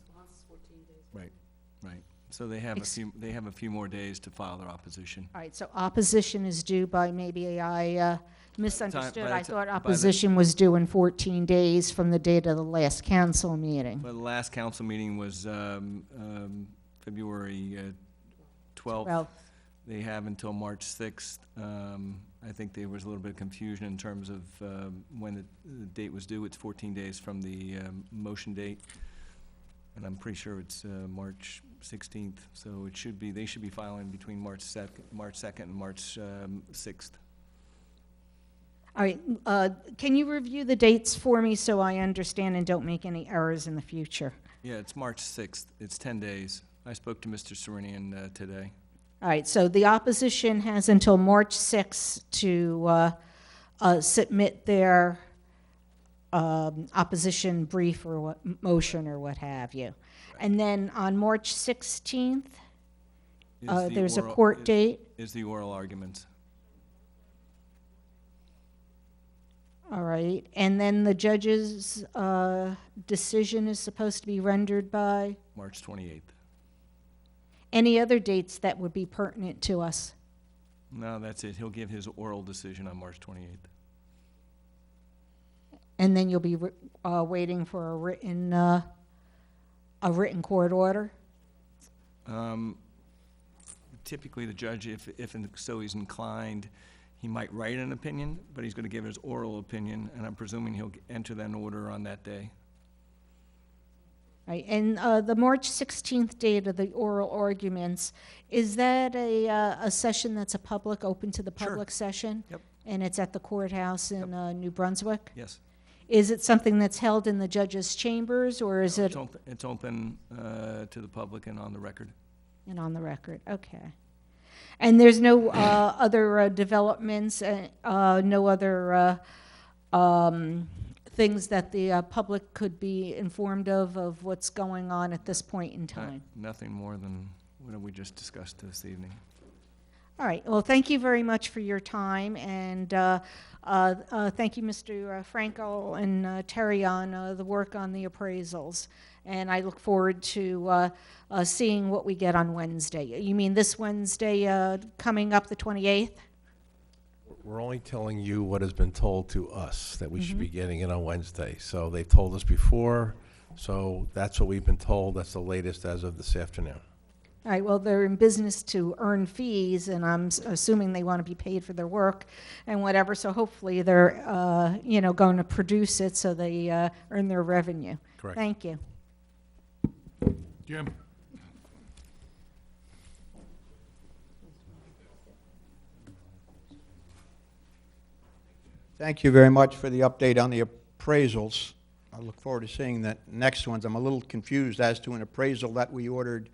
Right. So they have a few more days to file their opposition. All right, so opposition is due by, maybe I misunderstood. I thought opposition was due in 14 days from the date of the last council meeting. Well, the last council meeting was February 12th. They have until March 6th. I think there was a little bit of confusion in terms of when the date was due. It's 14 days from the motion date, and I'm pretty sure it's March 16th. So it should be, they should be filing between March 2nd and March 6th. All right, can you review the dates for me so I understand and don't make any errors in the future? Yeah, it's March 6th. It's 10 days. I spoke to Mr. Serenian today. All right, so the opposition has until March 6th to submit their opposition brief or what, motion or what have you. And then on March 16th, there's a court date. Is the oral argument. All right, and then the judge's decision is supposed to be rendered by? March 28th. Any other dates that would be pertinent to us? No, that's it. He'll give his oral decision on March 28th. And then you'll be waiting for a written court order? Typically, the judge, if so he's inclined, he might write an opinion, but he's going to give his oral opinion, and I'm presuming he'll enter that order on that day. Right, and the March 16th date of the oral arguments, is that a session that's a public, open to the public session? Yep. And it's at the courthouse in New Brunswick? Yes. Is it something that's held in the judge's chambers, or is it? It's open to the public and on the record. And on the record, okay. And there's no other developments, no other things that the public could be informed of what's going on at this point in time? Nothing more than what we just discussed this evening. All right. Well, thank you very much for your time, and thank you, Mr. Franco and Terry, on the work on the appraisals. And I look forward to seeing what we get on Wednesday. You mean this Wednesday coming up, the 28th? We're only telling you what has been told to us, that we should be getting it on Wednesday. So they've told us before, so that's what we've been told. That's the latest as of this afternoon. All right, well, they're in business to earn fees, and I'm assuming they want to be paid for their work and whatever, so hopefully they're, going to produce it so they earn their revenue. Correct. Thank you. Jim? Thank you very much for the update on the appraisals. I look forward to seeing the next ones. I'm a little confused as to an appraisal that we ordered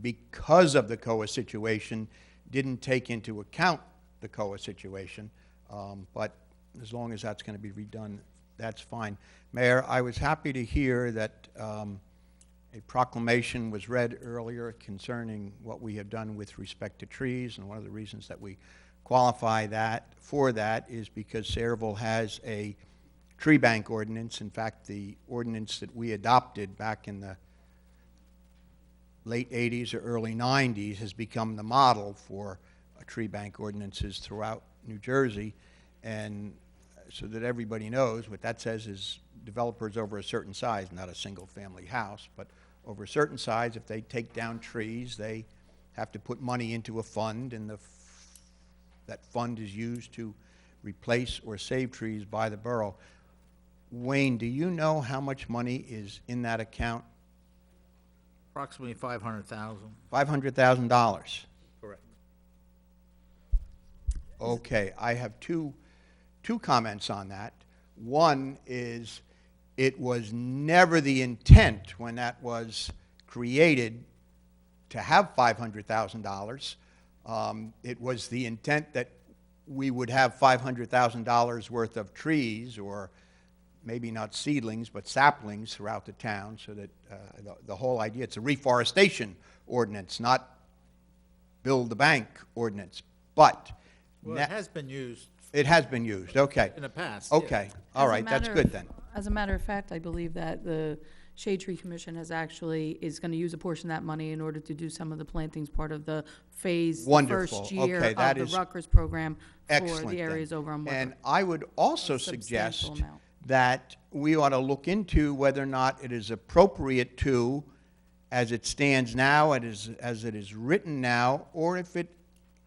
because of the COA situation, didn't take into account the COA situation, but as long as that's going to be redone, that's fine. Mayor, I was happy to hear that a proclamation was read earlier concerning what we have done with respect to trees, and one of the reasons that we qualify for that is because Sayreville has a tree bank ordinance. In fact, the ordinance that we adopted back in the late 80s or early 90s has become the model for tree bank ordinances throughout New Jersey. And so that everybody knows, what that says is developers over a certain size, not a single family house, but over a certain size, if they take down trees, they have to put money into a fund, and that fund is used to replace or save trees by the borough. Wayne, do you know how much money is in that account? Approximately $500,000. $500,000. Correct. Okay, I have two comments on that. One is, it was never the intent when that was created to have $500,000. It was the intent that we would have $500,000 worth of trees, or maybe not seedlings, but saplings throughout the town, so that the whole idea, it's a reforestation ordinance, not build the bank ordinance. But well, it has been used. It has been used, okay. In the past. Okay, yeah. all right, that's good then. As a matter of fact, I believe that the Shade Tree Commission is going to use a portion of that money in order to do some of the plantings, part of the phase, Wonderful. first year Okay, that of the is Rutgers program for excellent the areas then. over on Woodward. And I would also A substantial suggest amount. that we ought to look into whether or not it is appropriate to, as it stands now, as it is written now, or if it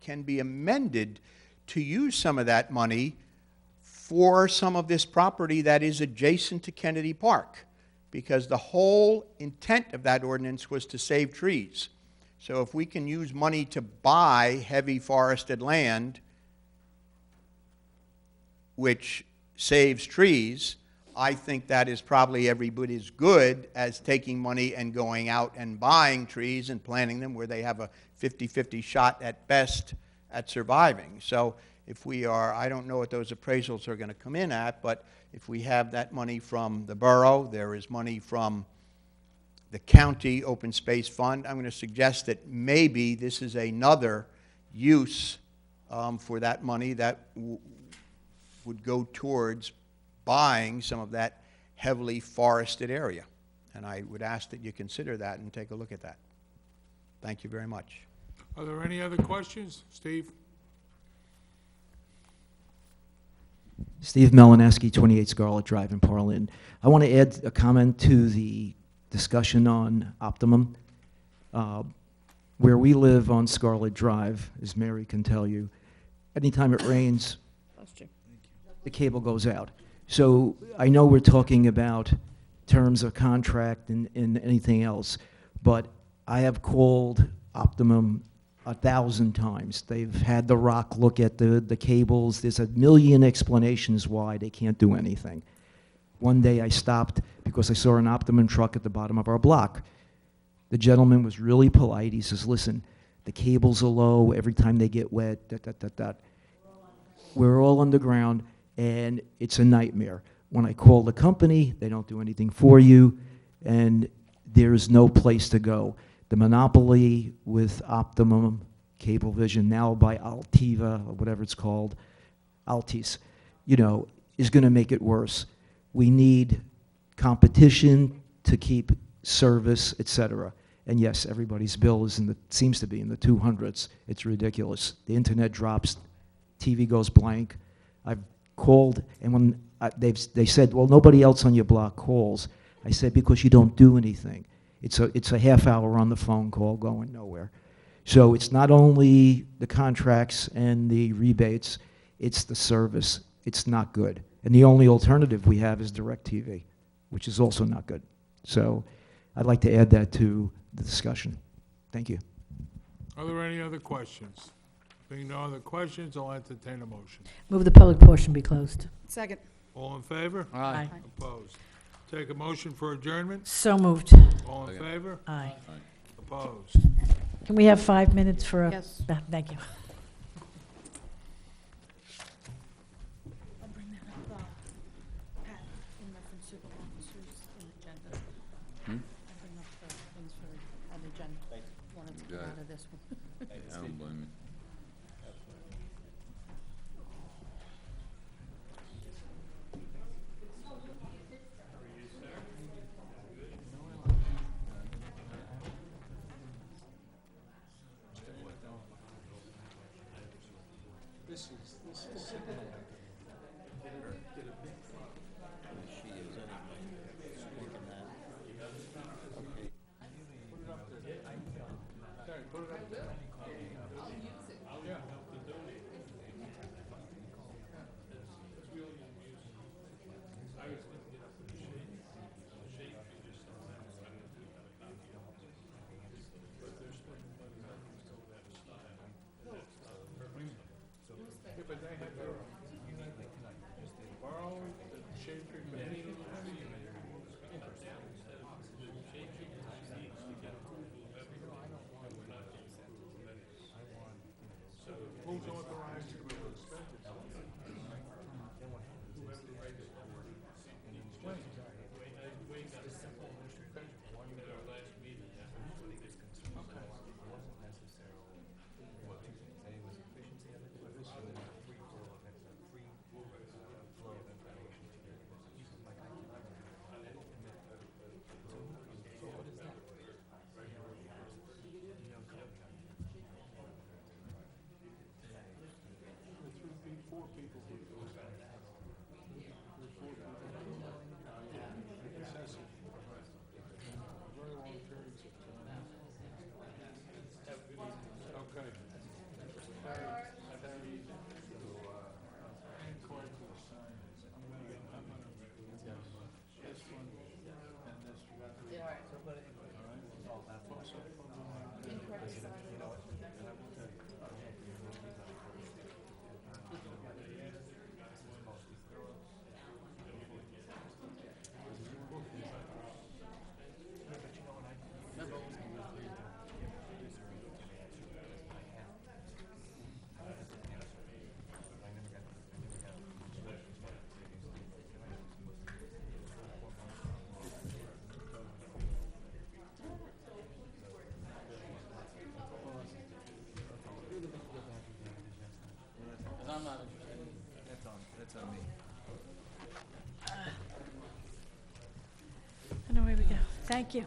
can be amended to use some of that money for some of this property that is adjacent to Kennedy Park, because the whole intent of that ordinance was to save trees. So if we can use money to buy heavy forested land, which saves trees, I think that is probably every bit as good as taking money and going out and buying trees and planting them where they have a 50-50 shot at best at surviving. So if we are, I don't know what those appraisals are going to come in at, but if we have that money from the borough, there is money from the county open space fund, I'm going to suggest that maybe this is another use for that money that would go towards buying some of that heavily forested area. And I would ask that you consider that and take a look at that. Thank you very much. Are there any other questions? Steve? Steve Melineski, 28 Scarlet Drive in Portland. I want to add a comment to the discussion on Optimum. Where we live on Scarlet Drive, as Mary can tell you, anytime it rains, the cable goes out. So I know we're talking about terms of contract and anything else, but I have called Optimum 1,000 times. They've had The Rock look at the cables. There's a million explanations why they can't do anything. One day I stopped because I saw an Optimum truck at the bottom of our block. The gentleman was really polite. He says, listen, the cables are low every time they get wet, We're all underground, and it's a nightmare. When I call the company, they don't do anything for you, and there's no place to go. The monopoly with Optimum Cablevision, now by Altiva, or whatever it's called, Altis, is going to make it worse. We need competition to keep service, etc. And yes, everybody's bill seems to be in the 200s. It's ridiculous. The internet drops, TV goes blank. I've called, and when they said, well, nobody else on your block calls. I said, because you don't do anything. It's a half hour on the phone call going nowhere. So it's not only the contracts and the rebates, it's the service. It's not good. And the only alternative we have is DirecTV, which is also not good. So I'd like to add that to the discussion. Thank you. Are there any other questions? Being no other questions, I'll entertain a motion. Move the public portion be closed. Second. All in favor? Aye. Opposed? Take a motion for adjournment? So moved. All in favor? Aye. Opposed? Can we have 5 minutes for a? Yes. Thank you. I'll bring that up, Pat, in reference to the officers in the agenda. I'll bring up the things for an agenda. Wanted to get out of this one. I don't blame you. But they have their borrow, the shade tree committee. Who's authorized to spend it? I'm not interested. That's on me. And away we go. Thank you.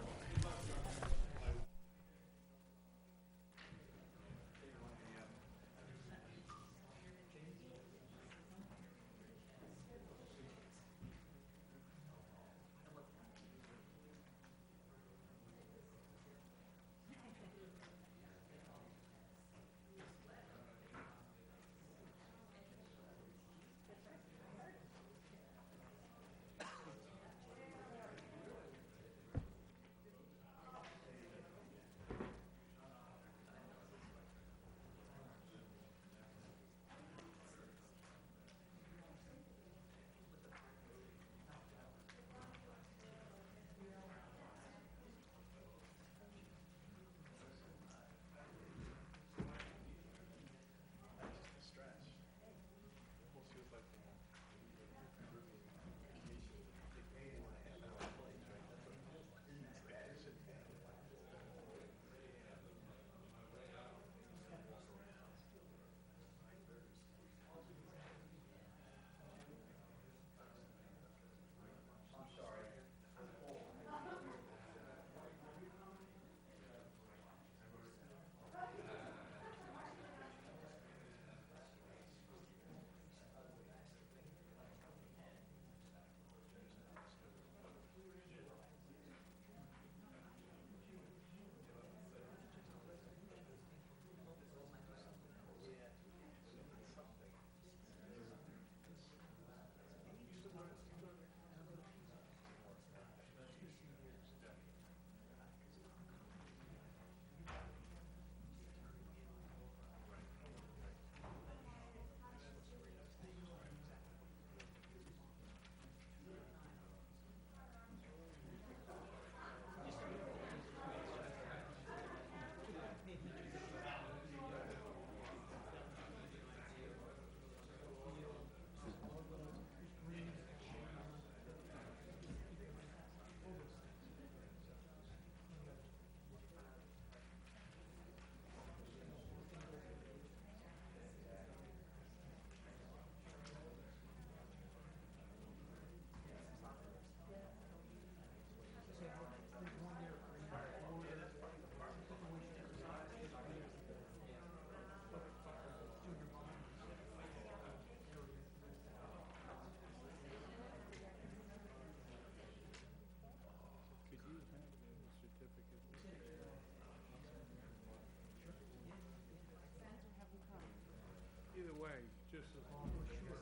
Either way, just as long as you're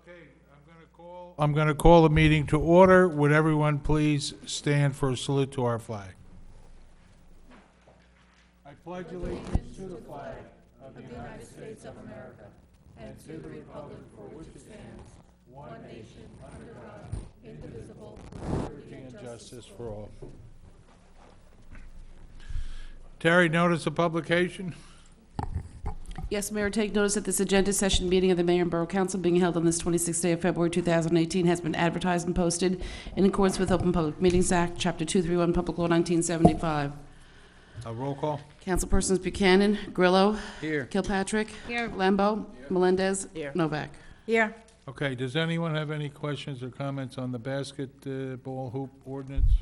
Okay, I'm going to call the meeting to order. Would everyone please stand for a salute to our flag? I pledge allegiance to the flag of the United States of America and to the republic for which it stands, one nation, under God, indivisible, with liberty and justice for all. Terry, notice of publication? Yes, Mayor, take notice that this agenda session meeting of the Mayor and Borough Council being held on this 26th day of February 2018 has been advertised and posted in accordance with Open Public Meetings Act, Chapter 231, Public Law 1975. A roll call? Councilpersons Buchanan, Grillo. Here. Kilpatrick. Here. Lambeau. Melendez. Here. Novak. Here. Okay, does anyone have any questions or comments on the basketball hoop ordinance?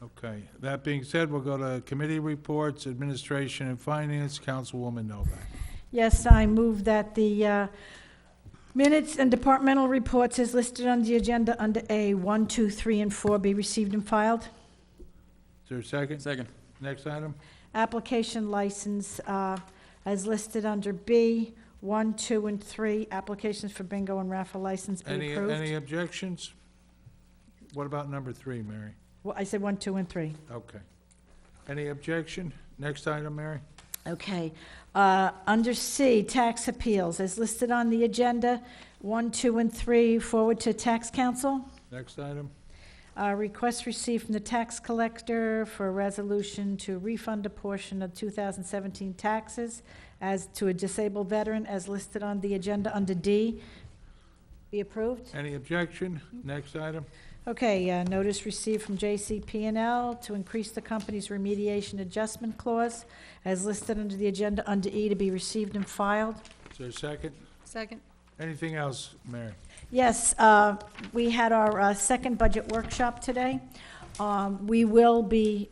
Okay, that being said, we'll go to committee reports, administration and finance, Councilwoman Novak. Yes, I move that the Minutes and departmental reports as listed on the agenda under A, 1, 2, 3, and 4 be received and filed. Is there a second? Second. Next item? Application license as listed under B, 1, 2, and 3, applications for bingo and raffle license be Any approved. objections? What about number 3, Mary? Well, I said 1, 2, and 3. Okay. Any objection? Next item, Mary? Okay. Under C, tax appeals, as listed on the agenda, 1, 2, and 3, forward to tax council. Next item? Request received from the tax collector for a resolution to refund a portion of 2017 taxes as to a disabled veteran, as listed on the agenda under D. Be approved. Any objection? Next item? Okay, notice received from JCP&L to increase the company's remediation adjustment clause, as listed under the agenda under E, to be received and filed. Is there a second? Second. Anything else, Mary? Yes, we had our second budget workshop today. We will be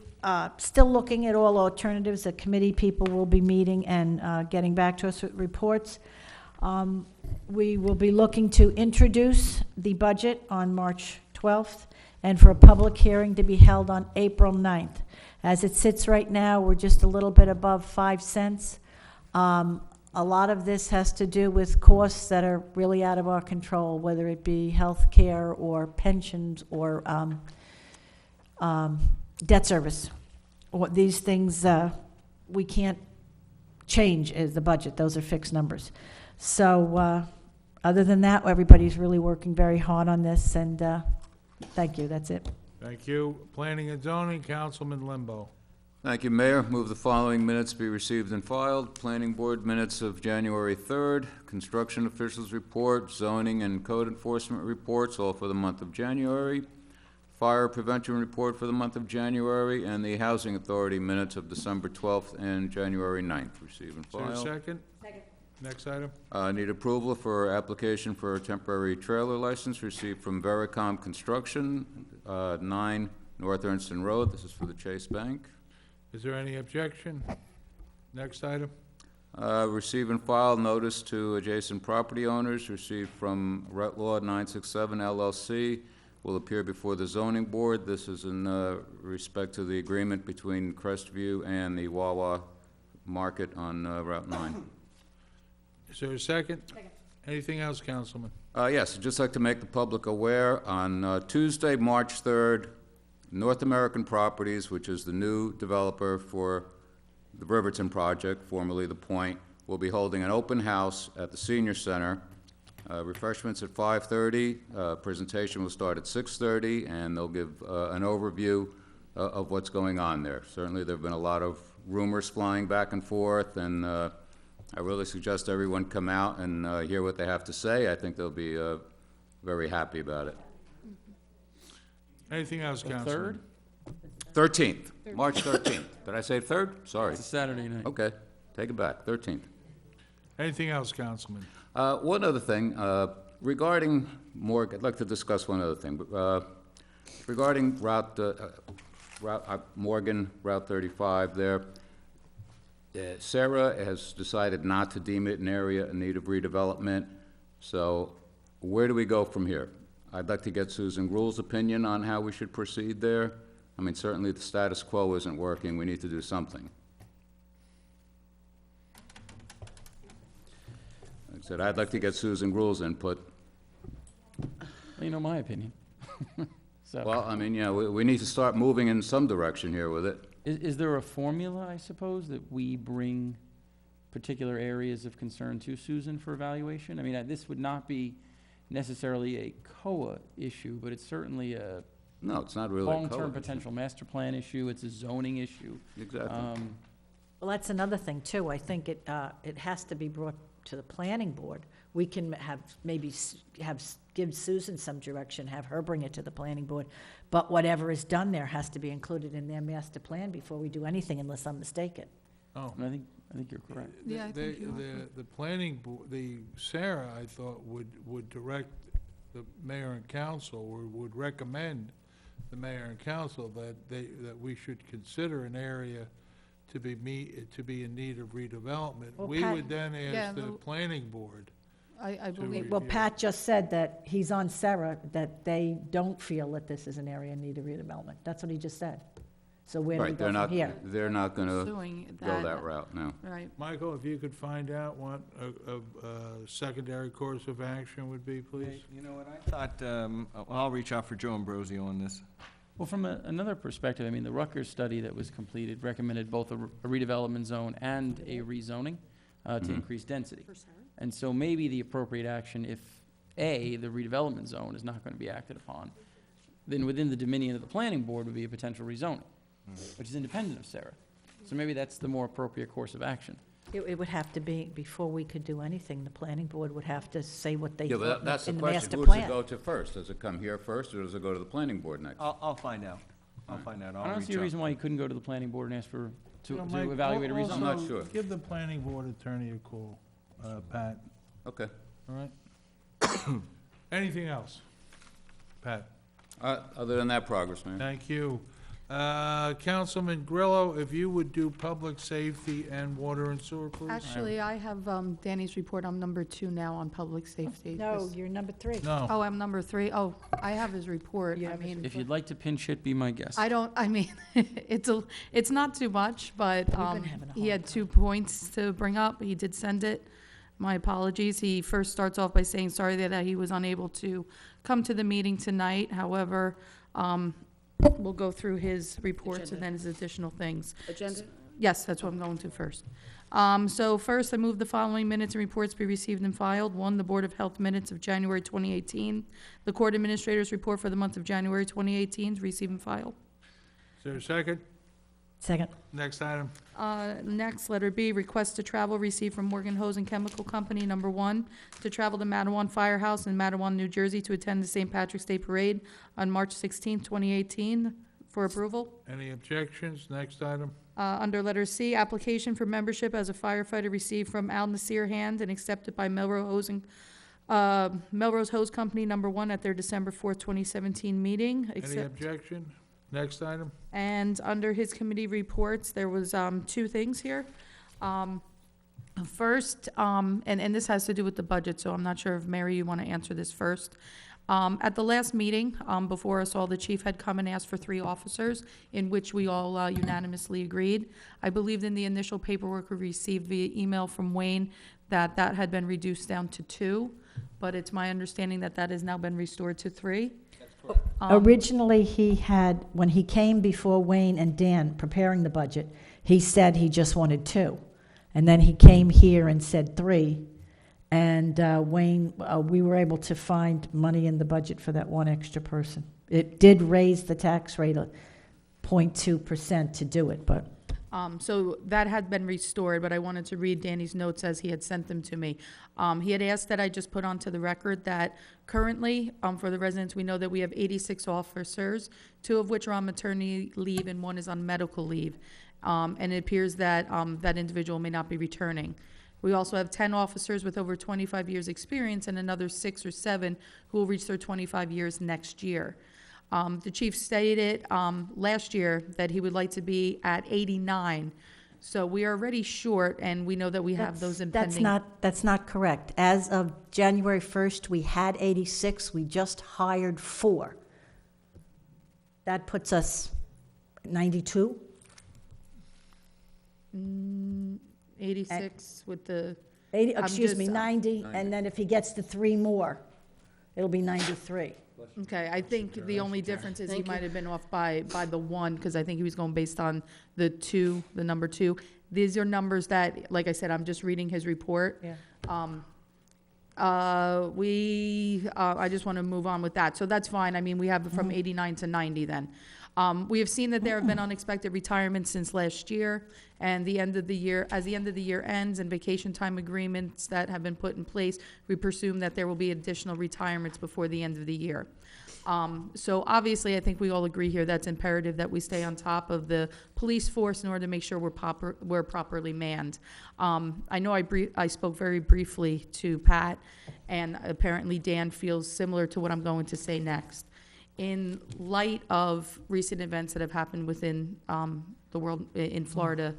still looking at all alternatives. The committee people will be meeting and getting back to us with reports. We will be looking to introduce the budget on March 12th and for a public hearing to be held on April 9th. As it sits right now, we're just a little bit above 5 cents. A lot of this has to do with costs that are really out of our control, whether it be health care or pensions or debt service. These things we can't change as the budget. Those are fixed numbers. So other than that, everybody's really working very hard on this, and thank you. That's it. Thank you. Planning and Zoning, Councilman Limbo. Thank you, Mayor. Move the following minutes be received and filed. Planning Board minutes of January 3rd, Construction Officials Report, Zoning and Code Enforcement Reports, all for the month of January, Fire Prevention Report for the month of January, and the Housing Authority minutes of December 12th and January 9th. Receive and Is there file. a second? Second. Next item? Need approval for application for a temporary trailer license received from Vericom Construction, 9 North Ernstine Road. This is for the Chase Bank. Is there any objection? Next item? Receive and file notice to adjacent property owners received from Retlaw 967 LLC. Will appear before the zoning board. This is in respect to the agreement between Crestview and the Wawa Market on Route 9. Is there a second? Second. Anything else, Councilman? Yes, I'd just like to make the public aware, on Tuesday, March 3rd, North American Properties, which is the new developer for the Riverton project, formerly The Point, will be holding an open house at the Senior Center. Refreshments at 5:30, presentation will start at 6:30, and they'll give an overview of what's going on there. Certainly there have been a lot of rumors flying back and forth, and I really suggest everyone come out and hear what they have to say. I think they'll be very happy about it. Anything else, Councilman? 13th, March 13th. Did I say 3rd? Sorry. It's a Saturday night. Okay, take it back, 13th. Anything else, Councilman? One other thing, regarding Morgan, I'd like to discuss one other thing. Regarding Morgan, Route 35 there, Sarah has decided not to deem it an area in need of redevelopment. So where do we go from here? I'd like to get Susan Gruhl's opinion on how we should proceed there. I mean, certainly the status quo isn't working. We need to do something. Like I said, I'd like to get Susan Gruhl's input. Well, you know my opinion. So, Well, I mean, yeah, we need to start moving in some direction here with it. is there a formula, I suppose, that we bring particular areas of concern to Susan for evaluation? I mean, this would not be necessarily a COA issue, but it's certainly a No, it's not really a COA long-term issue. potential master plan issue. It's a zoning issue. Exactly. Well, that's another thing, too. I think it has to be brought to the planning board. We can give Susan some direction, have her bring it to the planning board, but whatever is done there has to be included in their master plan before we do anything, unless I'm mistaken. Oh. And I think you're correct. Yeah, I think you are. The planning board, Sarah, I thought, would direct the mayor and council, or would recommend the mayor and council that we should consider an area to be in need of redevelopment. Well, We Pat- would then Yeah, ask the planning board I believe. Well, Pat just said that he's on Sarah, that they don't feel that this is an area in need of redevelopment. That's what he just said. So where do we Right, go they're from not, here? they're not gonna Pursuing go that route, no. Right. Michael, if you could find out what a secondary course of action would be, please? You know what, I thought, I'll reach out for Joe Ambrosio on this. Well, from another perspective, I mean, the Rutgers study that was completed recommended both a redevelopment zone and a rezoning to increase density. And so maybe the appropriate action, if A, the redevelopment zone is not going to be acted upon, then within the dominion of the planning board would be a potential rezoning, which is independent of Sarah. So maybe that's the more appropriate course of action. It would have to be, before we could do anything, the planning board would have to say what they Yeah, but thought that's the in the question, master who does it plan. go to first? Does it come here first, or does it go to the planning board next? I'll find out. I'll find out. I don't see a reason why you couldn't go to the planning board and ask for, You know, to Mike, evaluate a also rezoning. I'm not sure. Give the planning board attorney a call, Pat, Okay. all right? Anything else? Pat? Other than that, progress, Mayor. Thank you. Councilman Grillo, if you would do public safety and water and sewer, please? Actually, I have Danny's report. I'm number 2 now on public safety. No, you're number 3. No. Oh, I'm number 3. Oh, I have his report. I mean, If you'd like to pinch hit, be my guest. I mean, it's not too much, but been having a he had 2 points to bring up. He did send it. My apologies. He first starts off by saying sorry that he was unable to come to the meeting tonight. However, we'll go through his reports and then his additional things. Agenda? Yes, that's what I'm going to first. So first, I move the following minutes and reports be received and filed. 1, the Board of Health minutes of January 2018. The Court Administrator's report for the month of January 2018 is receive and file. Is there a second? Second. Next item. Next, letter B, request to travel received from Morgan Hose and Chemical Company, number 1, to travel to Matawan Firehouse in Matawan, New Jersey, to attend the St. Patrick's Day Parade on March 16, 2018, for approval. Any objections? Next item. Under letter C, application for membership as a firefighter received from Al Nasir Hand and accepted by Melrose Hose Company, number 1, at their December 4th, 2017 meeting. Any objection? Next item. And under his committee reports, there was 2 things here. First, and this has to do with the budget, so I'm not sure if, Mary, you want to answer this first. At the last meeting, before us all, the chief had come and asked for 3 officers, in which we all unanimously agreed. I believed in the initial paperwork we received via email from Wayne that that had been reduced down to 2, but it's my understanding that that has now been restored to 3. Originally, he had, when he came before Wayne and Dan preparing the budget, he said he just wanted 2. And then he came here and said 3. And Wayne, we were able to find money in the budget for that 1 extra person. It did raise the tax rate 0.2% to do it, but. So that had been restored, but I wanted to read Danny's notes as he had sent them to me. He had asked that I just put onto the record that currently, for the residents, we know that we have 86 officers, 2 of which are on maternity leave and 1 is on medical leave. And it appears that that individual may not be returning. We also have 10 officers with over 25 years' experience and another 6 or 7 who will reach their 25 years next year. The chief stated last year that he would like to be at 89. So we are already short, and we know that we have those impending. That's not correct. As of January 1st, we had 86. We just hired 4. That puts us 92. 86 with the. 80, I'm excuse just- me, 90, and then if he gets the 3 more, it'll be 93. Okay, I think the only difference is he might have been off by the 1, because I think he was going based on the 2, the number 2. These are numbers that, like I said, I'm just reading his report. Yeah. I just want to move on with that. So that's fine. I mean, we have it from 89 to 90 then. We have seen that there have been unexpected retirements since last year, and the end of the year, as the end of the year ends and vacation time agreements that have been put in place, we presume that there will be additional retirements before the end of the year. So obviously, I think we all agree here that's imperative that we stay on top of the police force in order to make sure we're properly manned. I know I spoke very briefly to Pat, and apparently Dan feels similar to what I'm going to say next. In light of recent events that have happened within the world in Florida,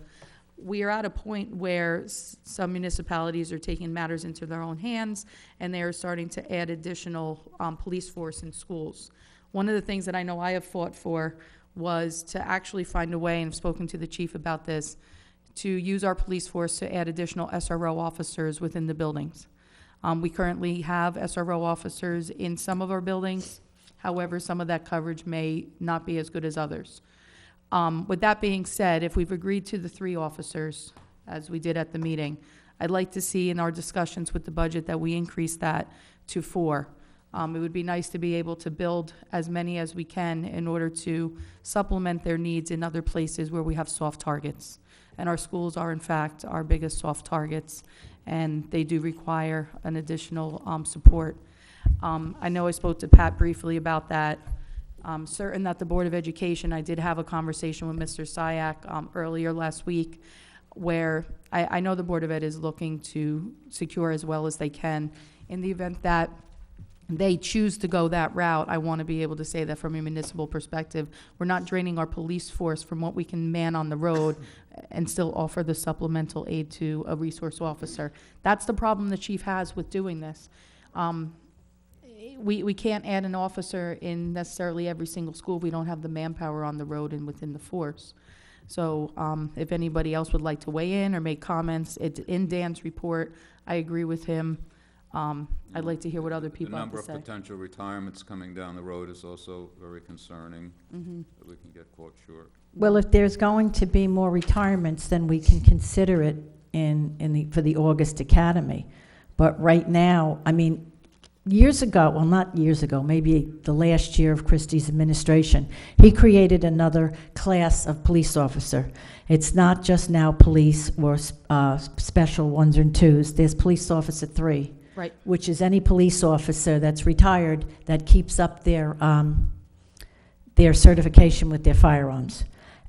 we are at a point where some municipalities are taking matters into their own hands, and they are starting to add additional police force in schools. One of the things that I know I have fought for was to actually find a way, and I've spoken to the chief about this, to use our police force to add additional SRO officers within the buildings. We currently have SRO officers in some of our buildings. However, some of that coverage may not be as good as others. With that being said, if we've agreed to the 3 officers, as we did at the meeting, I'd like to see in our discussions with the budget that we increase that to 4. It would be nice to be able to build as many as we can in order to supplement their needs in other places where we have soft targets. And our schools are, in fact, our biggest soft targets, and they do require an additional support. I know I spoke to Pat briefly about that. I'm certain that the Board of Education, I did have a conversation with Mr. Syak earlier last week, where I know the Board of Ed is looking to secure as well as they can. In the event that they choose to go that route, I want to be able to say that from a municipal perspective, we're not draining our police force from what we can man on the road and still offer the supplemental aid to a resource officer. That's the problem the chief has with doing this. We can't add an officer in necessarily every single school if we don't have the manpower on the road and within the force. So if anybody else would like to weigh in or make comments, it's in Dan's report. I agree with him. I'd like to hear what other people have to say. The number of potential retirements coming down the road is also very concerning, that we can get caught short. Well, if there's going to be more retirements, then we can consider it for the August Academy. But right now, I mean, years ago, well, not years ago, maybe the last year of Christie's administration, he created another class of police officer. It's not just now police or special 1s and 2s. There's police officer 3. Right. Which is any police officer that's retired that keeps up their certification with their firearms.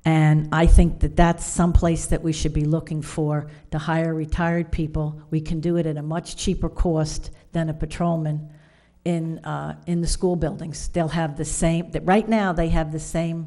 And I think that that's someplace that we should be looking for to hire retired people. We can do it at a much cheaper cost than a patrolman in the school buildings. They'll have the same, right now they have the same,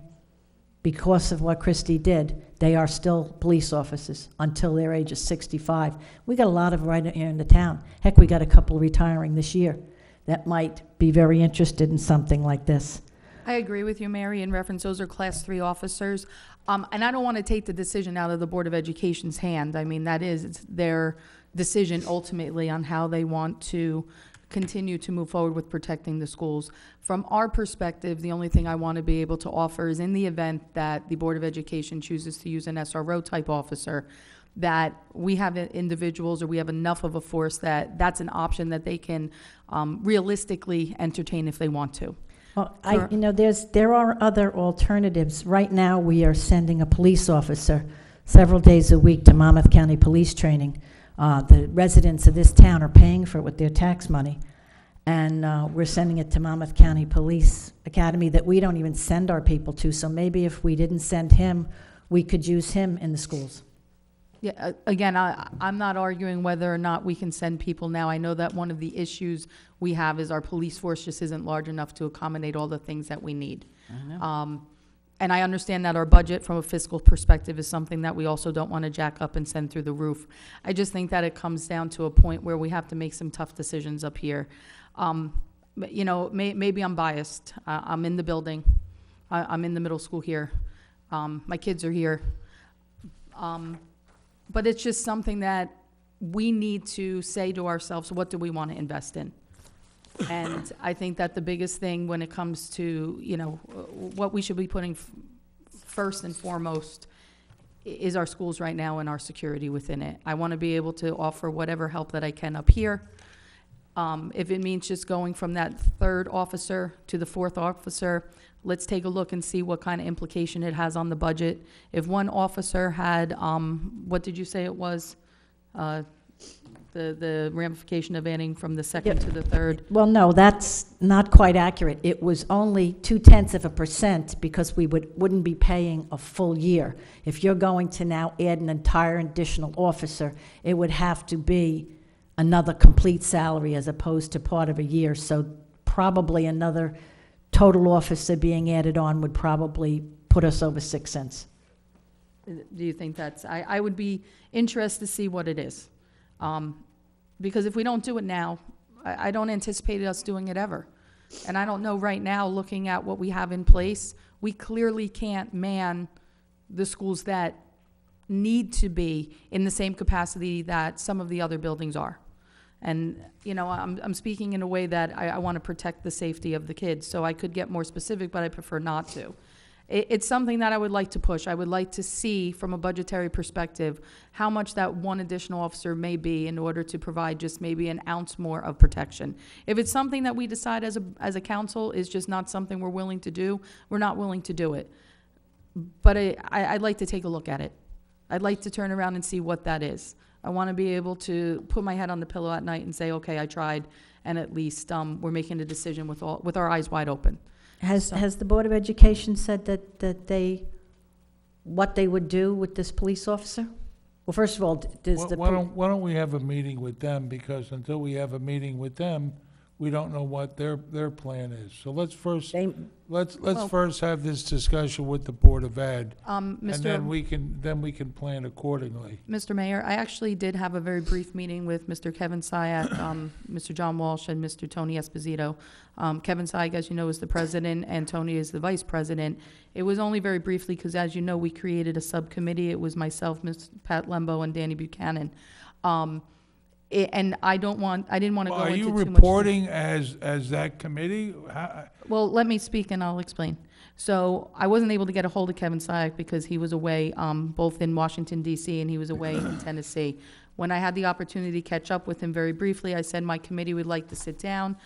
because of what Christie did, they are still police officers until their age is 65. We got a lot of right here in the town. Heck, we got a couple retiring this year that might be very interested in something like this. I agree with you, Mary, in reference, those are Class 3 officers. And I don't want to take the decision out of the Board of Education's hand. I mean, it's their decision ultimately on how they want to continue to move forward with protecting the schools. From our perspective, the only thing I want to be able to offer is in the event that the Board of Education chooses to use an SRO type officer, that we have individuals or we have enough of a force that that's an option that they can realistically entertain if they want to. Well, there are other alternatives. Right now, we are sending a police officer several days a week to Monmouth County Police Training. The residents of this town are paying for it with their tax money. And we're sending it to Monmouth County Police Academy that we don't even send our people to. So maybe if we didn't send him, we could use him in the schools. Yeah, again, I'm not arguing whether or not we can send people now. I know that one of the issues we have is our police force just isn't large enough to accommodate all the things that we need. I know. And I understand that our budget from a fiscal perspective is something that we also don't want to jack up and send through the roof. I just think that it comes down to a point where we have to make some tough decisions up here. But, maybe I'm biased. I'm in the building. I'm in the middle school here. My kids are here. But it's just something that we need to say to ourselves, what do we want to invest in? And I think that the biggest thing when it comes to, what we should be putting first and foremost is our schools right now and our security within it. I want to be able to offer whatever help that I can up here. If it means just going from that 3rd officer to the 4th officer, let's take a look and see what kind of implication it has on the budget. If one officer had, what did you say it was? The ramification of adding from the 2nd to the 3rd? Well, no, that's not quite accurate. It was only 0.2% because we wouldn't be paying a full year. If you're going to now add an entire additional officer, it would have to be another complete salary as opposed to part of a year. So probably another total officer being added on would probably put us over 6 cents. Do you think that's, I would be interested to see what it is. Because if we don't do it now, I don't anticipate us doing it ever. And I don't know right now, looking at what we have in place, we clearly can't man the schools that need to be in the same capacity that some of the other buildings are. And, you know, I'm speaking in a way that I want to protect the safety of the kids, so I could get more specific, but I prefer not to. It's something that I would like to push. I would like to see, from a budgetary perspective, how much that one additional officer may be in order to provide just maybe an ounce more of protection. If it's something that we decide as a council is just not something we're willing to do, we're not willing to do it. But I'd like to take a look at it. I'd like to turn around and see what that is. I want to be able to put my head on the pillow at night and say, okay, I tried, and at least we're making a decision with our eyes wide open. Has the Board of Education said that what they would do with this police officer? Well, first of all, does the... Why don't we have a meeting with them, because until we have a meeting with them, we don't know what their plan is. So let's first have this discussion with the Board of Ed, and then we can plan accordingly. Mr. Mayor, I actually did have a very brief meeting with Mr. Kevin Syak, Mr. John Walsh, and Mr. Tony Esposito. Kevin Syak, as you know, is the president, and Tony is the vice president. It was only very briefly because, as you know, we created a subcommittee. It was myself, Ms. Pat Lembo, and Danny Buchanan. And I didn't want to go into too much. Are you reporting as that committee? Well, let me speak and I'll explain. So I wasn't able to get a hold of Kevin Syak because he was away, both in Washington, D.C., and he was away in Tennessee. When I had the opportunity to catch up with him very briefly, I said my committee would like to sit down,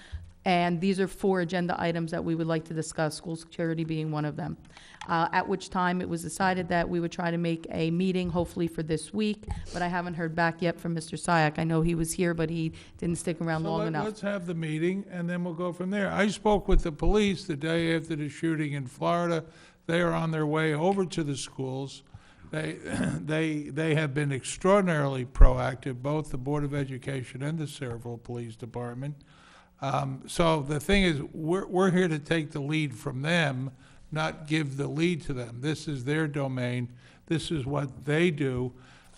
and these are 4 agenda items that we would like to discuss, school security being one of them. At which time it was decided that we would try to make a meeting, hopefully for this week, but I haven't heard back yet from Mr. Syak. I know he was here, but he didn't stick around long enough. Let's have the meeting, and then we'll go from there. I spoke with the police the day after the shooting in Florida. They are on their way over to the schools. They have been extraordinarily proactive, both the Board of Education and the Sayreville Police Department. So the thing is, we're here to take the lead from them, not give the lead to them. This is their domain. This is what they do.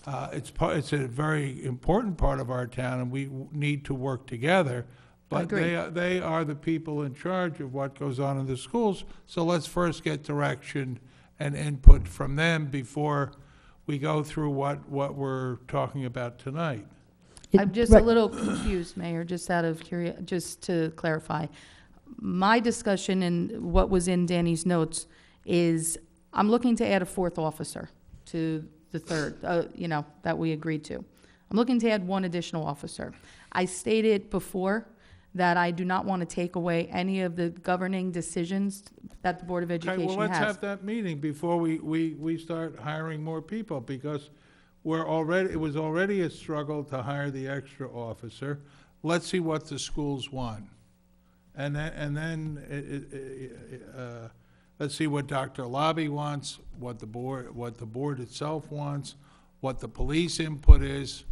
It's a very important part of our town, and we need to work together. But they are the people in charge of what goes on in the schools. So let's first get direction and input from them before we go through what we're talking about tonight. I'm just a little confused, Mayor, just to clarify. My discussion and what was in Danny's notes is I'm looking to add a 4th officer to the 3rd, that we agreed to. I'm looking to add 1 additional officer. I stated before that I do not want to take away any of the governing decisions that the Board of Education has. Okay, well, let's have that meeting before we start hiring more people, because it was already a struggle to hire the extra officer. Let's see what the schools want. And then let's see what Dr. Lobby wants, what the board itself wants, what the police input is.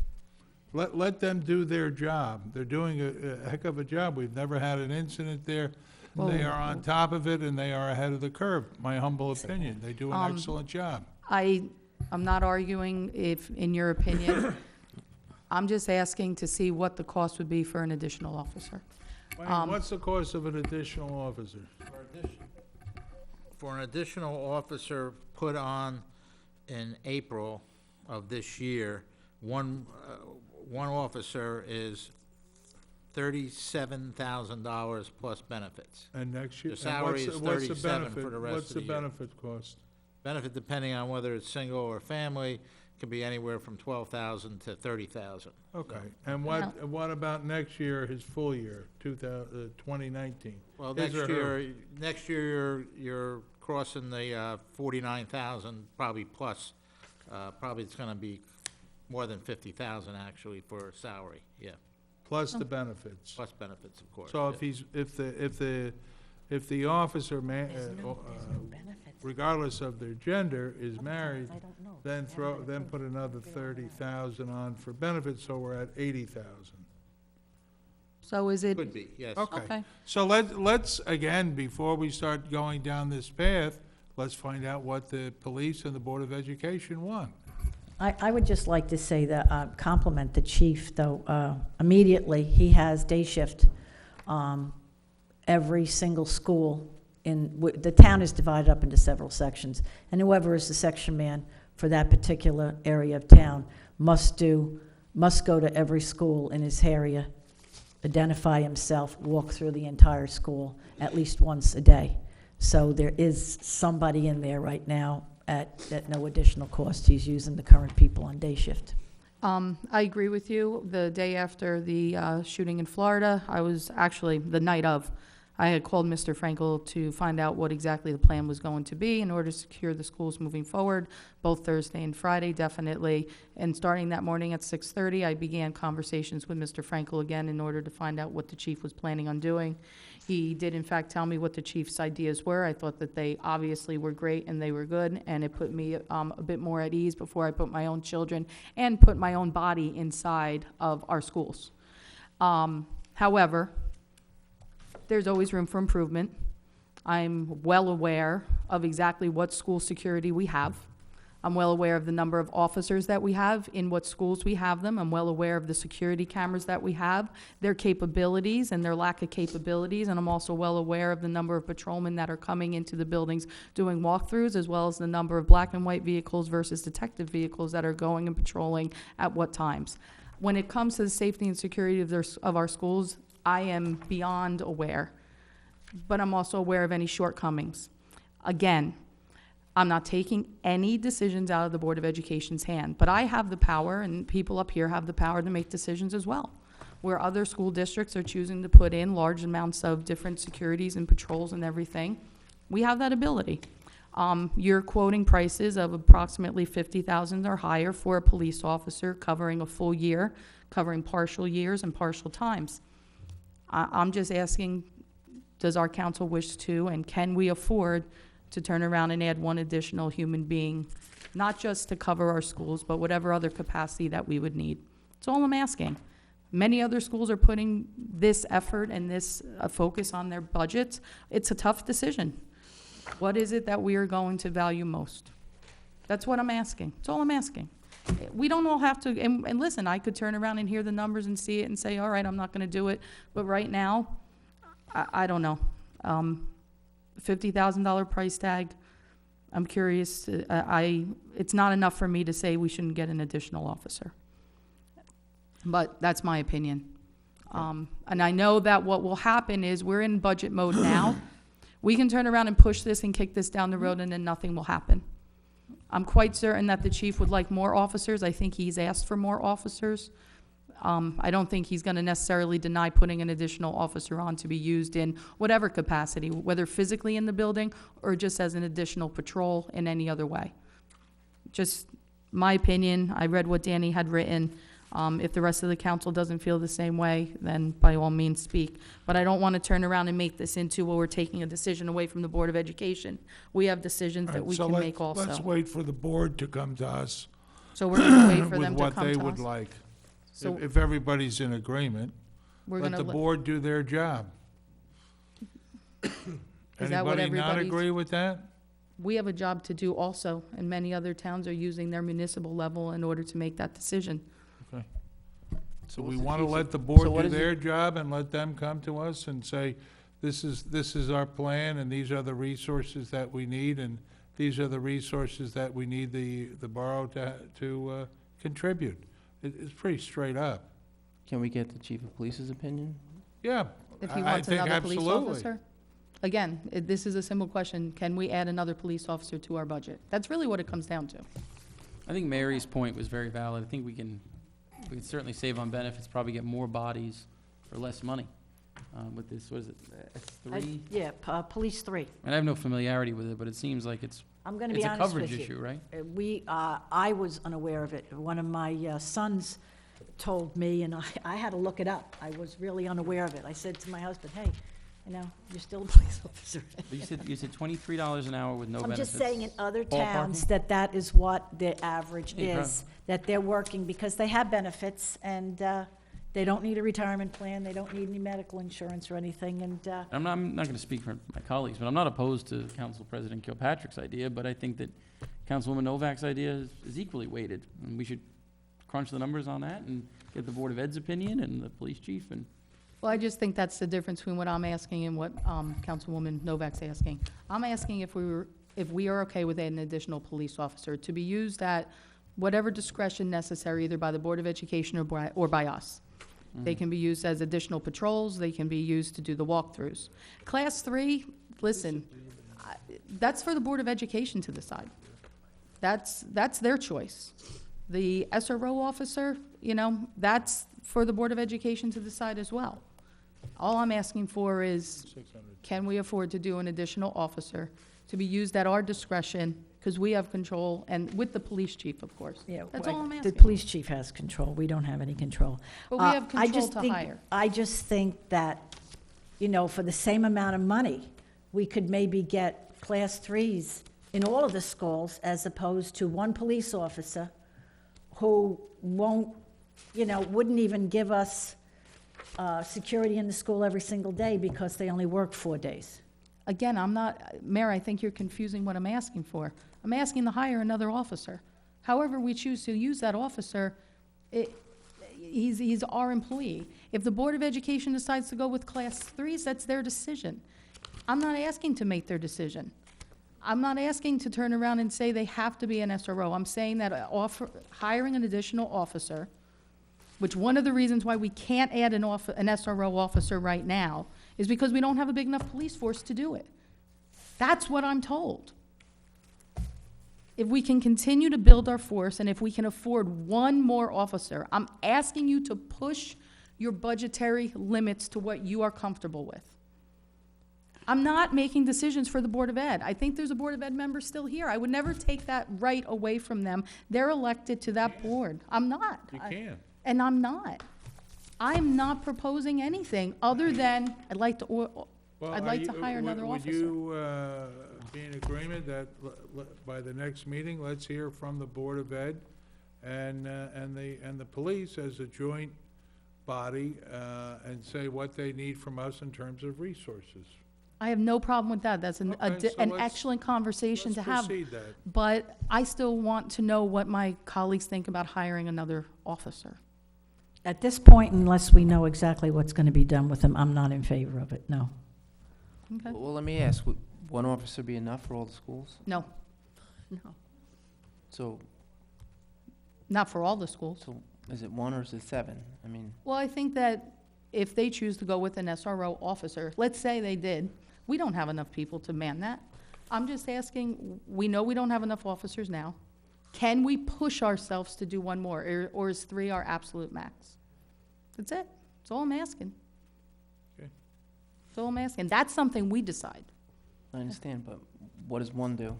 Let them do their job. They're doing a heck of a job. We've never had an incident there. They are on top of it, and they are ahead of the curve, my humble opinion. They do an excellent job. I'm not arguing if, in your opinion. I'm just asking to see what the cost would be for an additional officer. What's the cost of an additional officer? For an additional officer put on in April of this year, one officer is $37,000 plus benefits. And next year, The salary is $37,000 for the rest what's of the the year. benefit cost? Benefit, depending on whether it's single or family, can be anywhere from $12,000 to $30,000. Okay, and what about next year, his full year, 2019? Well, His or her? next year you're crossing the 49,000 probably plus. Probably it's going to be more than 50,000 actually for salary. Yeah. Plus the benefits. Plus benefits, of course. So yeah. if the officer, regardless of their gender, is married, then put another 30,000 on for benefits, so we're at 80,000. So is it? Could be, yes. Okay. So let's again, before we start going down this path, let's find out what the police and the Board of Education want. I would just like to say that, compliment the chief, though. Immediately, he has day shift. Every single school the town is divided up into several sections, and whoever is the section man for that particular area of town must go to every school in his area, identify himself, walk through the entire school at least once a day. So there is somebody in there right now at no additional cost. He's using the current people on day shift. I agree with you. The day after the shooting in Florida, I was actually, the night of, I had called Mr. Frankel to find out what exactly the plan was going to be in order to secure the schools moving forward, both Thursday and Friday, definitely. And starting that morning at 6:30, I began conversations with Mr. Frankel again in order to find out what the chief was planning on doing. He did, in fact, tell me what the chief's ideas were. I thought that they obviously were great and they were good, and it put me a bit more at ease before I put my own children and put my own body inside of our schools. However, there's always room for improvement. I'm well aware of exactly what school security we have. I'm well aware of the number of officers that we have, in what schools we have them. I'm well aware of the security cameras that we have, their capabilities and their lack of capabilities, and I'm also well aware of the number of patrolmen that are coming into the buildings doing walkthroughs, as well as the number of black and white vehicles versus detective vehicles that are going and patrolling at what times. When it comes to the safety and security of our schools, I am beyond aware, but I'm also aware of any shortcomings. Again, I'm not taking any decisions out of the Board of Education's hand, but I have the power, and people up here have the power to make decisions as well. Where other school districts are choosing to put in large amounts of different securities and patrols and everything, we have that ability. You're quoting prices of approximately $50,000 or higher for a police officer covering a full year, covering partial years and partial times. I'm just asking, does our council wish to, and can we afford to turn around and add one additional human being, not just to cover our schools, but whatever other capacity that we would need? That's all I'm asking. Many other schools are putting this effort and this focus on their budgets. It's a tough decision. What is it that we are going to value most? That's what I'm asking. That's all I'm asking. We don't all have to, and listen, I could turn around and hear the numbers and see it and say, all right, I'm not going to do it. But right now, I don't know. $50,000 price tag, I'm curious. It's not enough for me to say we shouldn't get an additional officer. But that's my opinion. And I know that what will happen is we're in budget mode now. We can turn around and push this and kick this down the road, and then nothing will happen. I'm quite certain that the chief would like more officers. I think he's asked for more officers. I don't think he's going to necessarily deny putting an additional officer on to be used in whatever capacity, whether physically in the building or just as an additional patrol in any other way. Just my opinion. I read what Danny had written. If the rest of the council doesn't feel the same way, then by all means speak. But I don't want to turn around and make this into, well, we're taking a decision away from the Board of Education. We have decisions that we can make also. Let's wait for the board to come to us. So we're going to wait for them to with come what they to would us. like. So If everybody's in agreement, we're let gonna the board do their job. Is that what Anybody not everybody's- agree with that? We have a job to do also, and many other towns are using their municipal level in order to make that decision. Okay. So what's we the want to chief's- let the so board what do is it- their job and let them come to us and say, this is our plan, and these are the resources that we need, and these are the resources that we need the borough to contribute. It's pretty straight up. Can we get the chief of police's opinion? Yeah, If he I wants think another police absolutely. officer. Again, this is a simple question. Can we add another police officer to our budget? That's really what it comes down to. I think Mary's point was very valid. I think we can certainly save on benefits, probably get more bodies for less money with this. What is it, S3? Yeah, Police 3. And I have no familiarity with it, but it seems like it's I'm going to a be honest with coverage you. issue, right? I was unaware of it. One of my sons told me, and I had to look it up. I was really unaware of it. I said to my husband, hey, you're still a police officer. But you said $23 an hour with no I'm benefits. just saying in other Ballparking? towns that is what the average Yeah, is, that they're working because they have benefits and, They don't need a retirement plan, they don't need any medical insurance or anything, and, I'm not going to speak for my colleagues, but I'm not opposed to Council President Kilpatrick's idea, but I think that Councilwoman Novak's idea is equally weighted, and we should crunch the numbers on that and get the Board of Ed's opinion and the police chief and. Well, I just think that's the difference between what I'm asking and what Councilwoman Novak's asking. I'm asking if we are okay with an additional police officer to be used at whatever discretion necessary, either by the Board of Education or by us. They can be used as additional patrols, they can be used to do the walkthroughs. Class 3, listen, that's for the Board of Education to decide. That's their choice. The SRO officer, that's for the Board of Education to decide as well. All I'm asking for is, can we afford to do an additional officer to be used at our discretion, because we have control, and with the police chief, of course. Yeah, That's well, all I'm the asking. police chief has control, we don't have any control. But we have I control just to think- hire. I just think that, for the same amount of money, we could maybe get class 3s in all of the schools, as opposed to one police officer who won't, wouldn't even give us security in the school every single day because they only work 4 days. Again, Mayor, I think you're confusing what I'm asking for. I'm asking to hire another officer. However we choose to use that officer, he's our employee. If the Board of Education decides to go with class 3s, that's their decision. I'm not asking to make their decision. I'm not asking to turn around and say they have to be an SRO. I'm saying that hiring an additional officer, which one of the reasons why we can't add an SRO officer right now is because we don't have a big enough police force to do it. That's what I'm told. If we can continue to build our force and if we can afford one more officer, I'm asking you to push your budgetary limits to what you are comfortable with. I'm not making decisions for the Board of Ed. I think there's a Board of Ed member still here. I would never take that right away from them. They're elected to that board. I'm not. You can. And I'm not. I'm not proposing anything other than I'd like to hire another officer. Would you be in agreement that by the next meeting, let's hear from the Board of Ed and the police as a joint body and say what they need from us in terms of resources? I have no problem with that. That's an let's- excellent conversation to have. proceed that. But I still want to know what my colleagues think about hiring another officer. At this point, unless we know exactly what's going to be done with them, I'm not in favor of it, no. Okay? Well, let me ask, would one officer be enough for all the schools? No. So, Not for all the schools. so is it 1 or is it 7? I mean, Well, I think that if they choose to go with an SRO officer, let's say they did, we don't have enough people to man that. I'm just asking, we know we don't have enough officers now. Can we push ourselves to do one more, or is 3 our absolute max? That's it. That's all I'm asking. Okay. That's all I'm asking. That's something we decide. I understand, but what does 1 do?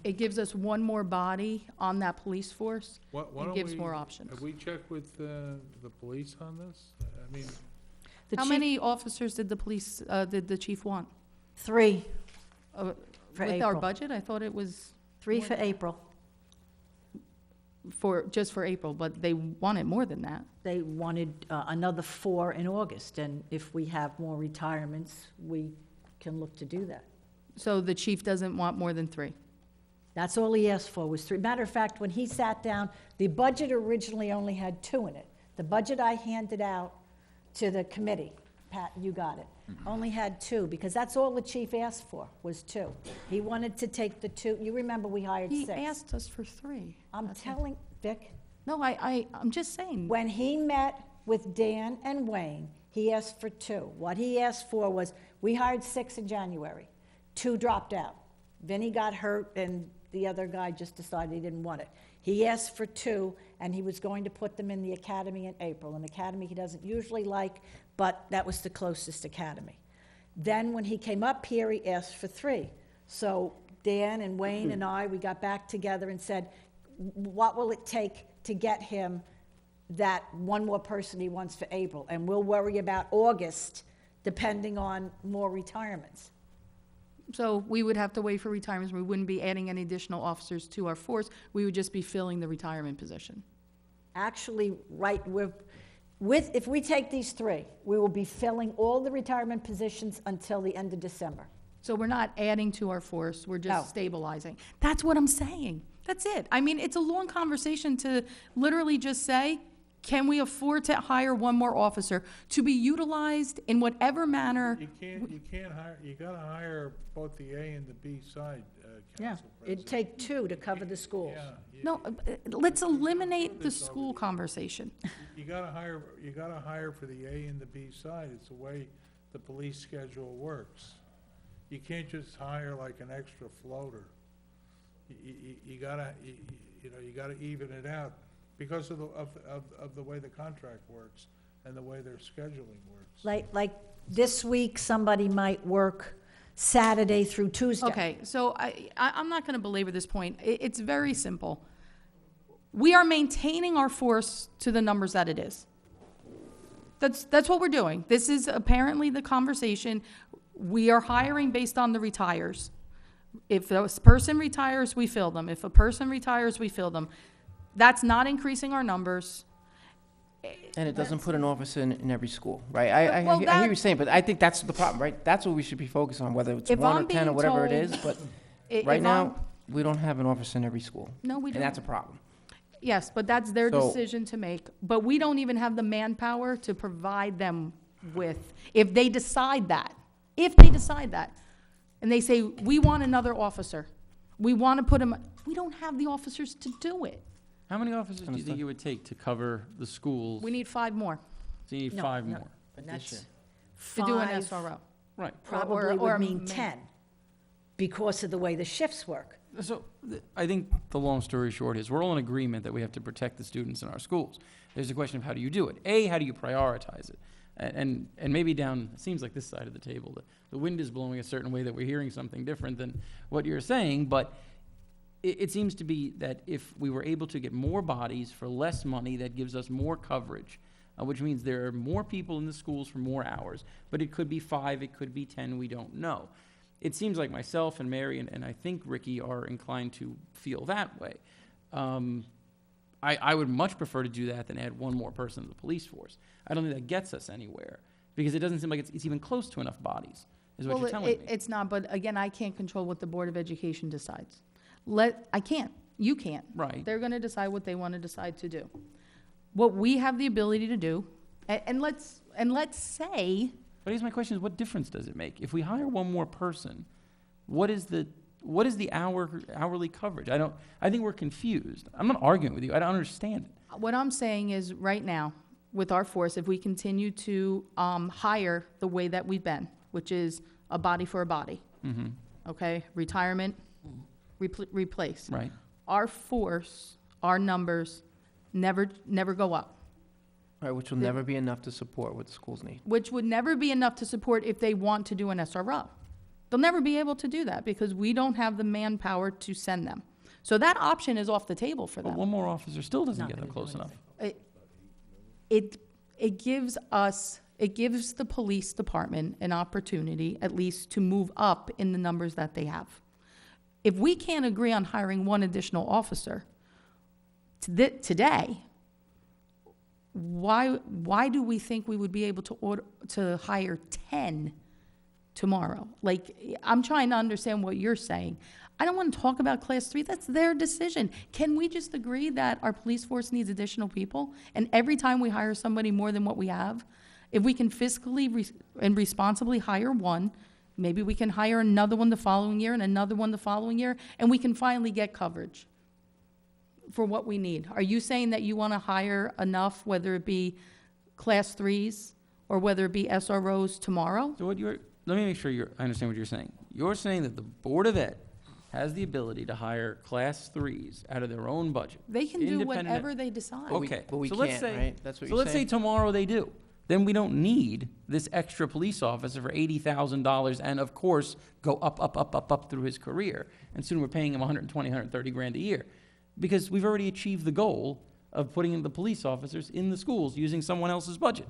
It gives us one more body on that police force. Why It don't gives we- more options. Have we checked with the police on this? I mean, How many officers did did the chief want? 3 Uh, for With our April. budget, I thought it was 3 for April. just for April, but they wanted more than that. They wanted another 4 in August, and if we have more retirements, we can look to do that. So the chief doesn't want more than 3. That's all he asked for, was 3. Matter of fact, when he sat down, the budget originally only had 2 in it. The budget I handed out to the committee, Pat, you got it, only had 2, because that's all the chief asked for, was 2. He wanted to take the 2, you remember we hired 6. He asked us for 3. I'm telling, Vic. No, I'm just saying. When he met with Dan and Wayne, he asked for 2. What he asked for was, we hired 6 in January. 2 dropped out. Vinny got hurt, and the other guy just decided he didn't want it. He asked for 2, and he was going to put them in the academy in April, an academy he doesn't usually like, but that was the closest academy. Then when he came up here, he asked for 3. So Dan and Wayne and I, we got back together and said, what will it take to get him that one more person he wants for April? And we'll worry about August, depending on more retirements. So we would have to wait for retirements. We wouldn't be adding any additional officers to our force. We would just be filling the retirement position. Actually, right, If we take these three, we will be filling all the retirement positions until the end of December. So we're not adding to our force, we're just No. stabilizing. That's what I'm saying. That's it. I mean, it's a long conversation to literally just say, can we afford to hire one more officer to be utilized in whatever manner? You can't hire, you gotta hire both the A and the B side, Yeah, Council it'd President. take two to cover the schools. Yeah, No, let's eliminate the school conversation. you gotta hire for the A and the B side. It's the way the police schedule works. You can't just hire like an extra floater. You gotta, you gotta even it out because of the way the contract works and the way their scheduling works. Like this week, somebody might work Saturday through Tuesday. Okay, so I'm not going to belabor this point. It's very simple. We are maintaining our force to the numbers that it is. That's what we're doing. This is apparently the conversation. We are hiring based on the retires. If a person retires, we fill them. If a person retires, we fill them. That's not increasing our numbers. And it doesn't put an officer in every school, right? I Well, hear that- you were saying, but I think that's the problem, right? That's what we should be focused on, whether it's If 1 or I'm 10 or being whatever it told- is, but if right I'm- now, we don't have an officer in every school. No, we And that's a don't. problem. Yes, but that's their So- decision to make. But we don't even have the manpower to provide them with, if they decide that, and they say, we want another officer, we want to put him, we don't have the officers to do it. How many officers do you think it would take to cover the schools? We need 5 more So you need No, 5 no, more. And that's to do an five, SRO. Right. probably or would mean ma- 10 because of the way the shifts work. So I think the long story short is we're all in agreement that we have to protect the students in our schools. There's a question of how do you do it? A, how do you prioritize it? And maybe down, it seems like this side of the table, the wind is blowing a certain way that we're hearing something different than what you're saying, but it seems to be that if we were able to get more bodies for less money, that gives us more coverage, which means there are more people in the schools for more hours. But it could be 5, it could be 10, we don't know. It seems like myself and Mary and I think Ricky are inclined to feel that way. I would much prefer to do that than add one more person to the police force. I don't think that gets us anywhere because it doesn't seem like it's even close to enough bodies, is what Well, you're telling me. it's not, but again, I can't control what the Board of Education decides. I can't, you can't. Right. They're going to decide what they want to decide to do. What we have the ability to do, and let's say, But here's my question: is what difference does it make if we hire one more person? What is the hourly coverage? I think we're confused. I'm not arguing with you. I don't understand it. what I'm saying is, right now, with our force, if we continue to hire the way that we've been, which is a body for a body, okay, retirement, replace. Right. Our force, our numbers, never go up. Right, which will never be enough to support what the schools need. Which would never be enough to support if they want to do an SRO. They'll never be able to do that because we don't have the manpower to send them. So that option is off the table for But them. one more officer still doesn't get them close enough. It gives the police department an opportunity, at least, to move up in the numbers that they have. If we can't agree on hiring one additional officer today, why do we think we would be able to hire 10 tomorrow? Like, I'm trying to understand what you're saying. I don't want to talk about Class 3. That's their decision. Can we just agree that our police force needs additional people? And every time we hire somebody more than what we have, if we can fiscally and responsibly hire one, maybe we can hire another one the following year and another one the following year, and we can finally get coverage for what we need. Are you saying that you want to hire enough, whether it be Class 3s or whether it be SROs tomorrow? So let me make sure I understand what you're saying. You're saying that the Board of Ed has the ability to hire Class 3s out of their own budget. They can do independent whatever of- they decide. Okay. But we so let's can't, say, right? That's what so you're let's saying? say tomorrow they do. Then we don't need this extra police officer for $80,000 and, of course, go up through his career. And soon we're paying him 120, 130 grand a year. Because we've already achieved the goal of putting in the police officers in the schools using someone else's budget.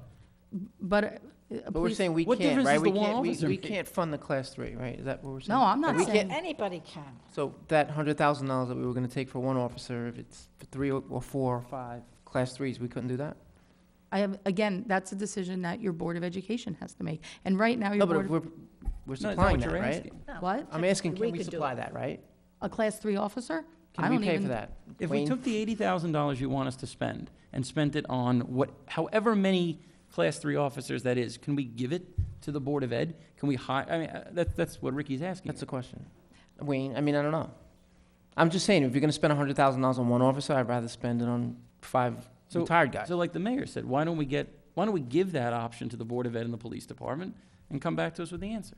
But But we're saying we what can't, difference right? does We the one can't, officer we make? can't fund the Class 3, right? Is that what we're saying? No, I'm not We saying. can't- Anybody can. So that $100,000 that we were going to take for one officer, if it's for 3 or 4 or 5 Class 3s, we couldn't do that? Again, that's a decision that your Board of Education has to make. And right now, your No, Board but of... we're is that supplying what that, you're right? asking? What? I'm asking, We can we could do supply it. that, right? A Class 3 officer? I Can we don't pay even- for that? If we Wayne? took the $80,000 you want us to spend and spent it on however many Class 3 officers that is, can we give it to the Board of Ed? Can we hire, I mean, that's what Ricky's asking. That's the question. Wayne, I mean, I don't know. I'm just saying, if you're gonna spend $100,000 on one officer, I'd rather spend it on 5 retired guys. So like the mayor said, why don't we give that option to the Board of Ed and the police department and come back to us with the answer?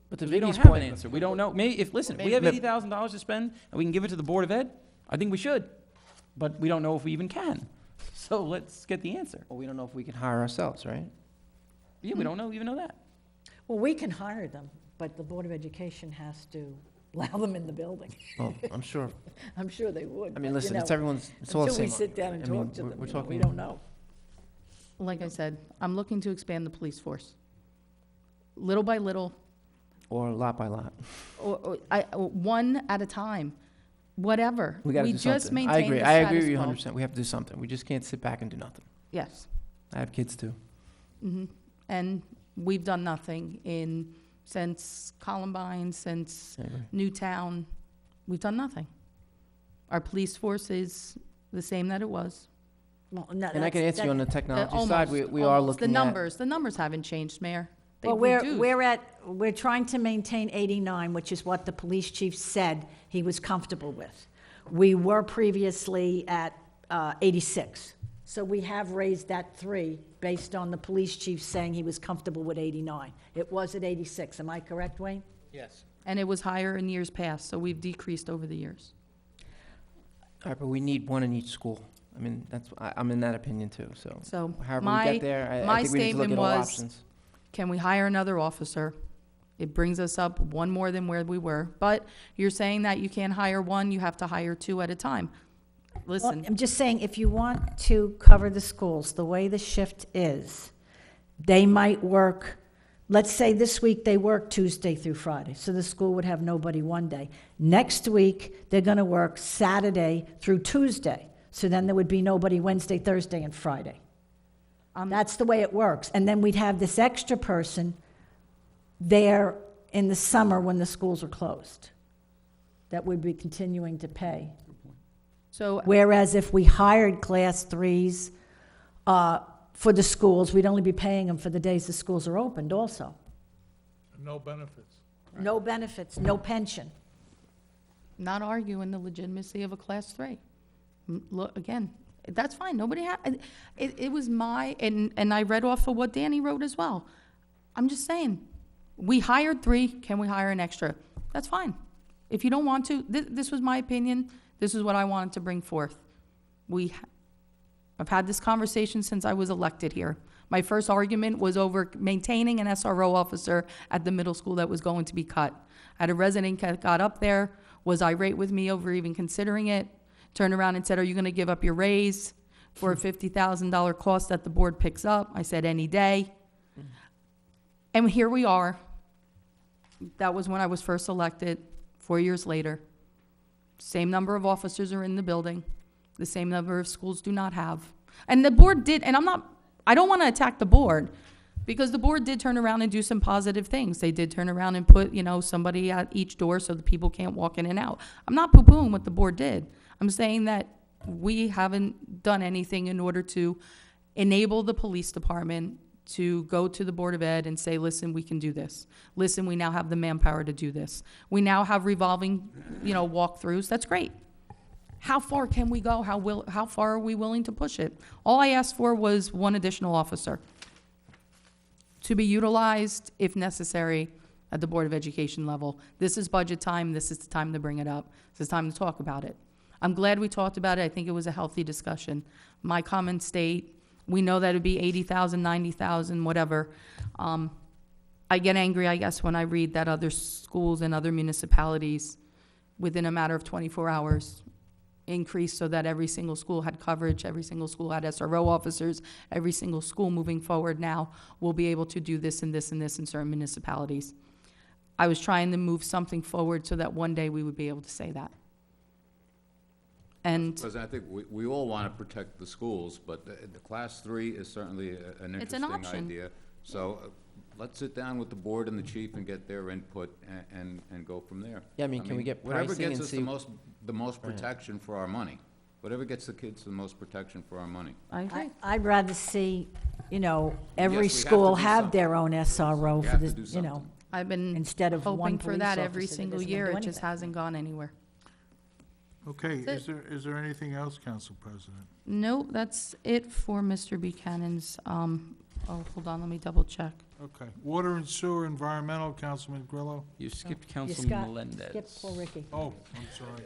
But to We don't Vicky's have an point, answer. We don't know. Maybe if we Maybe- have $80,000 to spend and we can give it to the Board of Ed, I think we should. But we don't know if we even can. So let's get the answer. well, we don't know if we can hire ourselves, right? Yeah, we don't even know that. Well, we can hire them, but the Board of Education has to allow them in the building. Well, I'm sure. I'm sure they would. I but, mean, you listen, it's know, everyone's, it's all the until same. we sit down and I mean, talk to them, we're you know, we talking- don't know. Like I said, I'm looking to expand the police force. Little by little, Or lot by lot. one at a time, whatever. We gotta do just something. maintain I agree. the I agree status with you quo. 100%. We have to do something. We just can't sit back and do nothing. Yes. I have kids too. And we've done nothing since Columbine, since I agree. Newtown. We've done nothing. Our police force is the same that it was. Well, no, And I can answer you on the technology side. Almost, We are almost. looking The numbers haven't changed, Mayor. They've Well, reduced. we're trying to maintain 89, which is what the police chief said he was comfortable with. We were previously at 86. So we have raised that 3 based on the police chief saying he was comfortable with 89. It was at 86. Am I correct, Wayne? Yes. And it was higher in years past, so we've decreased over the years. All right, but we need one in each school. I mean, I'm in that opinion too, so. So However we my, get there, my I think we need to look statement at all was, options. can we hire another officer? It brings us up one more than where we were. But you're saying that you can't hire one, you have to hire 2 at a time. Well, Listen, I'm just saying, if you want to cover the schools, the way the shift is, they might work, let's say this week they work Tuesday through Friday, so the school would have nobody one day. Next week, they're going to work Saturday through Tuesday, so then there would be nobody Wednesday, Thursday, and Friday. That's the way it works. And then we'd have this extra person there in the summer when the schools are closed that would be continuing to pay. so Whereas if we hired Class 3s for the schools, we'd only be paying them for the days the schools are opened also. No benefits. No benefits, no pension. not arguing the legitimacy of a Class 3. Look, again, that's fine, nobody it was and I read off of what Danny wrote as well. I'm just saying, we hired 3, can we hire an extra? That's fine. If you don't want to, this was my opinion, this is what I wanted to bring forth. I've had this conversation since I was elected here. My first argument was over maintaining an SRO officer at the middle school that was going to be cut. I had a resident that got up there, was irate with me over even considering it, turned around and said, are you going to give up your raise for a $50,000 cost that the board picks up? I said, any day. And here we are. That was when I was first elected, 4 years later. Same number of officers are in the building. The same number of schools do not have. And the board did, and I don't want to attack the board, because the board did turn around and do some positive things. They did turn around and put, somebody at each door so the people can't walk in and out. I'm not poo-pooing what the board did. I'm saying that we haven't done anything in order to enable the police department to go to the Board of Ed and say, listen, we can do this. Listen, we now have the manpower to do this. We now have revolving, walkthroughs. That's great. How far can we go? How far are we willing to push it? All I asked for was one additional officer to be utilized, if necessary, at the Board of Education level. This is budget time. This is the time to bring it up. This is time to talk about it. I'm glad we talked about it. I think it was a healthy discussion. My comment state, we know that it'd be 80,000, 90,000, whatever. I get angry, I guess, when I read that other schools and other municipalities, within a matter of 24 hours, increased so that every single school had coverage, every single school had SRO officers, every single school moving forward now will be able to do this and this and this in certain municipalities. I was trying to move something forward so that one day we would be able to say that. And Because I think we all want to protect the schools, but the Class 3 is certainly an It's an interesting option. idea. So let's sit down with the board and the chief and get their input and go from there. Yeah, I mean, can we get whatever pricing gets and us see- the most Right. protection for our money. Whatever gets the kids the most protection for our money. I agree. I'd rather see, you know, Yes, every we have to school do have something. their own SRO We for have the, to do you know, something. I've been instead of one hoping for police that every officer that single doesn't year. do It just anything. hasn't gone anywhere. Okay, That's is there anything else, Council President? Nope, that's it for Mr. Buchanan's, oh, hold on, let me double check. Okay. Water and Sewer Environmental, Councilman Grillo? You skipped You Councilman Scott, Melendez. skip poor Ricky. Oh, I'm sorry.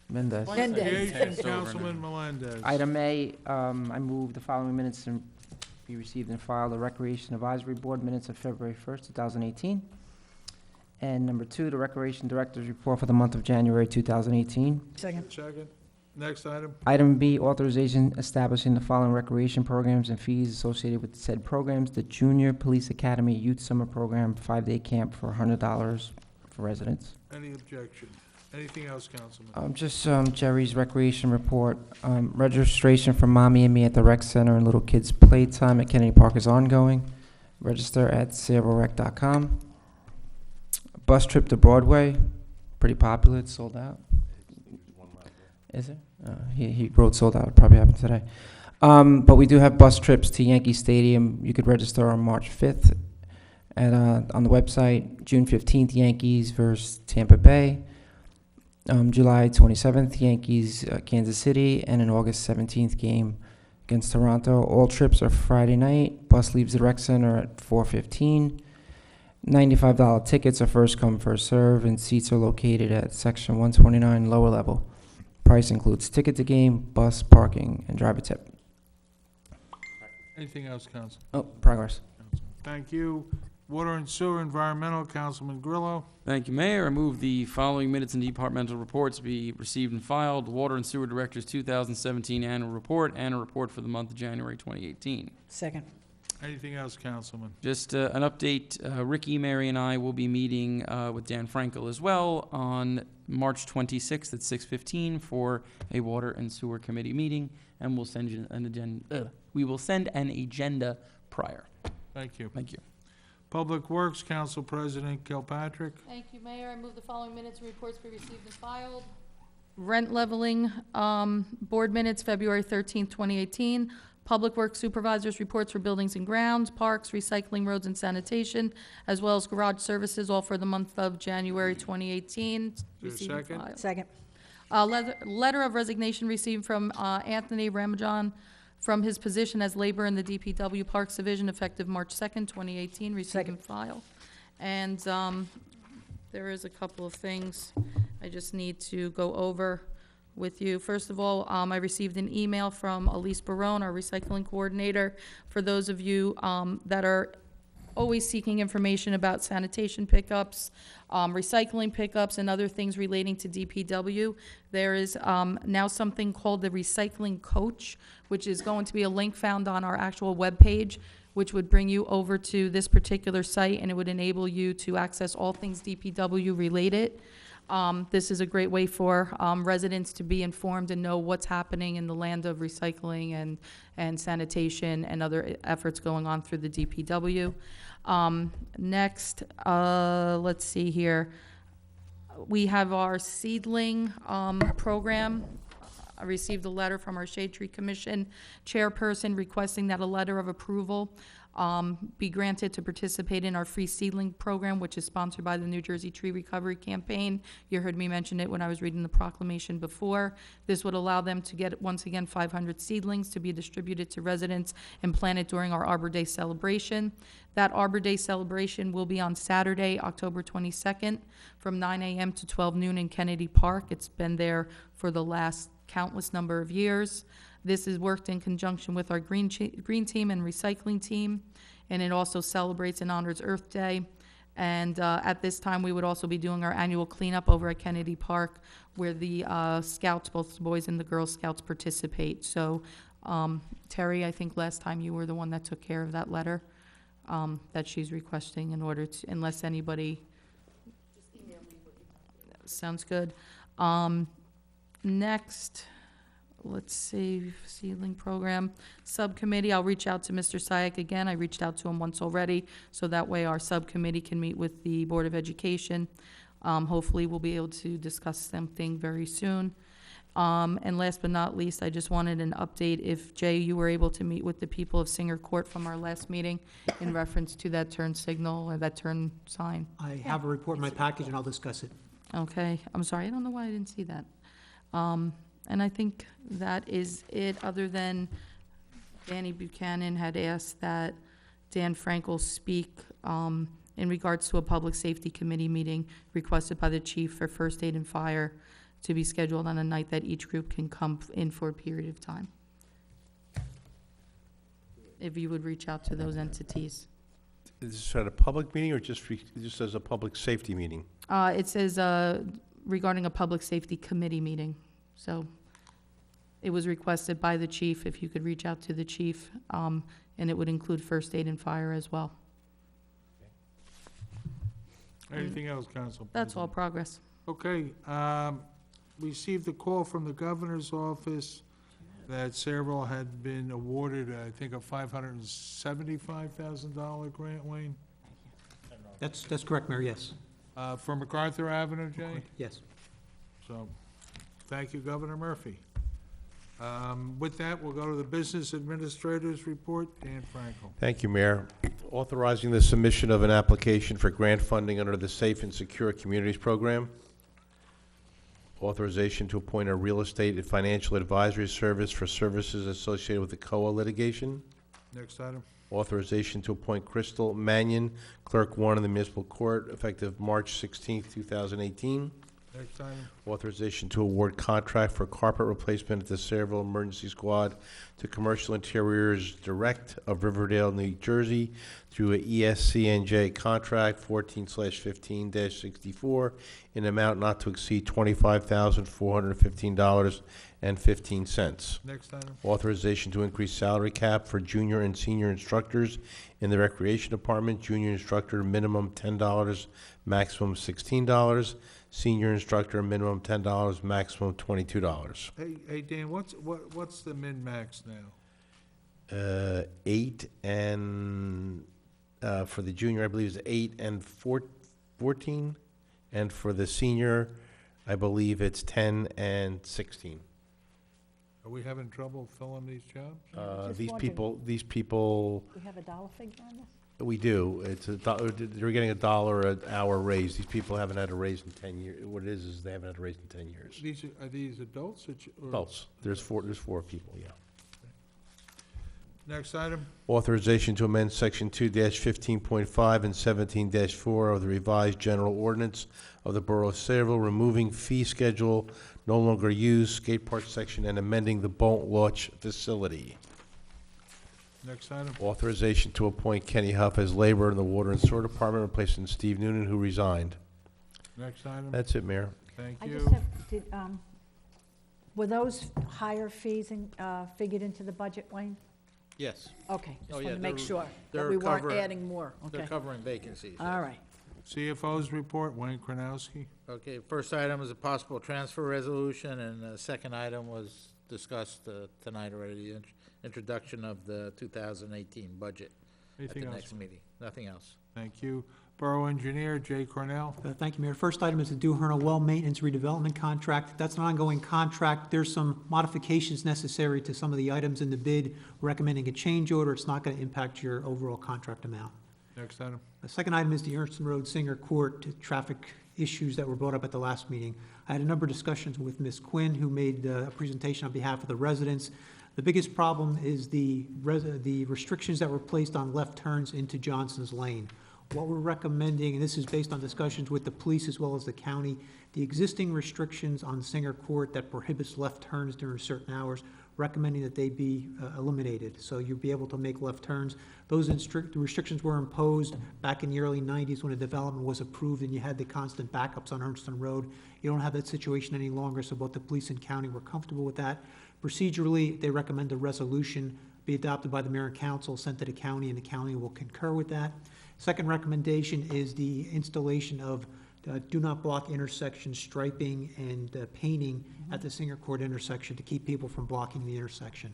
Mendez. Litigation, Councilman Melendez. Item A, I move the following minutes to be received and filed. The Recreation Advisory Board minutes of February 1st, 2018. And number 2, the Recreation Director's report for the month of January 2018. Second. Second. Next item. Item B, authorization establishing the following recreation programs and fees associated with said programs. The Junior Police Academy Youth Summer Program 5-day camp for $100 for residents. Any objection? Anything else, Councilman? Just Jerry's recreation report. Registration for Mommy and Me at the Rec Center and Little Kids Playtime at Kennedy Park is ongoing. Register at sabrerec.com. Bus trip to Broadway, pretty popular, it's sold out. Is it? He wrote sold out, it probably happened today. But we do have bus trips to Yankee Stadium. You could register on March 5th on the website. June 15th, Yankees versus Tampa Bay. July 27th, Yankees, Kansas City, and an August 17th game against Toronto. All trips are Friday night. Bus leaves the rec center at 4:15. $95 tickets are first come, first serve, and seats are located at section 129 lower level. Price includes ticket to game, bus, parking, and driver tip. Anything else, Council? Oh, progress. Thank you. Water and Sewer Environmental, Councilman Grillo. Thank you, Mayor. I move the following minutes and departmental reports be received and filed. Water and Sewer Director's 2017 Annual Report and a report for the month of January 2018. Second. Anything else, Councilman? Just an update, Ricky, Mary, and I will be meeting with Dan Frankel as well on March 26th at 6:15 for a Water and Sewer Committee meeting, and we'll send you an agenda. We will send an agenda prior. Thank you. Thank you. Public Works, Council President Kilpatrick. Thank you, Mayor. I move the following minutes and reports be received and filed. Rent leveling, board minutes, February 13th, 2018. Public Works Supervisors reports for buildings and grounds, parks, recycling, roads, and sanitation, as well as garage services, all for the month of January 2018. Is there a Received and second? filed. Second. Letter of resignation received from Anthony Ramajan from his position as labor in the DPW Parks Division effective March 2nd, 2018. Receive and file. And there is a couple of things I just need to go over with you. First of all, I received an email from Elise Barone, our recycling coordinator. For those of you that are always seeking information about sanitation pickups, recycling pickups, and other things relating to DPW, there is now something called the Recycling Coach, which is going to be a link found on our actual webpage, which would bring you over to this particular site, and it would enable you to access all things DPW related. This is a great way for residents to be informed and know what's happening in the land of recycling and sanitation and other efforts going on through the DPW. Next, let's see here. We have our seedling program. I received a letter from our Shade Tree Commission chairperson requesting that a letter of approval be granted to participate in our free seedling program, which is sponsored by the New Jersey Tree Recovery Campaign. You heard me mention it when I was reading the proclamation before. This would allow them to get, once again, 500 seedlings to be distributed to residents and planted during our Arbor Day celebration. That Arbor Day celebration will be on Saturday, October 22nd, from 9 a.m. to 12 noon in Kennedy Park. It's been there for the last countless number of years. This is worked in conjunction with our green team and recycling team, and it also celebrates and honors Earth Day. And at this time, we would also be doing our annual cleanup over at Kennedy Park, where the scouts, both the boys and the Girl Scouts, participate. So, Terry, I think last time you were the one that took care of that letter that she's requesting in order to, unless anybody. Sounds good. Next, let's see, ceiling program, subcommittee, I'll reach out to Mr. Syak again. I reached out to him once already, so that way our subcommittee can meet with the Board of Education. Hopefully, we'll be able to discuss something very soon. And last but not least, I just wanted an update if, Jay, you were able to meet with the people of Singer Court from our last meeting in reference to that turn signal or that turn sign. I have a report in my package, and I'll discuss it. Okay, I'm sorry, I don't know why I didn't see that. And I think that is it, other than Danny Buchanan had asked that Dan Frankel speak in regards to a public safety committee meeting requested by the chief for first aid and fire to be scheduled on a night that each group can come in for a period of time. If you would reach out to those entities. Is this at a public meeting or just as a public safety meeting? It says regarding a public safety committee meeting. So it was requested by the chief, if you could reach out to the chief, and it would include first aid and fire as well. Anything else, Council That's all President? progress. Okay, received a call from the governor's office that Sayreville had been awarded, I think, a $575,000 grant, Wayne, That's correct, Mayor, yes. for MacArthur Avenue, Jay? Yes. So, thank you, Governor Murphy. With that, we'll go to the Business Administrator's Report. Dan Frankel. Thank you, Mayor. Authorizing the submission of an application for grant funding under the Safe and Secure Communities Program. Authorization to appoint a real estate and financial advisory service for services associated with the COA litigation. Next item. Authorization to appoint Crystal Mannion, Clerk 1 in the Municipal Court, effective March 16th, 2018. Next item. Authorization to award contract for carpet replacement at the Sayreville Emergency Squad to Commercial Interiors Direct of Riverdale, New Jersey, through a ESCNJ contract 14/15-64 in amount not to exceed $25,415.15. Next item. Authorization to increase salary cap for junior and senior instructors in the Recreation Department. Junior instructor, minimum $10, maximum $16. Senior instructor, minimum $10, maximum $22. Hey, Dan, what's the min-max now? 8 and, for the junior, I believe is 8 and 14. And for the senior, I believe it's 10 and 16. Are we having trouble filling these jobs? These people, We have a dollar figure on this? we do. It's they're getting $1 an hour raise. These people haven't had a raise in 10 years. What it is they haven't had a raise in 10 years. Are these adults? Or Adults. There's four people, yeah. Next item. Authorization to amend Section 2-15.5 and 17-4 of the revised general ordinance of the Borough of Sayreville, removing fee schedule no longer used, skate park section, and amending the boat launch facility. Next item. Authorization to appoint Kenny Huff as laborer in the Water and Sewer Department, replacing Steve Noonan, who resigned. Next item. That's it, Mayor. Thank I you. just have, were those higher fees figured into the budget, Wayne? Yes. Okay, Oh, just wanted yeah, to make they're- sure that they're we weren't covering- adding more. They're Okay, covering vacancies. all right. CFO's report, Wayne Kronowski. Okay, first item is a possible transfer resolution, and the second item was discussed tonight already, the introduction of the 2018 budget Anything at the else? next meeting. Nothing else. Thank you. Borough Engineer, Jay Cornell. Thank you, Mayor. First item is the Dewhernal Well Maintenance Redevelopment Contract. That's an ongoing contract. There's some modifications necessary to some of the items in the bid. We're recommending a change order. It's not going to impact your overall contract amount. Next item. The second item is the Ernst Road Singer Court traffic issues that were brought up at the last meeting. I had a number of discussions with Ms. Quinn, who made a presentation on behalf of the residents. The biggest problem is the restrictions that were placed on left turns into Johnson's Lane. What we're recommending, and this is based on discussions with the police as well as the county, the existing restrictions on Singer Court that prohibits left turns during certain hours, recommending that they be eliminated. So you'll be able to make left turns. Those restrictions were imposed back in the early 90s when the development was approved and you had the constant backups on Ernston Road. You don't have that situation any longer, so both the police and county were comfortable with that. Procedurally, they recommend a resolution be adopted by the mayor and council, sent to the county, and the county will concur with that. Second recommendation is the installation of do not block intersection striping and painting at the Singer Court intersection to keep people from blocking the intersection.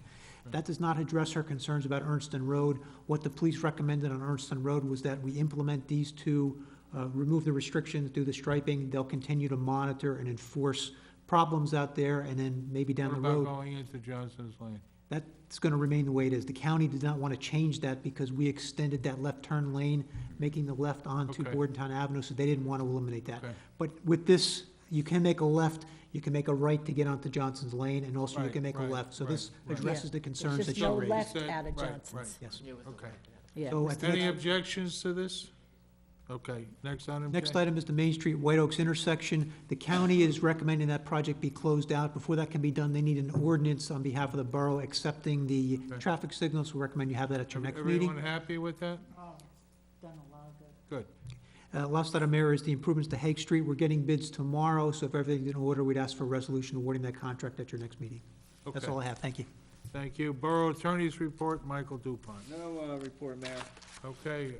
That does not address our concerns about Ernston Road. What the police recommended on Ernston Road was that we implement these two, remove the restrictions, do the striping. They'll continue to monitor and enforce problems out there, and then maybe down the road. What about going into Johnson's Lane? That's going to remain the way it is. The county did not want to change that because we extended that left turn lane, making the left onto Okay. Bordentown Avenue, so they didn't want to eliminate that. Okay. But with this, you can make a left, you can make a right to get onto Johnson's Lane, and also you Right, can make a right, left. So right, this right. addresses Yeah. the concerns It's that just you no raised. left Said- out of right, Johnson's. right. Yes. Okay. Yeah. So at the Any next- objections to this? Okay, next item. Next Jay? item is the Main Street White Oaks intersection. The county is recommending that project be closed out. Before that can be done, they need an ordinance on behalf of the borough accepting the Okay. traffic signals. We recommend you have that at your next meeting. Everyone happy with that? Done a lot of good. Good. Last item, Mayor, is the improvements to Hague Street. We're getting bids tomorrow, so if everything's in order, we'd ask for a resolution awarding that contract at your next meeting. That's Okay. all I have. Thank you. Thank you. Borough Attorney's report, Michael Dupont. No report, Mayor. Okay,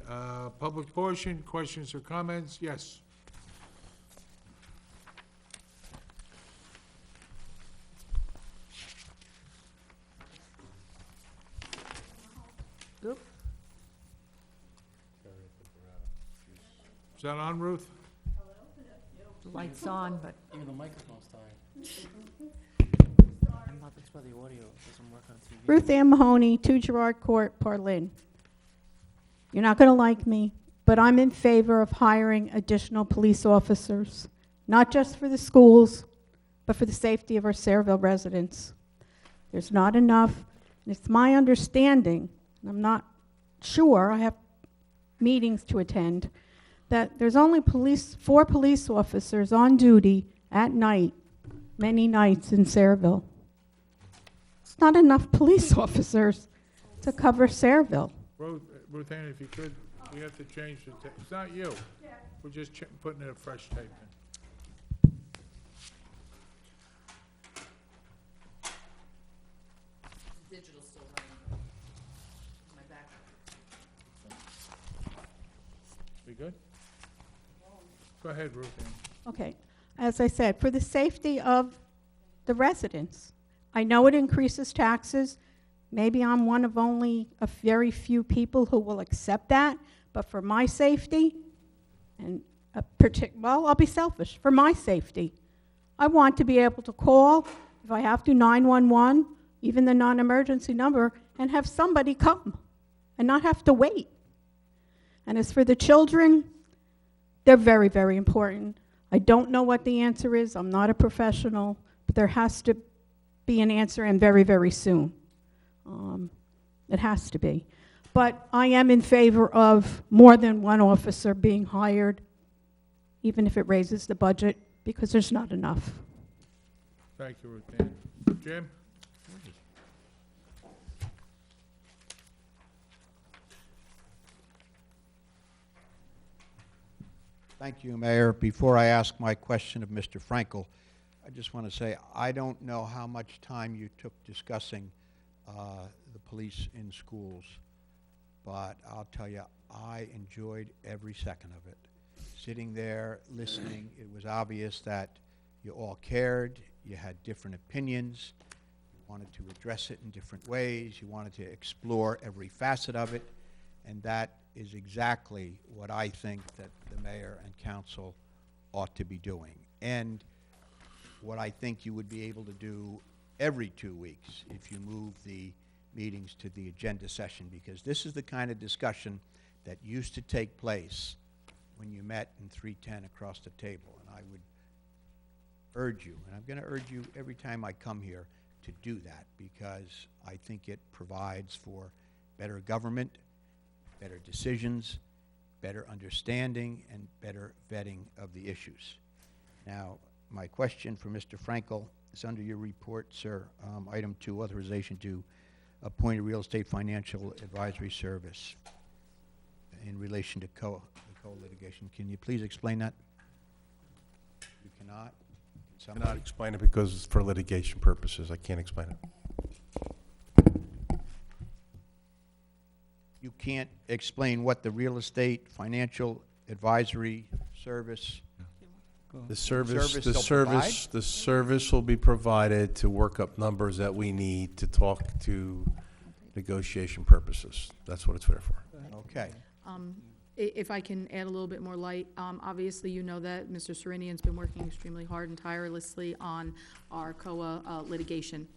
public portion, questions or comments? Yes. Oop. Is that on, Ruth? The light's on, but Even the microphone's tired. That's why the audio doesn't work on TV. Ruth Ann Mahoney, 2 Gerard Court, Parlin. You're not going to like me, but I'm in favor of hiring additional police officers, not just for the schools, but for the safety of our Sayreville residents. There's not enough, and it's my understanding, and I'm not sure, I have meetings to attend, that there's only 4 police officers on duty at night, many nights in Sayreville. It's not enough police officers to cover Sayreville. Ruth Ann, if you could, we have to change the tape. It's not you. We're just putting in a fresh tape in. Digital still running. My back. We good? Go ahead, Ruth Ann. Okay, as I said, for the safety of the residents. I know it increases taxes. Maybe I'm one of only a very few people who will accept that, but for my safety, and well, I'll be selfish, for my safety, I want to be able to call, if I have to, 911, even the non-emergency number, and have somebody come and not have to wait. And as for the children, they're very, very important. I don't know what the answer is. I'm not a professional, but there has to be an answer, and very, very soon. It has to be. But I am in favor of more than one officer being hired, even if it raises the budget, because there's not enough. Thank you, Ruth Ann. Jim? Thank you, Mayor. Before I ask my question of Mr. Frankel, I just want to say, I don't know how much time you took discussing the police in schools, but I'll tell you, I enjoyed every second of it. Sitting there, listening, it was obvious that you all cared, you had different opinions, you wanted to address it in different ways, you wanted to explore every facet of it, and that is exactly what I think that the mayor and council ought to be doing. And what I think you would be able to do every 2 weeks if you move the meetings to the agenda session, because this is the kind of discussion that used to take place when you met in 310 across the table. And I would urge you, and I'm going to urge you every time I come here, to do that, because I think it provides for better government, better decisions, better understanding, and better vetting of the issues. Now, my question for Mr. Frankel is under your report, sir. Item 2, authorization to appoint a real estate financial advisory service in relation to co-litigation. Can you please explain that? You cannot? I cannot explain it because it's for litigation purposes. I can't explain it. You can't explain what the real estate financial advisory service The service they'll will be provided to work up numbers that we need to talk to negotiation purposes. That's what it's there for. Okay. If I can add a little bit more light, obviously you know that Mr. Serenian's been working extremely hard and tirelessly on our COA litigation.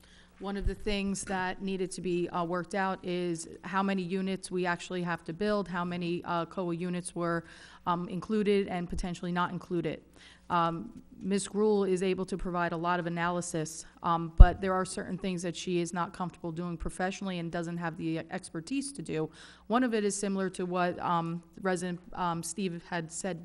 One of the things that needed to be worked out is how many units we actually have to build, how many COA units were included and potentially not included. Ms. Gruhl is able to provide a lot of analysis, but there are certain things that she is not comfortable doing professionally and doesn't have the expertise to do. One of it is similar to what resident Steve had said,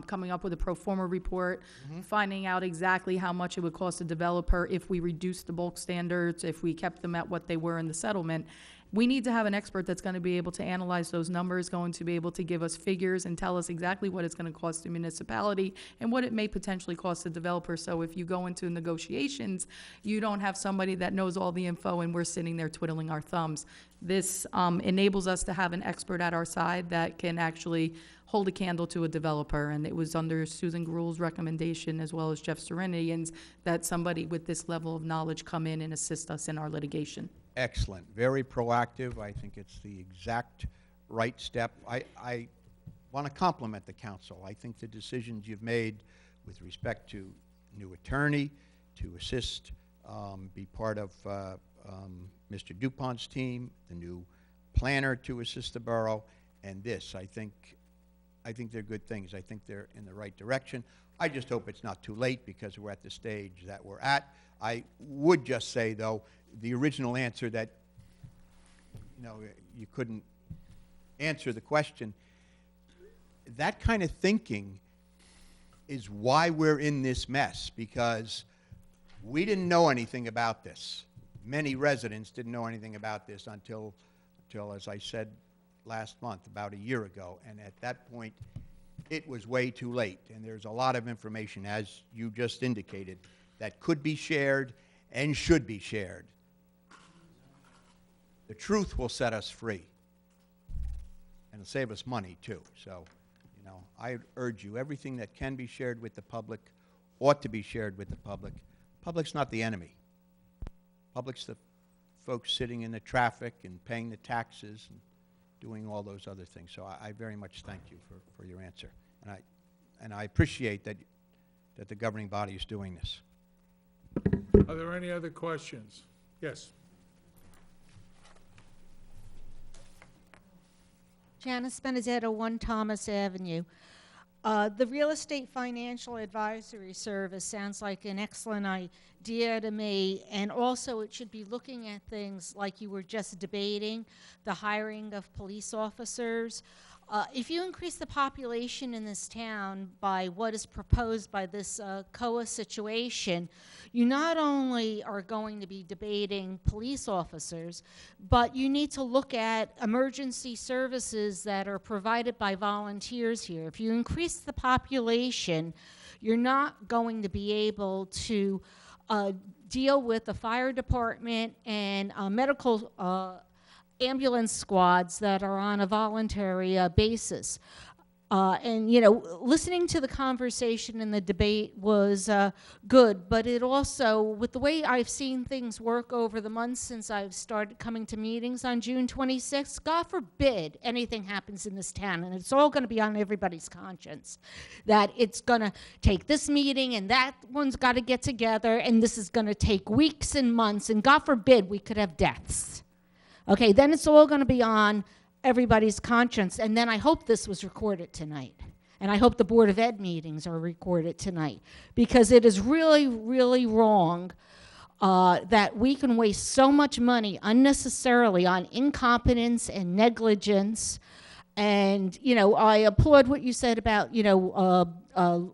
coming up with a pro forma report, finding out exactly how much it would cost a developer if we reduced the bulk standards, if we kept them at what they were in the settlement. We need to have an expert that's going to be able to analyze those numbers, going to be able to give us figures and tell us exactly what it's going to cost the municipality and what it may potentially cost the developer. So if you go into negotiations, you don't have somebody that knows all the info and we're sitting there twiddling our thumbs. This enables us to have an expert at our side that can actually hold a candle to a developer, and it was under Susan Gruhl's recommendation as well as Jeff Serenian's that somebody with this level of knowledge come in and assist us in our litigation. Excellent, very proactive. I think it's the exact right step. I want to compliment the council. I think the decisions you've made with respect to new attorney, to assist, be part of Mr. DuPont's team, the new planner to assist the borough, and this, I think they're good things. I think they're in the right direction. I just hope it's not too late because we're at the stage that we're at. I would just say, though, the original answer that, you couldn't answer the question, that kind of thinking is why we're in this mess, because we didn't know anything about this. Many residents didn't know anything about this until, as I said last month, about a year ago, and at that point, it was way too late, and there's a lot of information, as you just indicated, that could be shared and should be shared. The truth will set us free, and it'll save us money, too. So, I urge you, everything that can be shared with the public ought to be shared with the public. Public's not the enemy. Public's the folks sitting in the traffic and paying the taxes and doing all those other things. So I very much thank you for your answer. And I appreciate that the governing body is doing this. Are there any other questions? Yes. Janice Benedetto, 1 Thomas Avenue. The Real Estate Financial Advisory Service sounds like an excellent idea to me, and also it should be looking at things like you were just debating, the hiring of police officers. If you increase the population in this town by what is proposed by this COA situation, you not only are going to be debating police officers, but you need to look at emergency services that are provided by volunteers here. If you increase the population, you're not going to be able to deal with the fire department and medical ambulance squads that are on a voluntary basis. And, listening to the conversation and the debate was good, but it also, with the way I've seen things work over the months since I've started coming to meetings on June 26th, God forbid anything happens in this town, and it's all going to be on everybody's conscience, that it's going to take this meeting and that one's got to get together, and this is going to take weeks and months, and God forbid we could have deaths. Okay, then it's all going to be on everybody's conscience, and then I hope this was recorded tonight. And I hope the Board of Ed meetings are recorded tonight, because it is really, really wrong that we can waste so much money unnecessarily on incompetence and negligence. And, I applaud what you said about,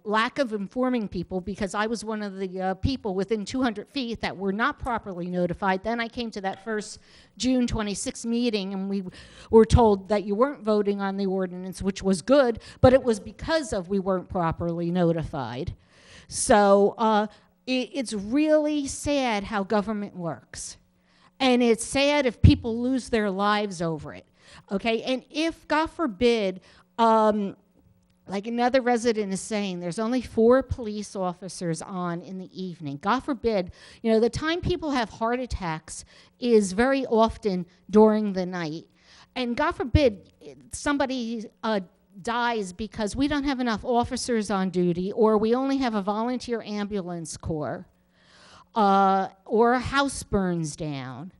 lack of informing people, because I was one of the people within 200 feet that were not properly notified. Then I came to that first June 26th meeting, and we were told that you weren't voting on the ordinance, which was good, but it was because of we weren't properly notified. So it's really sad how government works. And it's sad if people lose their lives over it. Okay, and if, God forbid, like another resident is saying, there's only 4 police officers on in the evening. God forbid, you know, the time people have heart attacks is very often during the night. And God forbid somebody dies because we don't have enough officers on duty, or we only have a volunteer ambulance corps, or a house burns down,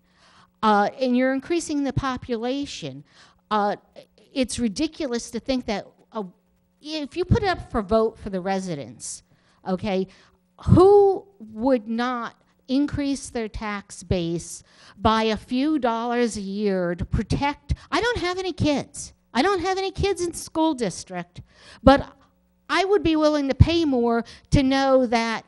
and you're increasing the population. It's ridiculous to think that if you put it up for vote for the residents, okay, who would not increase their tax base by a few dollars a year to protect? I don't have any kids. I don't have any kids in school district, but I would be willing to pay more to know that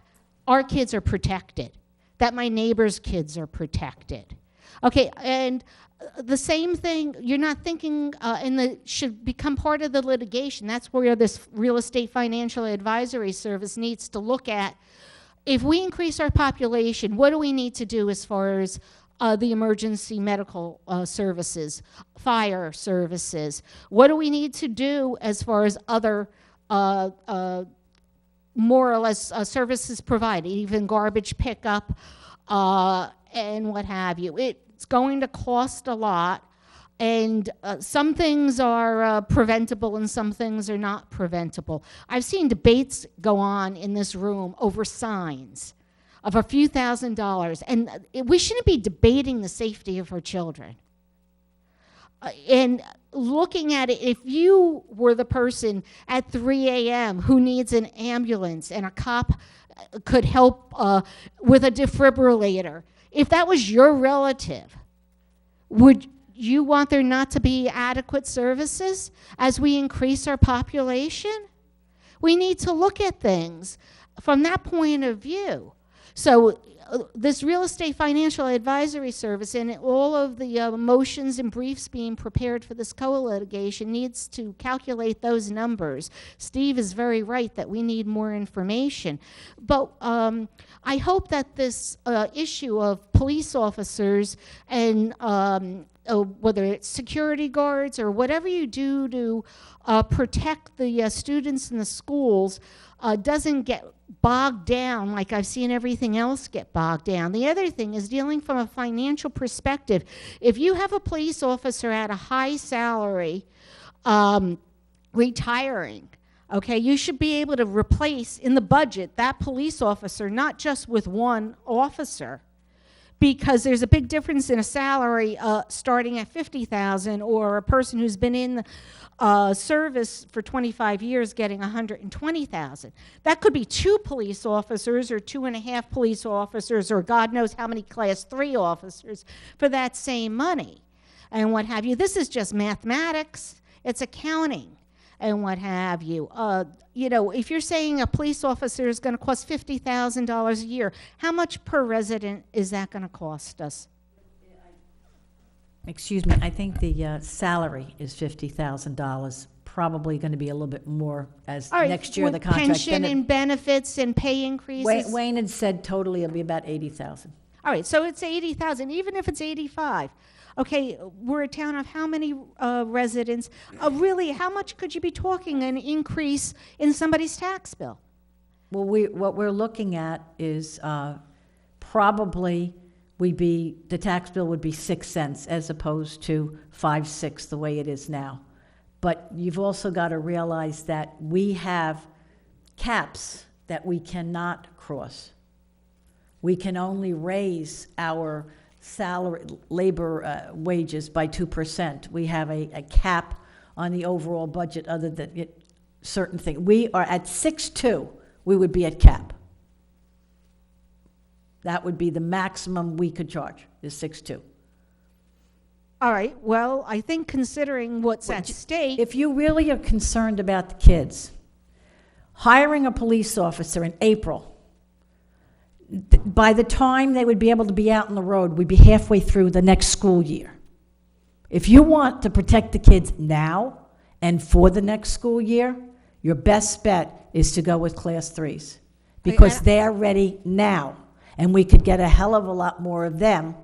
our kids are protected, that my neighbor's kids are protected. Okay, and the same thing, you're not thinking, and that should become part of the litigation. That's where this real estate financial advisory service needs to look at. If we increase our population, what do we need to do as far as the emergency medical services, fire services? What do we need to do as far as other more or less services provided, even garbage pickup and what have you? It's going to cost a lot, and some things are preventable and some things are not preventable. I've seen debates go on in this room over signs of a few $1,000s, and we shouldn't be debating the safety of our children. And looking at it, if you were the person at 3 a.m. who needs an ambulance and a cop could help with a defibrillator, if that was your relative, would you want there not to be adequate services as we increase our population? We need to look at things from that point of view. So this real estate financial advisory service and all of the motions and briefs being prepared for this co-litigation needs to calculate those numbers. Steve is very right that we need more information. But I hope that this issue of police officers and whether it's security guards or whatever you do to protect the students in the schools doesn't get bogged down like I've seen everything else get bogged down. The other thing is dealing from a financial perspective. If you have a police officer at a high salary retiring, okay, you should be able to replace in the budget that police officer, not just with one officer, because there's a big difference in a salary starting at $50,000 or a person who's been in service for 25 years getting $120,000. That could be 2 police officers or 2.5 police officers or God knows how many Class 3 officers for that same money and what have you. This is just mathematics. It's accounting and what have you. You know, if you're saying a police officer is going to cost $50,000 a year, how much per resident is that going to cost us? Excuse me, I think the salary is $50,000, probably going to be a little bit more as All right, next year with the contract. pension and benefits and pay increases. Wayne had said totally it'll be about 80,000. All right, so it's 80,000, even if it's 85. Okay, we're a town of how many residents? Really, how much could you be talking an increase in somebody's tax bill? Well, what we're looking at is probably the tax bill would be 6 cents as opposed to 5, 6 the way it is now. But you've also got to realize that we have caps that we cannot cross. We can only raise our salary, labor wages by 2%. We have a cap on the overall budget other than certain things. We are at 6.2, we would be at cap. That would be the maximum we could charge, is 6.2. All right, well, I think considering what's at stake. If you really are concerned about the kids, hiring a police officer in April, by the time they would be able to be out on the road, we'd be halfway through the next school year. If you want to protect the kids now and for the next school year, your best bet is to go with Class 3s because they're ready now. And we could get a hell of a lot more of them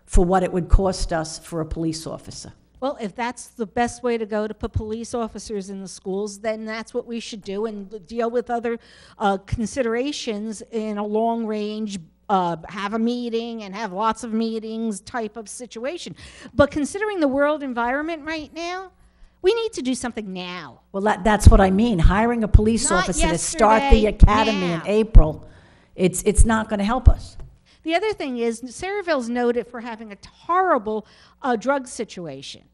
for what it would cost us for a police officer. Well, if that's the best way to go to put police officers in the schools, then that's what we should do and deal with other considerations in a long range, have a meeting and have lots of meetings type of situation. But considering the world environment right now, we need to do something now. Well, that's what I mean. Hiring a police Not officer to start the yesterday, academy in now. April, it's not going to help us. The other thing is, Sayreville's noted for having a horrible drug situation.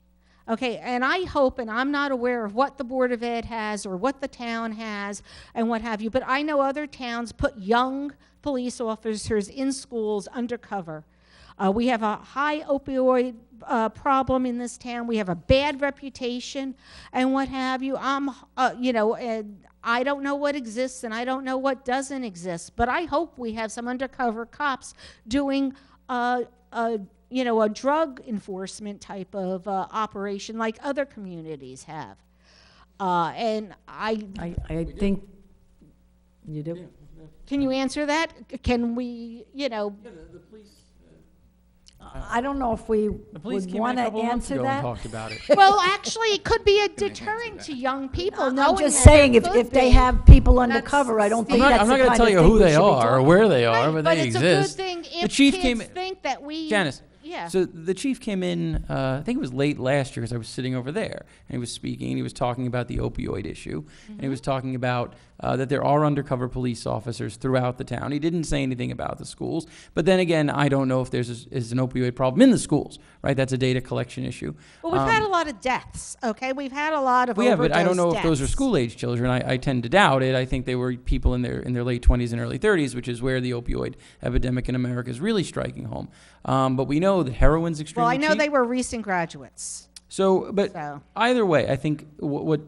Okay, and I hope, and I'm not aware of what the Board of Ed has or what the town has and what have you, but I know other towns put young police officers in schools undercover. We have a high opioid problem in this town. We have a bad reputation and what have you. I don't know what exists and I don't know what doesn't exist, but I hope we have some undercover cops doing a drug enforcement type of operation like other communities have. And I think you do. Can you answer that? Can we, The police. I don't know if we The police would came in want a to couple months answer ago and that. talked about it. well, actually, it could be a deterrent to young people. I'm knowing just that saying, there if could they be. have people undercover, I don't think I'm that's not the going to kind tell of you thing who we they should be are or talking where they Right, are, but but they it's exist. a good thing The if chief kids came. think that we. Janice. Yeah. So the chief came in, I think it was late last year because I was sitting over there, and he was speaking, and he was talking about the opioid issue, and he was talking about that there are undercover police officers throughout the town. He didn't say anything about the schools, but then again, I don't know if is an opioid problem in the schools, right? That's a data collection issue. Well, we've had a lot of deaths, okay? We've had a lot of Well, yeah, but I don't know overdose if those are deaths. school-age children. I tend to doubt it. I think they were people in their late 20s and early 30s, which is where the opioid epidemic in America is really striking home. But we know that heroin's extremely Well, I know cheap. they were recent graduates. But either way, I think what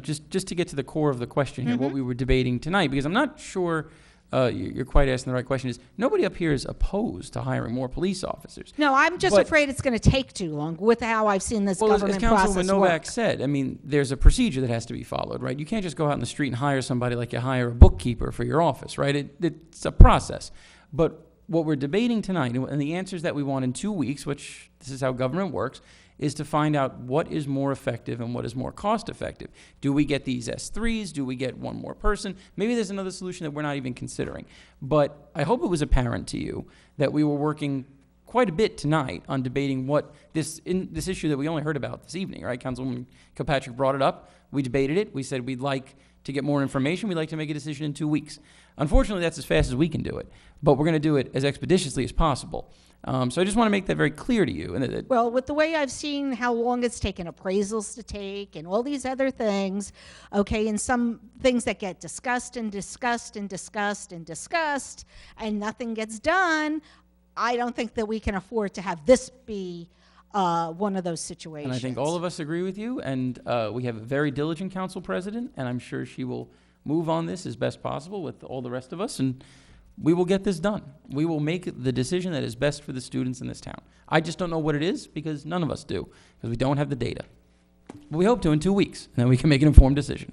just to get to the core of the question here, what we were debating tonight, because I'm not sure you're quite asking the right question, is nobody up here is opposed to hiring more police officers. No, I'm just afraid it's going to take too long with how I've seen this government as Councilwoman process Novak work. said, I mean, there's a procedure that has to be followed, right? You can't just go out in the street and hire somebody like you hire a bookkeeper for your office, right? It's a process. But what we're debating tonight, and the answers that we want in 2 weeks, which this is how government works, is to find out what is more effective and what is more cost effective. Do we get these S3s? Do we get one more person? Maybe there's another solution that we're not even considering. But I hope it was apparent to you that we were working quite a bit tonight on debating what this issue that we only heard about this evening, right? Councilwoman Kilpatrick brought it up. We debated it. We said we'd like to get more information. We'd like to make a decision in 2 weeks. Unfortunately, that's as fast as we can do it. But we're going to do it as expeditiously as possible. So I just want to make that very clear to you. And Well, with the way I've seen how long it's taken appraisals to take and all these other things, okay, and some things that get discussed and discussed and discussed and discussed and nothing gets done, I don't think that we can afford to have this be one of those situations. And I think all of us agree with you. And we have a very diligent council president, and I'm sure she will move on this as best possible with all the rest of us. And we will get this done. We will make the decision that is best for the students in this town. I just don't know what it is because none of us do, because we don't have the data. But we hope to in 2 weeks, and then we can make an informed decision.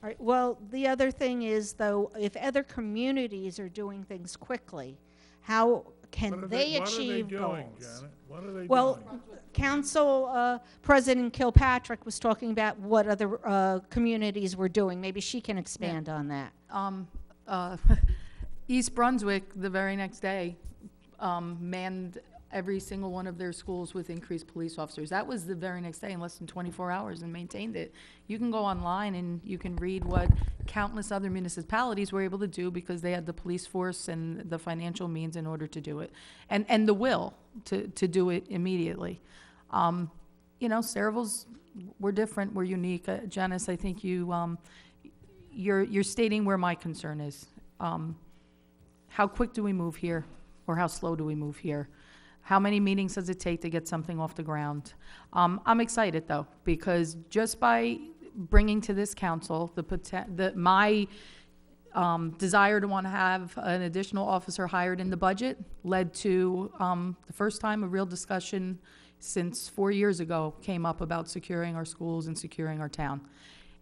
All right. Well, the other thing is, though, if other communities are doing things quickly, how can they achieve goals? Janet? What are they Well, doing? Council President Kilpatrick was talking about what other communities were doing. Maybe she can expand on that. East Brunswick, the very next day, manned every single one of their schools with increased police officers. That was the very next day in less than 24 hours and maintained it. You can go online and you can read what countless other municipalities were able to do because they had the police force and the financial means in order to do it and the will to do it immediately. Sayreville's, we're different, we're unique. Janice, I think you're stating where my concern is. How quick do we move here, or how slow do we move here? How many meetings does it take to get something off the ground? I'm excited, though, because just by bringing to this council my desire to want to have an additional officer hired in the budget led to the first time a real discussion since 4 years ago came up about securing our schools and securing our town.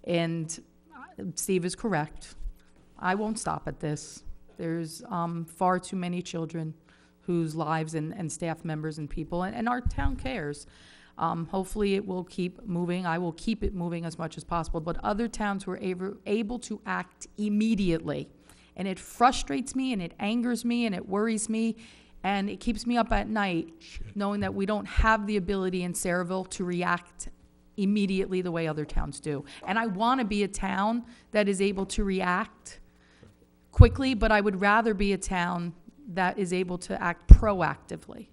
And Steve is correct. I won't stop at this. There's far too many children whose lives and staff members and people, and our town cares. Hopefully it will keep moving. I will keep it moving as much as possible. But other towns were able to act immediately. And it frustrates me and it angers me and it worries me and it keeps me up at night knowing that we don't have the ability in Saraville to react immediately the way other towns do. And I want to be a town that is able to react quickly, but I would rather be a town that is able to act proactively.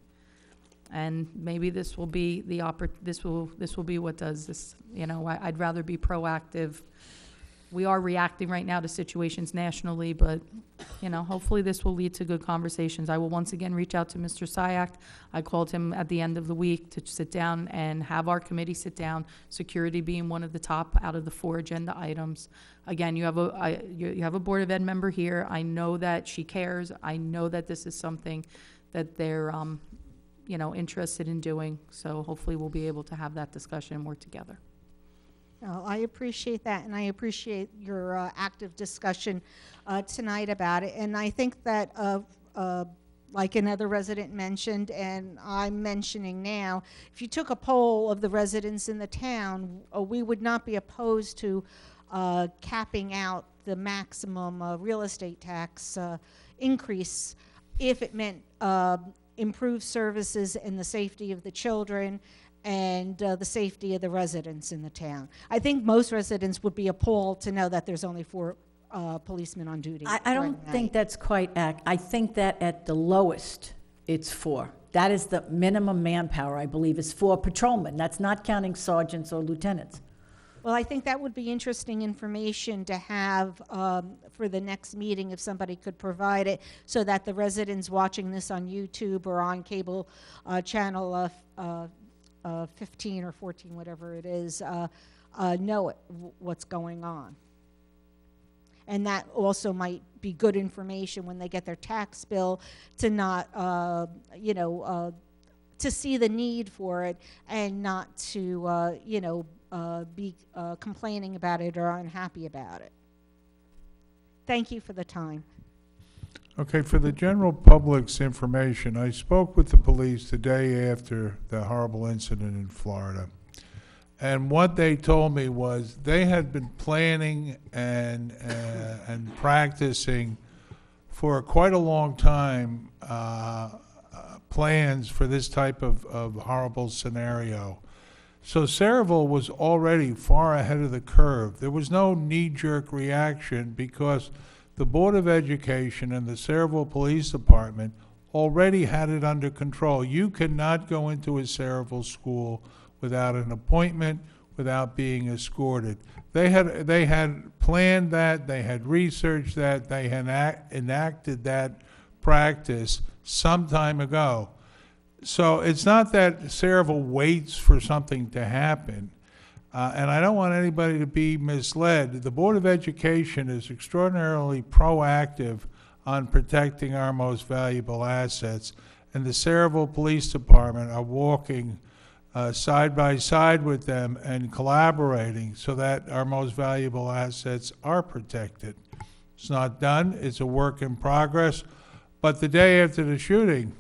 And maybe this will be the this will be what does this, you know, I'd rather be proactive. We are reacting right now to situations nationally, but, you know, hopefully this will lead to good conversations. I will once again reach out to Mr. Syak. I called him at the end of the week to sit down and have our committee sit down, security being one of the top out of the 4 agenda items. Again, you have a Board of Ed member here. I know that she cares. I know that this is something that they're, you know, interested in doing. So hopefully we'll be able to have that discussion and work together. Well, I appreciate that, and I appreciate your active discussion tonight about it. And I think that, like another resident mentioned, and I'm mentioning now, if you took a poll of the residents in the town, we would not be opposed to capping out the maximum real estate tax increase if it meant improved services and the safety of the children and the safety of the residents in the town. I think most residents would be appalled to know that there's only 4 policemen on duty. I don't think that's quite I think that at the lowest, it's 4. That is the minimum manpower, I believe, is 4 patrolmen. That's not counting sergeants or lieutenants. Well, I think that would be interesting information to have for the next meeting if somebody could provide it so that the residents watching this on YouTube or on cable channel 15 or 14, whatever it is, know what's going on. And that also might be good information when they get their tax bill to not, you know, to see the need for it and not to, you know, be complaining about it or unhappy about it. Thank you for the time. Okay, for the general public's information, I spoke with the police the day after the horrible incident in Florida. And what they told me was they had been planning and practicing for quite a long time plans for this type of horrible scenario. So Saraville was already far ahead of the curve. There was no knee-jerk reaction because the Board of Education and the Saraville Police Department already had it under control. You cannot go into a Saraville school without an appointment, without being escorted. They had planned that, they had researched that, they had enacted that practice some time ago. So it's not that Saraville waits for something to happen. And I don't want anybody to be misled. The Board of Education is extraordinarily proactive on protecting our most valuable assets, and the Saraville Police Department are walking side by side with them and collaborating so that our most valuable assets are protected. It's not done, it's a work in progress, but the day after the shooting,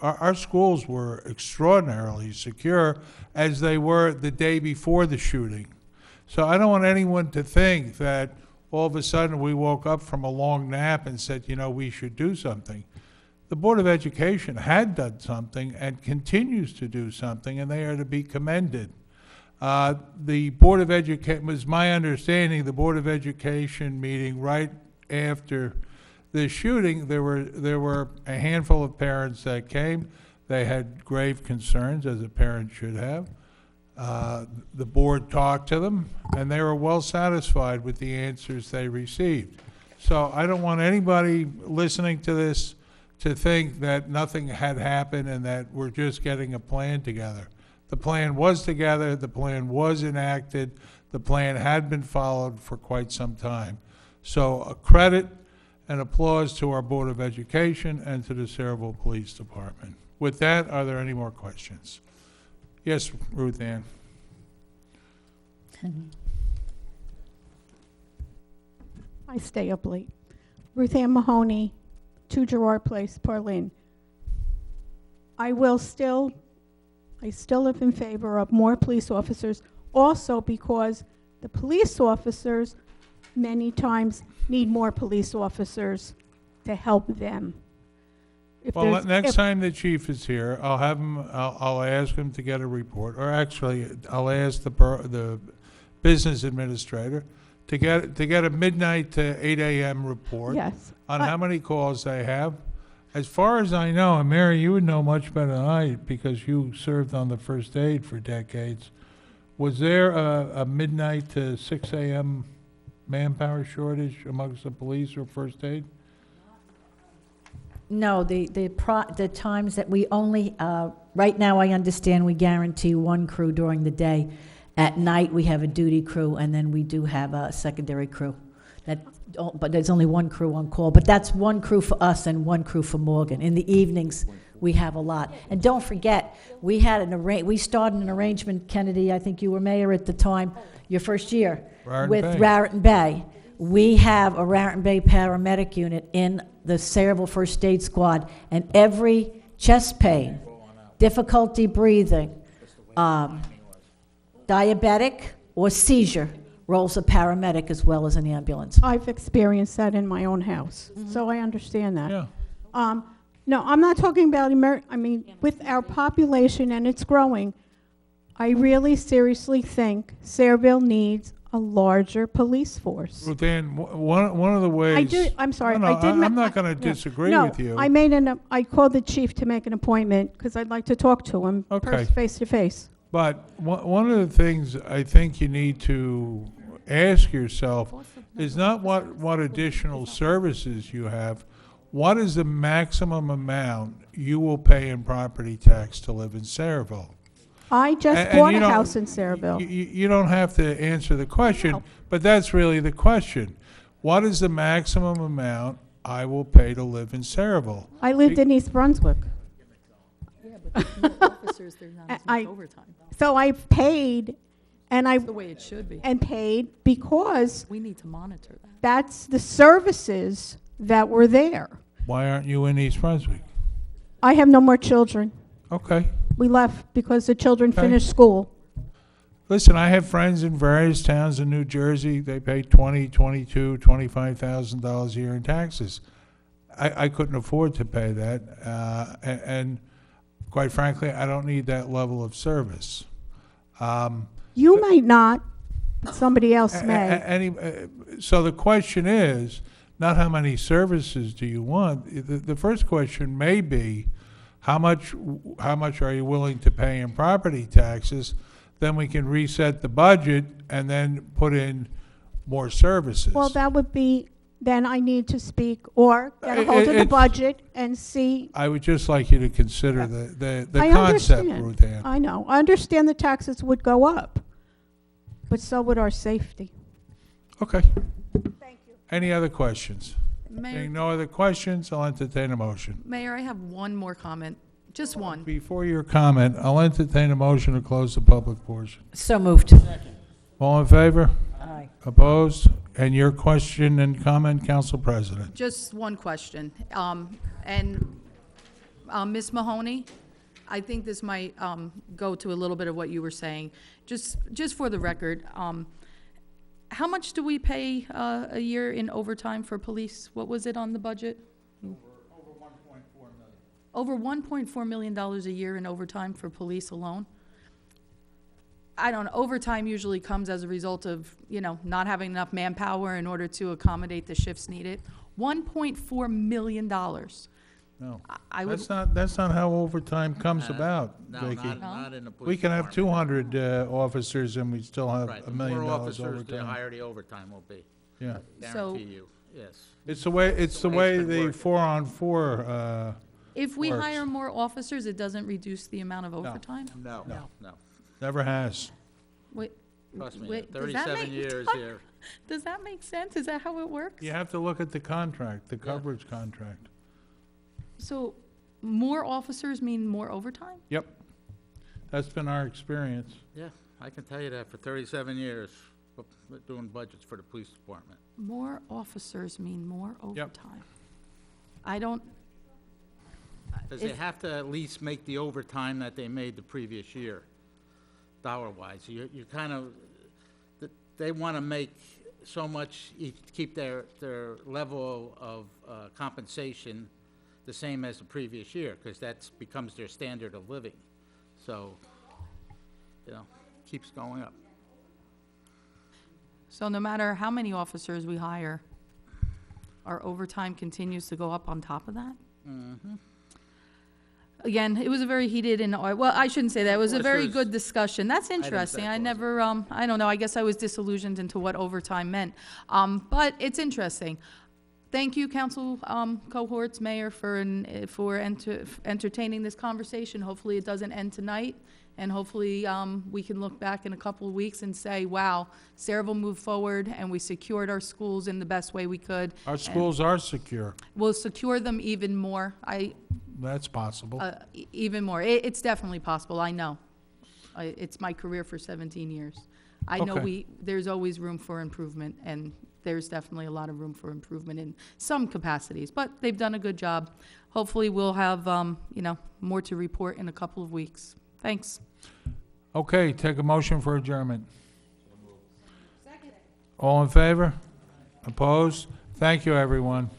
our schools were extraordinarily secure as they were the day before the shooting. So I don't want anyone to think that all of a sudden we woke up from a long nap and said, you know, we should do something. The Board of Education had done something and continues to do something, and they are to be commended. The Board of Education, was my understanding, the Board of Education meeting right after the shooting, there were a handful of parents that came. They had grave concerns, as a parent should have. The board talked to them, and they were well satisfied with the answers they received. So I don't want anybody listening to this to think that nothing had happened and that we're just getting a plan together. The plan was together, the plan was enacted, the plan had been followed for quite some time. So a credit and applause to our Board of Education and to the Saraville Police Department. With that, are there any more questions? Yes, Ruth Ann. I stay up late. Ruth Ann Mahoney, 2 Gerard Place, Parlin. I I still am in favor of more police officers, also because the police officers many times need more police officers to help them. If Well, there's- next if- time the chief is here, I'll have him, I'll ask him to get a report, or actually, I'll ask the business administrator to get a midnight to 8 a.m. report Yes. on how many calls they have. As far as I know, and Mary, you would know much better than I, because you served on the first aid for decades. Was there a midnight to 6 a.m. manpower shortage amongst the police or first aid? No, the times that we only, right now I understand we guarantee one crew during the day. At night, we have a duty crew, and then we do have a secondary crew. But there's only one crew on call. But that's one crew for us and one crew for Morgan. In the evenings, we have a lot. And don't forget, we started an arrangement, Kennedy, I think you were mayor at the time, your first year, with Raritan Bay. We have a Raritan Bay paramedic unit in the Sayreville First Aid Squad, and every chest pain, difficulty breathing, diabetic, or seizure rolls a paramedic as well as an ambulance. I've experienced that in my own house, so I understand that. Yeah. No, I'm not talking about with our population, and it's growing, I really seriously think Sayreville needs a larger police force. Well, Dan, one of the ways... I'm sorry, No, I did... I'm not going to disagree with you. No, I called the chief to make an appointment, because I'd like to talk to him Okay. face to face. But one of the things I think you need to ask yourself is not what additional services you have. What is the maximum amount you will pay in property tax to live in Sayreville? I just bought a house in Sayreville. You don't have to answer the question, but that's really the question. What is the maximum amount I will pay to live in Sayreville? I lived in East Brunswick. Yeah, but there's no officers, there's not as much overtime. So I've paid, and That's the way it should be. and paid because We need to monitor that. that's the services that were there. Why aren't you in East Brunswick? I have no more children. Okay. We left because the children Okay. finished school. Listen, I have friends in various towns in New Jersey. They pay $20,000, $22,000, $25,000 a year in taxes. I couldn't afford to pay that, and quite frankly, I don't need that level of service. You might not, but somebody else may. So the question is not how many services do you want. The first question may be how much are you willing to pay in property taxes? Then we can reset the budget and then put in more services. Well, that would be, then I need to speak or get a hold of the budget and see. I would just like you to consider the I concept, understand. Ruth Ann. I know. I understand the taxes would go up, but so would our safety. Okay. Thank you. Any other questions? Mayor, Being no other questions, I'll entertain a motion. Mayor, I have one more comment, just one. Before your comment, I'll entertain a motion to close the public portion. So moved. All in favor? Aye. Opposed? And your question and comment, Council President. Just one question. Ms. Mahoney, I think this might go to a little bit of what you were saying. Just for the record, how much do we pay a year in overtime for police? What was it on the budget? Over $1.4 million a year in overtime for police alone? I don't know, overtime usually comes as a result of, not having enough manpower in order to accommodate the shifts needed. $1.4 million. No, I would, that's not how overtime comes about, No, Vicki. not in the police We can have department. 200 officers and we still have Right, $1 million the more officers, the overtime. higher the overtime will be. Yeah. Guarantee you, yes. It's the way been the working. 4-on-4 if we works. hire more officers, it doesn't reduce the amount of overtime? No, No. no. Never has. Wait, Trust me, wait, does that 37 make- years here. Does that make sense? Is that how it works? You have to look at the contract, the coverage contract. So more officers mean more overtime? Yep. That's been our experience. Yeah, I can tell you that for 37 years, doing budgets for the police department. More officers mean more overtime. I don't, Because they have to at least make the overtime that they made the previous year, dollar-wise. You kind of, they want to make so much, keep their level of compensation the same as the previous year, because that becomes their standard of living. So, keeps going up. So no matter how many officers we hire, our overtime continues to go up on top of that? Mm-hmm. Again, it was a very heated and, well, I shouldn't say that. It was a very good discussion. That's interesting. I never, I don't know, I guess I was disillusioned into what overtime meant. But it's interesting. Thank you, council cohorts, mayor, for entertaining this conversation. Hopefully it doesn't end tonight, and hopefully we can look back in a couple of weeks and say, wow, Saraville moved forward and we secured our schools in the best way we could. Our schools are secure. We'll secure them even more. That's possible. Even more. It's definitely possible, I know. It's my career for 17 years. I know Okay. there's always room for improvement, and there's definitely a lot of room for improvement in some capacities, but they've done a good job. Hopefully, we'll have, more to report in a couple of weeks. Thanks. Okay, take a motion for adjournment. All in favor? Opposed? Thank you, everyone.